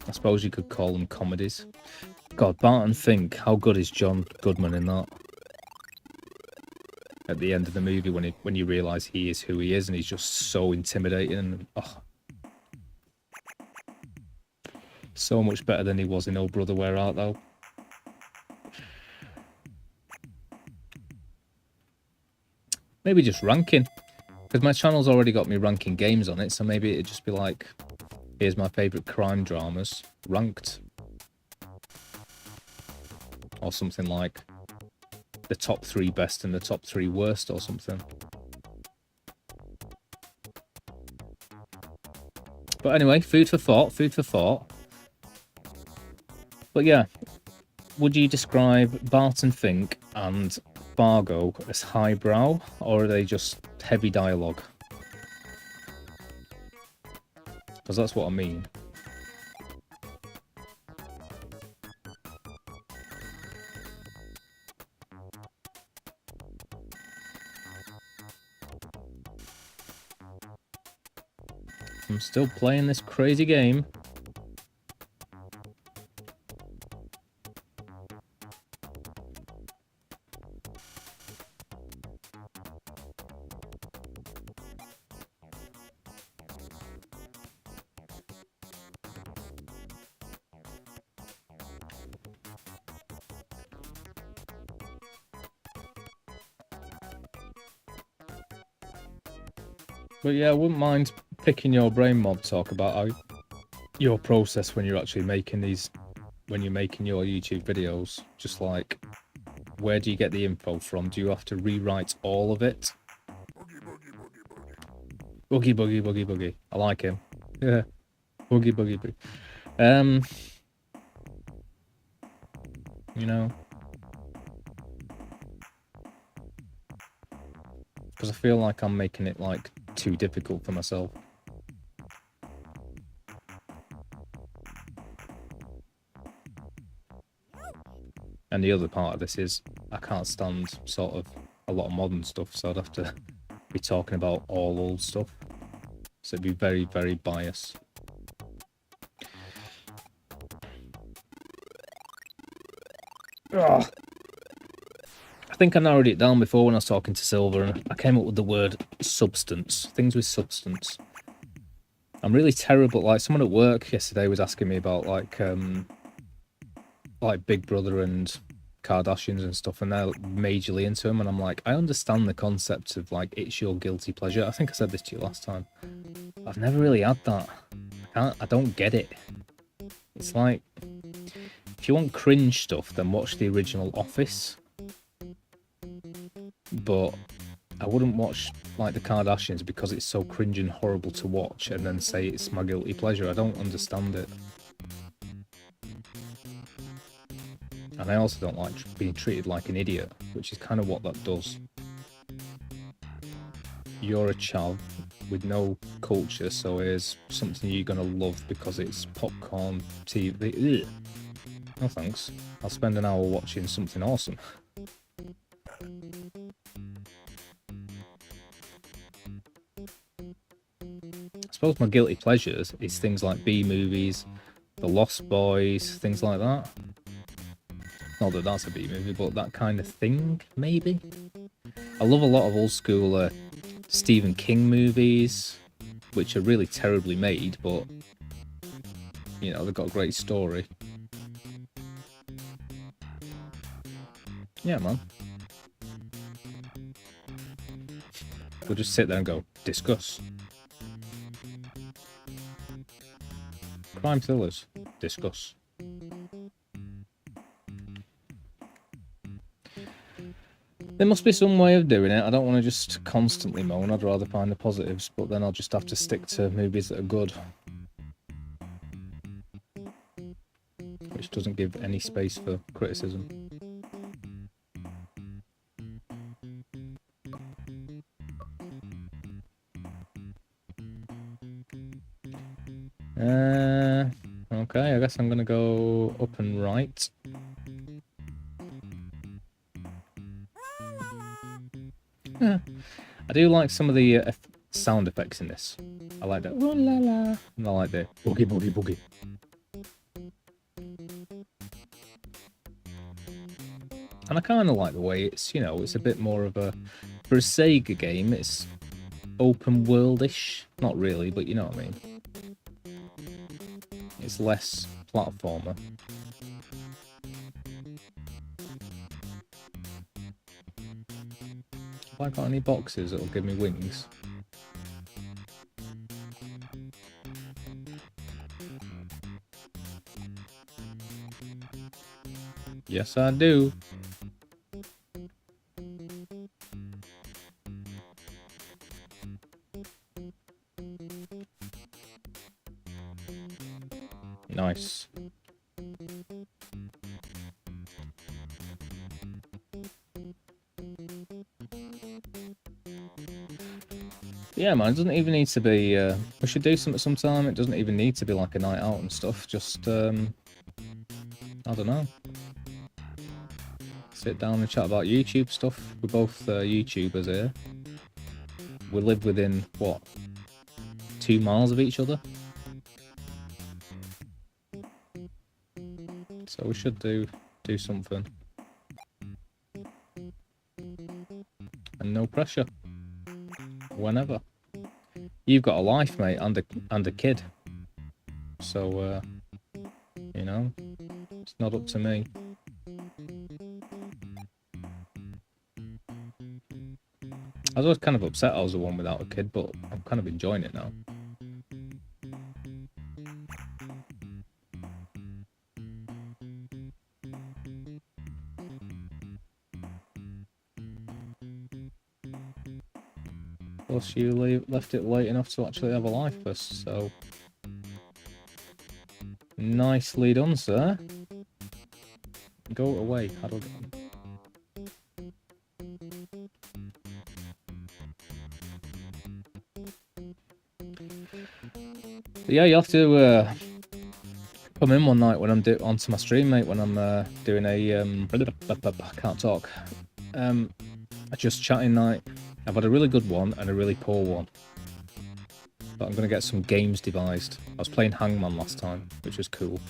I suppose you could call them comedies. God, Barton Fink, how good is John Goodman in that? At the end of the movie, when you realise he is who he is, and he's just so intimidating, and so much better than he was in Oh Brother, Where Art Thou? Maybe just ranking. Because my channel's already got me ranking games on it, so maybe it'd just be like, here's my favourite crime dramas, ranked. Or something like the top 3 best and the top 3 worst or something. But anyway, food for thought, food for thought. But yeah, would you describe Barton Fink and Fargo as highbrow, or are they just heavy dialogue? Because that's what I mean. I'm still playing this crazy game. But yeah, I wouldn't mind picking your brain, Mob, talk about your process when you're actually making these, when you're making your YouTube videos. Just like, where do you get the info from? Do you have to rewrite all of it? Boogie, boogie, boogie, boogie. I like him. Yeah. Boogie, boogie, boogie. You know. Because I feel like I'm making it, like, too difficult for myself. And the other part of this is, I can't stand sort of a lot of modern stuff, so I'd have to be talking about all old stuff. So it'd be very, very biased. Ugh. I think I narrowed it down before when I was talking to Silver, and I came up with the word substance. Things with substance. I'm really terrible. Like, someone at work yesterday was asking me about, like Big Brother and Kardashians and stuff, and they're majorly into them, and I'm like, I understand the concept of, like, it's your guilty pleasure. I think I said this to you last time. I've never really had that. I don't get it. It's like, if you want cringe stuff, then watch the original Office. But I wouldn't watch, like, the Kardashians because it's so cringe and horrible to watch and then say it's my guilty pleasure. I don't understand it. And I also don't like being treated like an idiot, which is kind of what that does. You're a chav with no culture, so here's something you're going to love because it's popcorn TV. Ugh. No thanks. I'll spend an hour watching something awesome. I suppose my guilty pleasures is things like B-movies, The Lost Boys, things like that. Not that that's a B-movie, but that kind of thing, maybe? I love a lot of old school Stephen King movies, which are really terribly made, but, you know, they've got a great story. Yeah, man. We'll just sit there and go, discuss. Crime thrillers, discuss. There must be some way of doing it. I don't want to just constantly moan. I'd rather find the positives, but then I'll just have to stick to movies that are good. Which doesn't give any space for criticism. Okay, I guess I'm gonna go up and right. Yeah. I do like some of the sound effects in this. I like that. Ooh, la, la. And I like the boogie, boogie, boogie. And I kind of like the way it's, you know, it's a bit more of a... For a Sega game, it's open world-ish. Not really, but you know what I mean. It's less platformer. Have I got any boxes that'll give me wings? Yes, I do. Nice. Yeah, man, it doesn't even need to be... we should do something sometime. It doesn't even need to be like a night out and stuff. Just, I don't know. Sit down and chat about YouTube stuff. We're both YouTubers here. We live within, what, 2 miles of each other? So we should do something. And no pressure. Whenever. You've got a life, mate, and a kid. So, you know, it's not up to me. I was always kind of upset I was the one without a kid, but I'm kind of enjoying it now. Plus, you left it late enough to actually have a life first, so... Nicely done, sir. Go away, Haddle. Yeah, you have to come in one night when I'm onto my stream, mate. When I'm doing a I can't talk. A just chatting night. I've had a really good one and a really poor one. But I'm gonna get some games devised. I was playing Hangman last time, which was cool.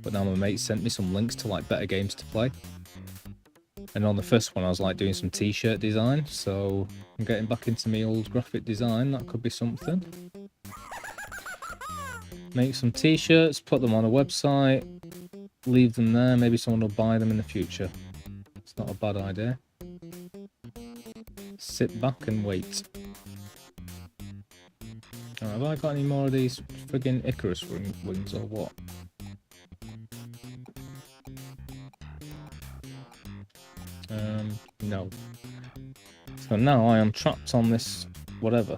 But now my mate sent me some links to like better games to play. And on the first one, I was like doing some t-shirt design. So I'm getting back into my old graphic design. That could be something. Make some t-shirts, put them on a website, leave them there, maybe someone will buy them in the future. It's not a bad idea. Sit back and wait. Have I got any more of these friggin' Icarus wings or what? No. So now I am trapped on this whatever.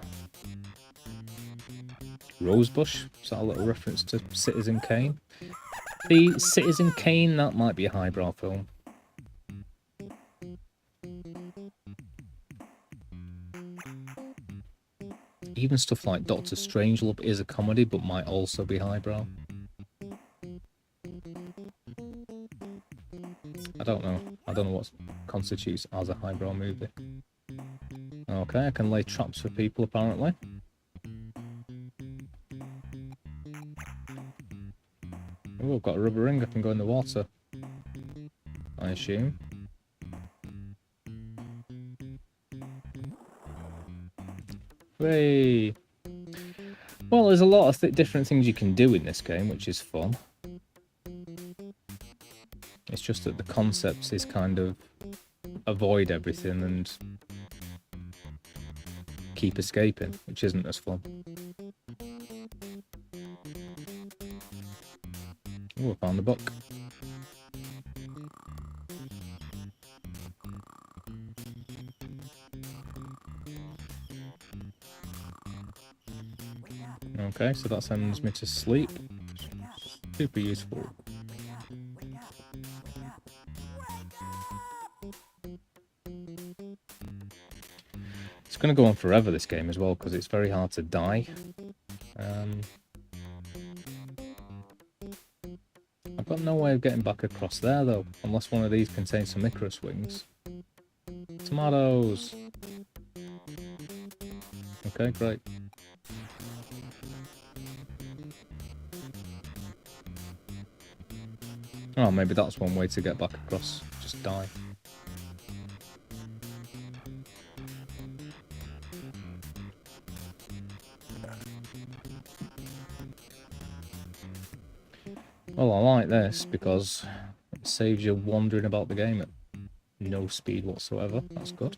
Rosebush? Is that a little reference to Citizen Kane? The Citizen Kane, that might be a highbrow film. Even stuff like Doctor Strangelove is a comedy, but might also be highbrow. I don't know. I don't know what constitutes as a highbrow movie. Okay, I can lay traps for people apparently. Oh, I've got a rubber ring, I can go in the water. I assume. Hooray! Well, there's a lot of different things you can do in this game, which is fun. It's just that the concept is kind of avoid everything and keep escaping, which isn't as fun. Oh, I found the book. Okay, so that sends me to sleep. Super useful. It's going to go on forever, this game, as well, because it's very hard to die. I've got no way of getting back across there, though, unless one of these contains some Icarus wings. Tomatoes! Okay, great. Oh, maybe that's one way to get back across. Just die. Well, I like this because it saves you wandering about the game at no speed whatsoever. That's good.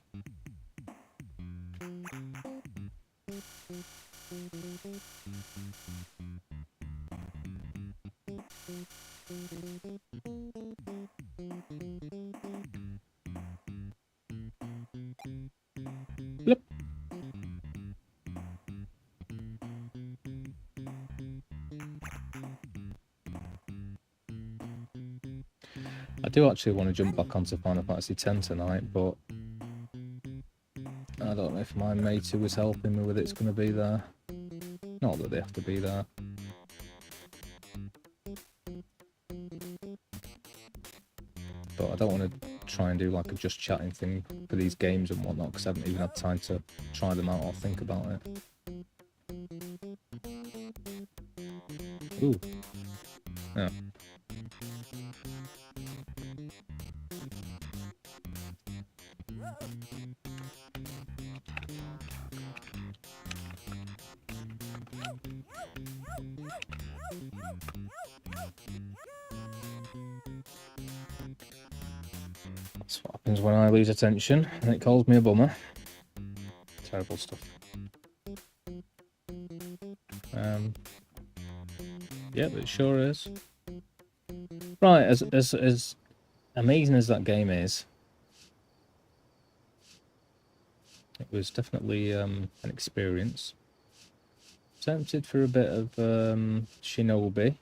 do actually want to jump back onto Final Fantasy X tonight, but I don't know if my mate who was helping me with it's going to be there. Not that they have to be there. But I don't want to try and do like a just chatting thing for these games and whatnot, because I haven't even had time to try them out or think about it. Ooh. Yeah. That's what happens when I lose attention and it calls me a bummer. Terrible stuff. Yep, it sure is. Right, as amazing as that game is, it was definitely an experience. Tempted for a bit of Shinobi.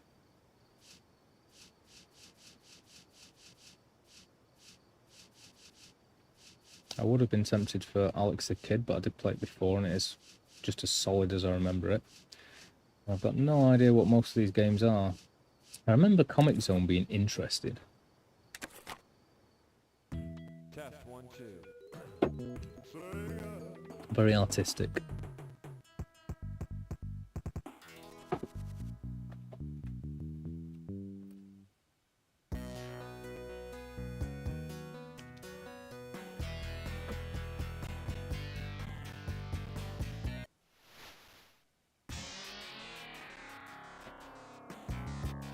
I would have been tempted for Alex the Kid, but I did play it before and it is just as solid as I remember it. I've got no idea what most of these games are. I remember Comic Zone being interested. Test 1, 2. Very artistic.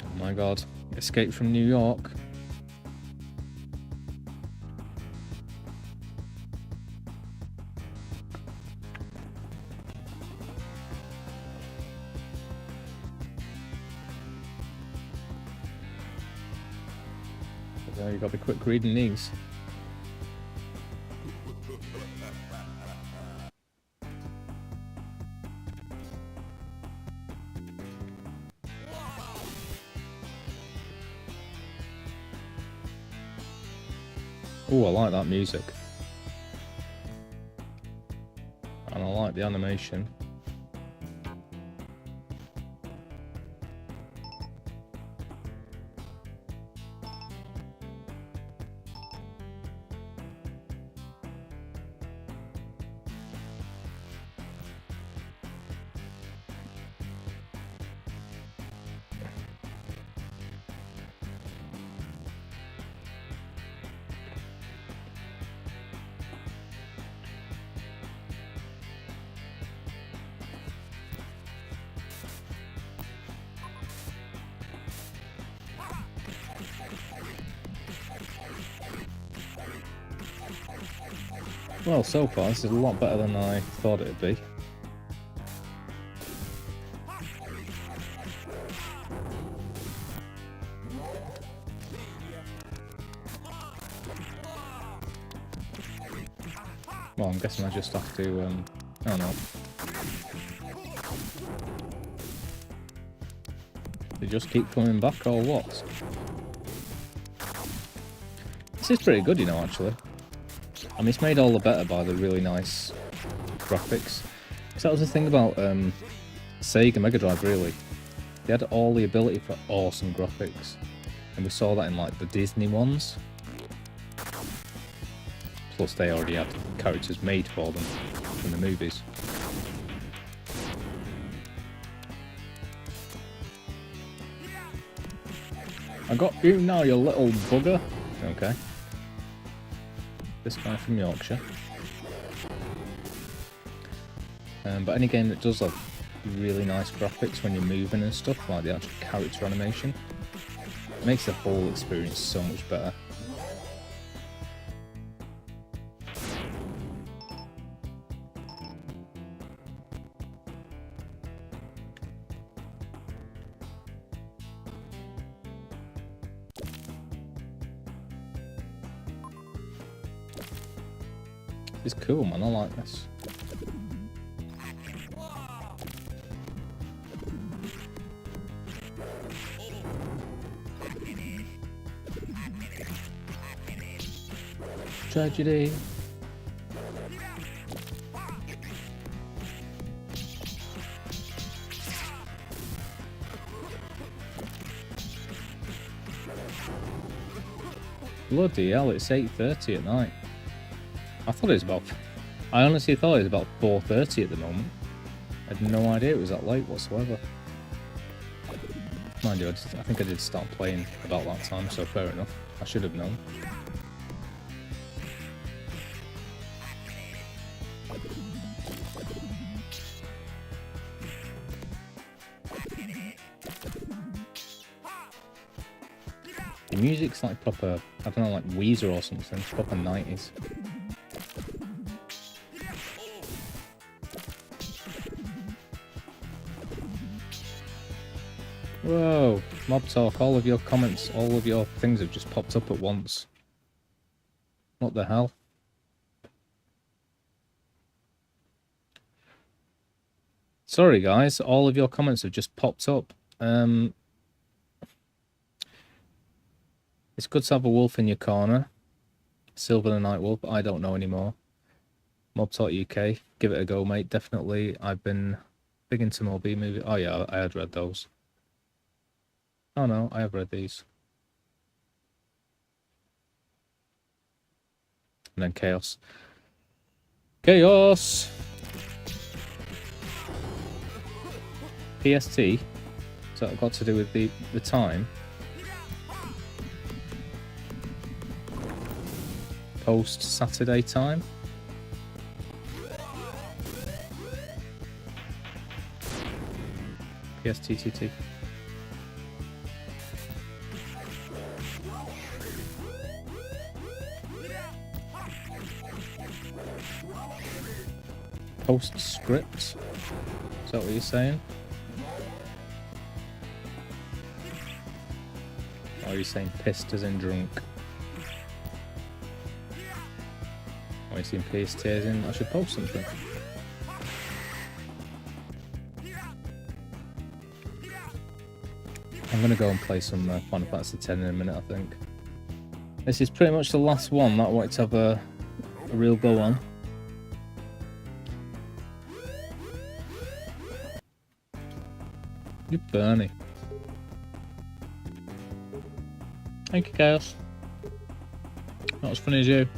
Oh my god, Escape from New York. You got to be quick reading these. Oh, I like that music. And I like the animation. Well, so far this is a lot better than I thought it'd be. Well, I'm guessing I just have to, oh no. They just keep coming back or what? This is pretty good, you know, actually. I mean, it's made all the better by the really nice graphics. Because that was the thing about Sega Megadrive, really. They had all the ability for awesome graphics. And we saw that in, like, the Disney ones. Plus, they already had characters made for them in the movies. I got you now, you little bugger. Okay. This guy from Yorkshire. But any game that does have really nice graphics when you're moving and stuff, like the actual character animation, it makes the whole experience so much better. It's cool, man. I like this. Tragedy. Bloody hell, it's 8:30 at night. I thought it was about... I honestly thought it was about 4:30 at the moment. I had no idea it was that late whatsoever. Mind you, I think I did start playing about that time, so fair enough. I should have known. The music's like proper, I don't know, like Weezer or something, proper 90s. Whoa, Mob Talk, all of your comments, all of your things have just popped up at once. What the hell? Sorry guys, all of your comments have just popped up. It's good to have a wolf in your corner. Silver the Night Wolf, I don't know anymore. Mob Talk UK, give it a go, mate, definitely. I've been big into more B-movie. Oh yeah, I had read those. Oh no, I have read these. And then Chaos. Chaos! PST? So that got to do with the time? Post Saturday time? PSTTT. Postscript? Is that what you're saying? Or are you saying pissed as in drunk? Or are you saying PST as in I should post something? I'm gonna go and play some Final Fantasy X in a minute, I think. This is pretty much the last one that I wanted to have a real go on. You Bernie. Thank you, Chaos. Not as funny as you.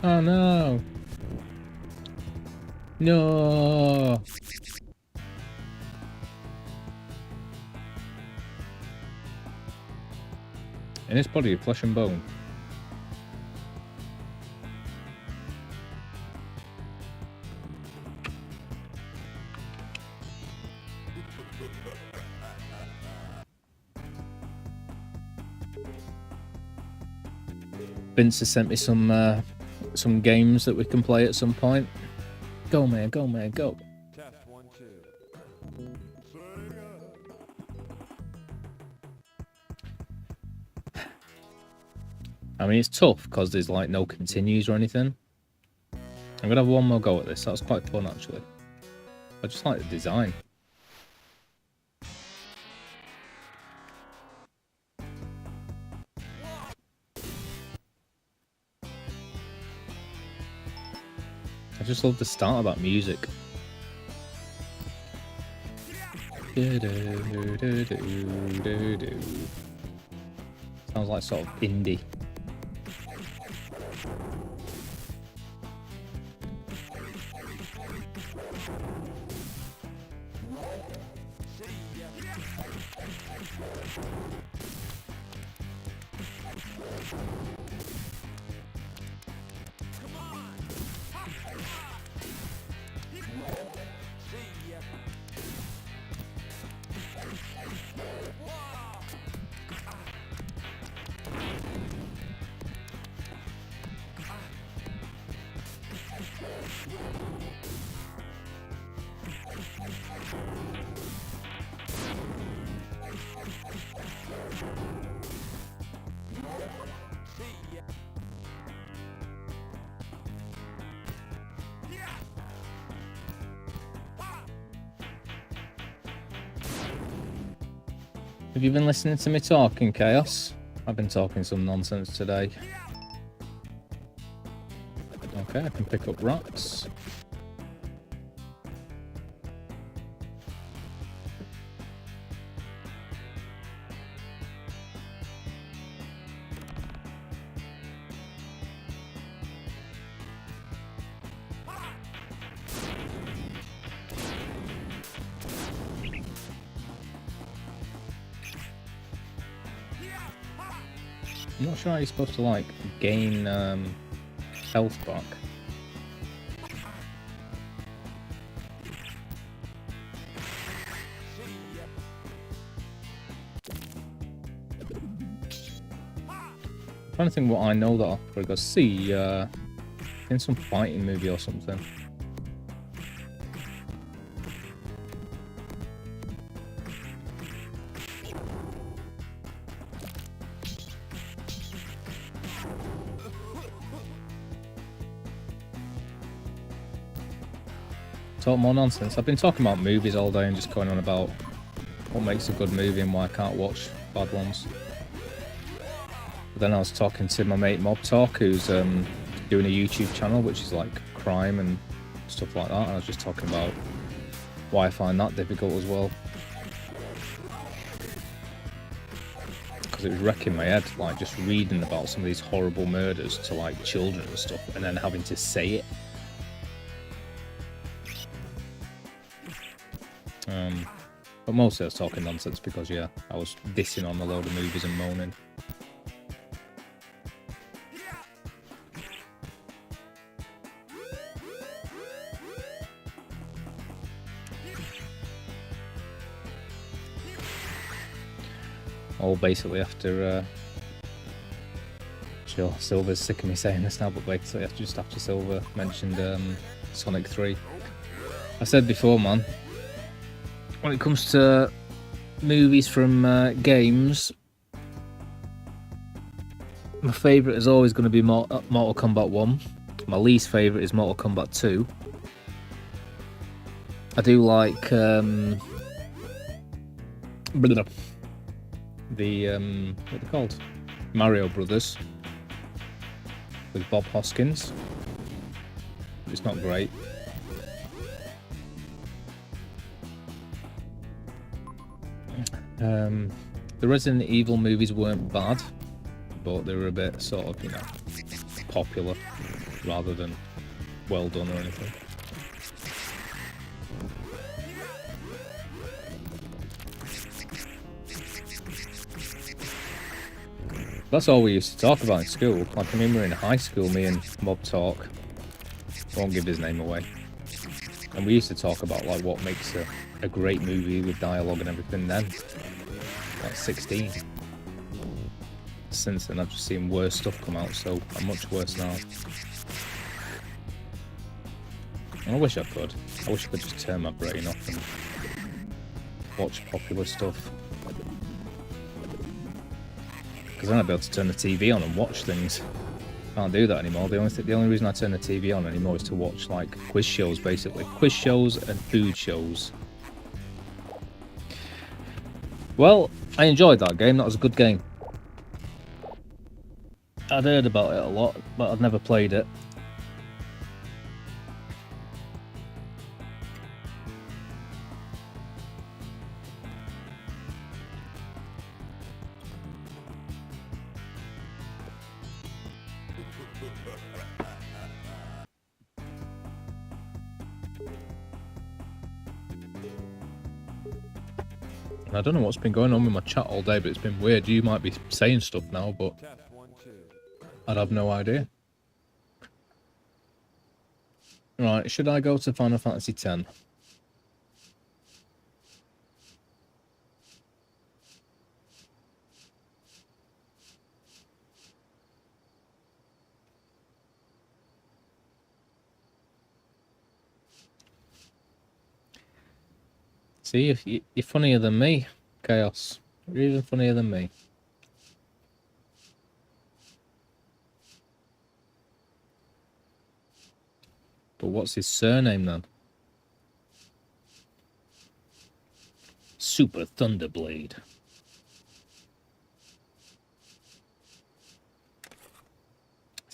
Oh no! No! In his body of flesh and bone. Vince has sent me some games that we can play at some point. Go man, go man, go. Test 1, 2. I mean, it's tough because there's like no continues or anything. I'm gonna have one more go at this. That was quite fun actually. I just like the design. I just love the start of that music. Sounds like sort of indie. Have you been listening to me talking, Chaos? I've been talking some nonsense today. Okay, I can pick up rats. I'm not sure how you're supposed to, like, gain health back. I'm trying to think what I know that I'll probably go see in some fighting movie or something. Talk more nonsense. I've been talking about movies all day and just going on about what makes a good movie and why I can't watch bad ones. But then I was talking to my mate Mob Talk, who's doing a YouTube channel which is like crime and stuff like that, and I was just talking about why I find that difficult as well. Because it was wrecking my head, like just reading about some of these horrible murders to like children and stuff, and then having to say it. But mostly I was talking nonsense because, yeah, I was dissing on a load of movies and moaning. All basically after... Sure, Silver's sick of me saying this now, but basically just after Silver mentioned Sonic 3. I said before, man, when it comes to movies from games, my favourite is always going to be Mortal Kombat 1. My least favourite is Mortal Kombat 2. I do like the what are they called? Mario Brothers with Bob Hoskins. It's not great. The Resident Evil movies weren't bad, but they were a bit sort of, you know, popular rather than well done or anything. That's all we used to talk about in school. Like, I remember in high school, me and Mob Talk, I won't give his name away, and we used to talk about like what makes a great movie with dialogue and everything then. Like 16. Since then I've just seen worse stuff come out, so I'm much worse now. And I wish I could. I wish I could just turn my brain off and watch popular stuff. Because then I'd be able to turn the TV on and watch things. Can't do that anymore. The only reason I turn the TV on anymore is to watch like quiz shows, basically. Quiz shows and food shows. Well, I enjoyed that game. That was a good game. I'd heard about it a lot, but I'd never played it. I don't know what's been going on with my chat all day, but it's been weird. You might be saying stuff now, but I'd have no idea. Right, should I go to Final Fantasy X? See, if you're funnier than me, Chaos. You're even funnier than me. But what's his surname then? Super Thunderblade.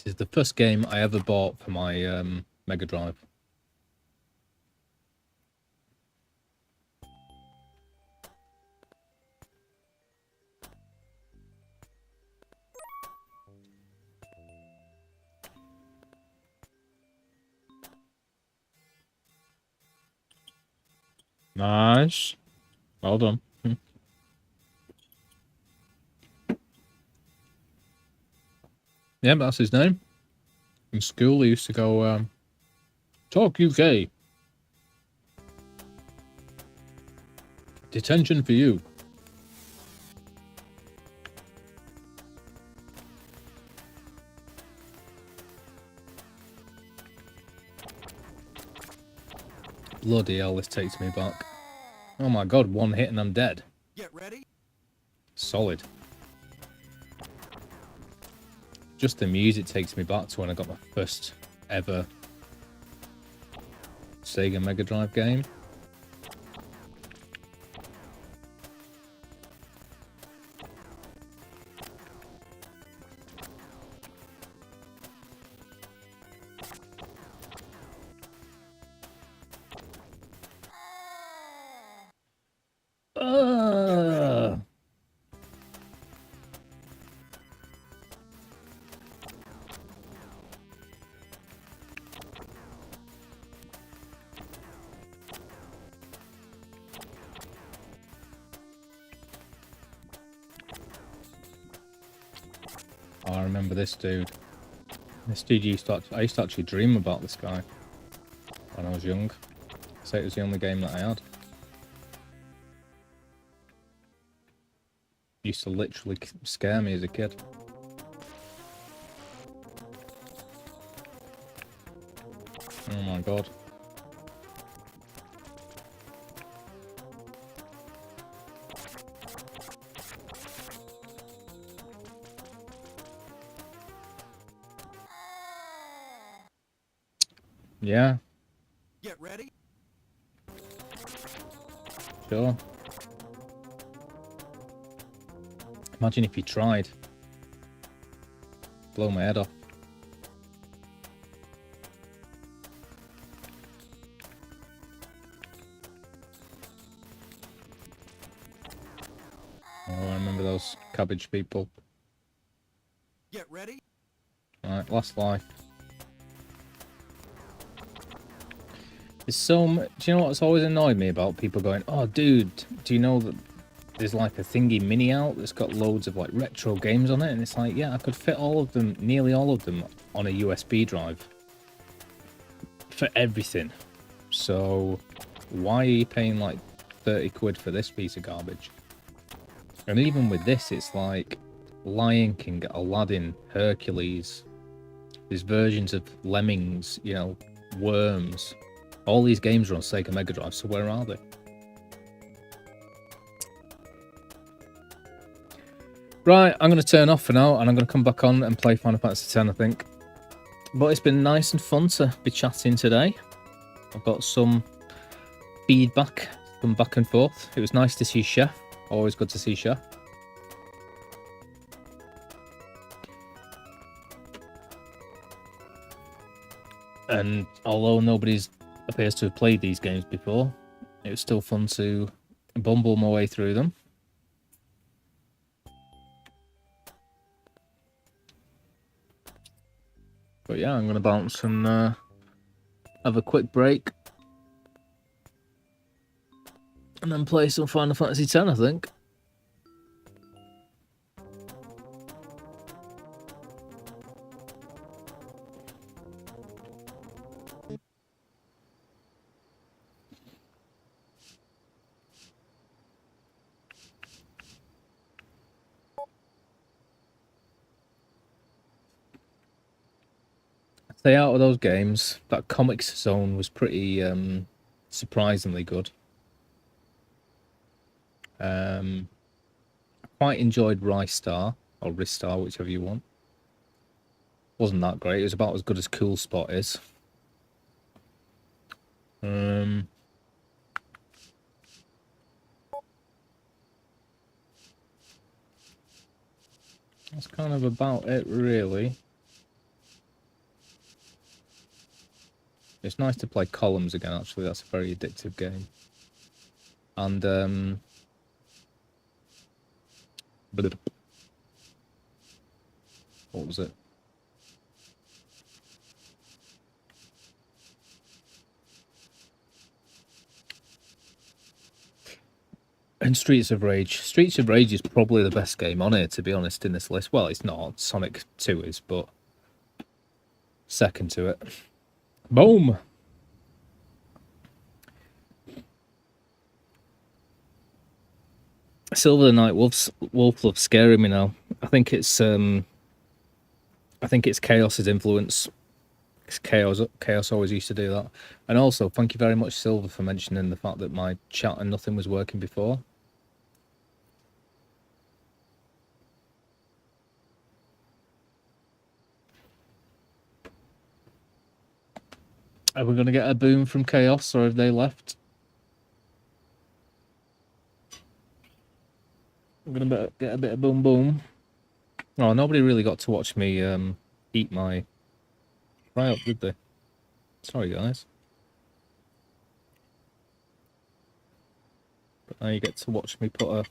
It's the first game I ever bought for my Mega Drive. Nice. Well done. Yeah, but that's his name. In school, he used to go, Talk UK. Detention for you. Bloody hell, this takes me back. Oh my god, one hit and I'm dead. Get ready. Solid. Just the music takes me back to when I got my first ever Sega Mega Drive game. Oh, I remember this dude. This dude I used to actually dream about this guy when I was young. So it was the only game that I had. Used to literally scare me as a kid. Oh my god. Yeah. Get ready. Sure. Imagine if you tried. Blow my head off. Oh, I remember those cabbage people. Get ready. Alright, last life. There's so much. Do you know what's always annoyed me about people going, oh dude, do you know that there's like a thingy mini out that's got loads of like retro games on it? And it's like, yeah, I could fit all of them, nearly all of them, on a USB drive for everything. So why are you paying like 30 quid for this piece of garbage? And even with this, it's like Lion King, Aladdin, Hercules. There's versions of Lemmings, you know, Worms. All these games are on Sega Mega Drive, so where are they? Right, I'm going to turn off for now, and I'm going to come back on and play Final Fantasy X, I think. But it's been nice and fun to be chatting today. I've got some feedback, some back and forth. It was nice to see Chef. Always good to see Chef. And although nobody's appears to have played these games before, it was still fun to bumble my way through them. But yeah, I'm going to bounce and have a quick break. And then play some Final Fantasy X, I think. Say out of those games, that Comics Zone was pretty surprisingly good. I quite enjoyed Ristar, or Ristar, whichever you want. Wasn't that great. It was about as good as Cool Spot is. That's kind of about it, really. It's nice to play Columns again, actually. That's a very addictive game. And, what was it? And Streets of Rage. Streets of Rage is probably the best game on here, to be honest, in this list. Well, it's not. Sonic 2 is, but second to it. Boom! Silver the Night Wolf loves scaring me now. I think it's Chaos's influence. Chaos always used to do that. And also, thank you very much, Silver, for mentioning the fact that my chat and nothing was working before. Are we going to get a boom from Chaos, or have they left? I'm going to get a bit of boom boom. Oh, nobody really got to watch me eat my fry up, did they? Sorry, guys. But now you get to watch me put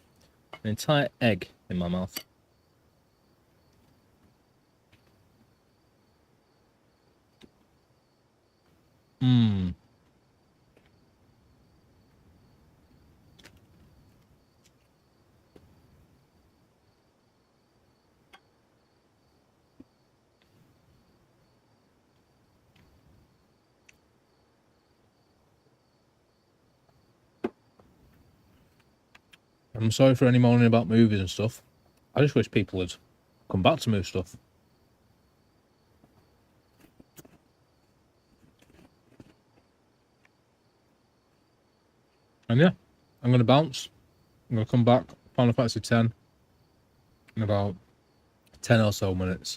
an entire egg in my mouth. Mmm. I'm sorry for any moaning about movies and stuff. I just wish people would come back to move stuff. And yeah, I'm going to bounce. I'm going to come back, Final Fantasy 10, in about 10 or so minutes.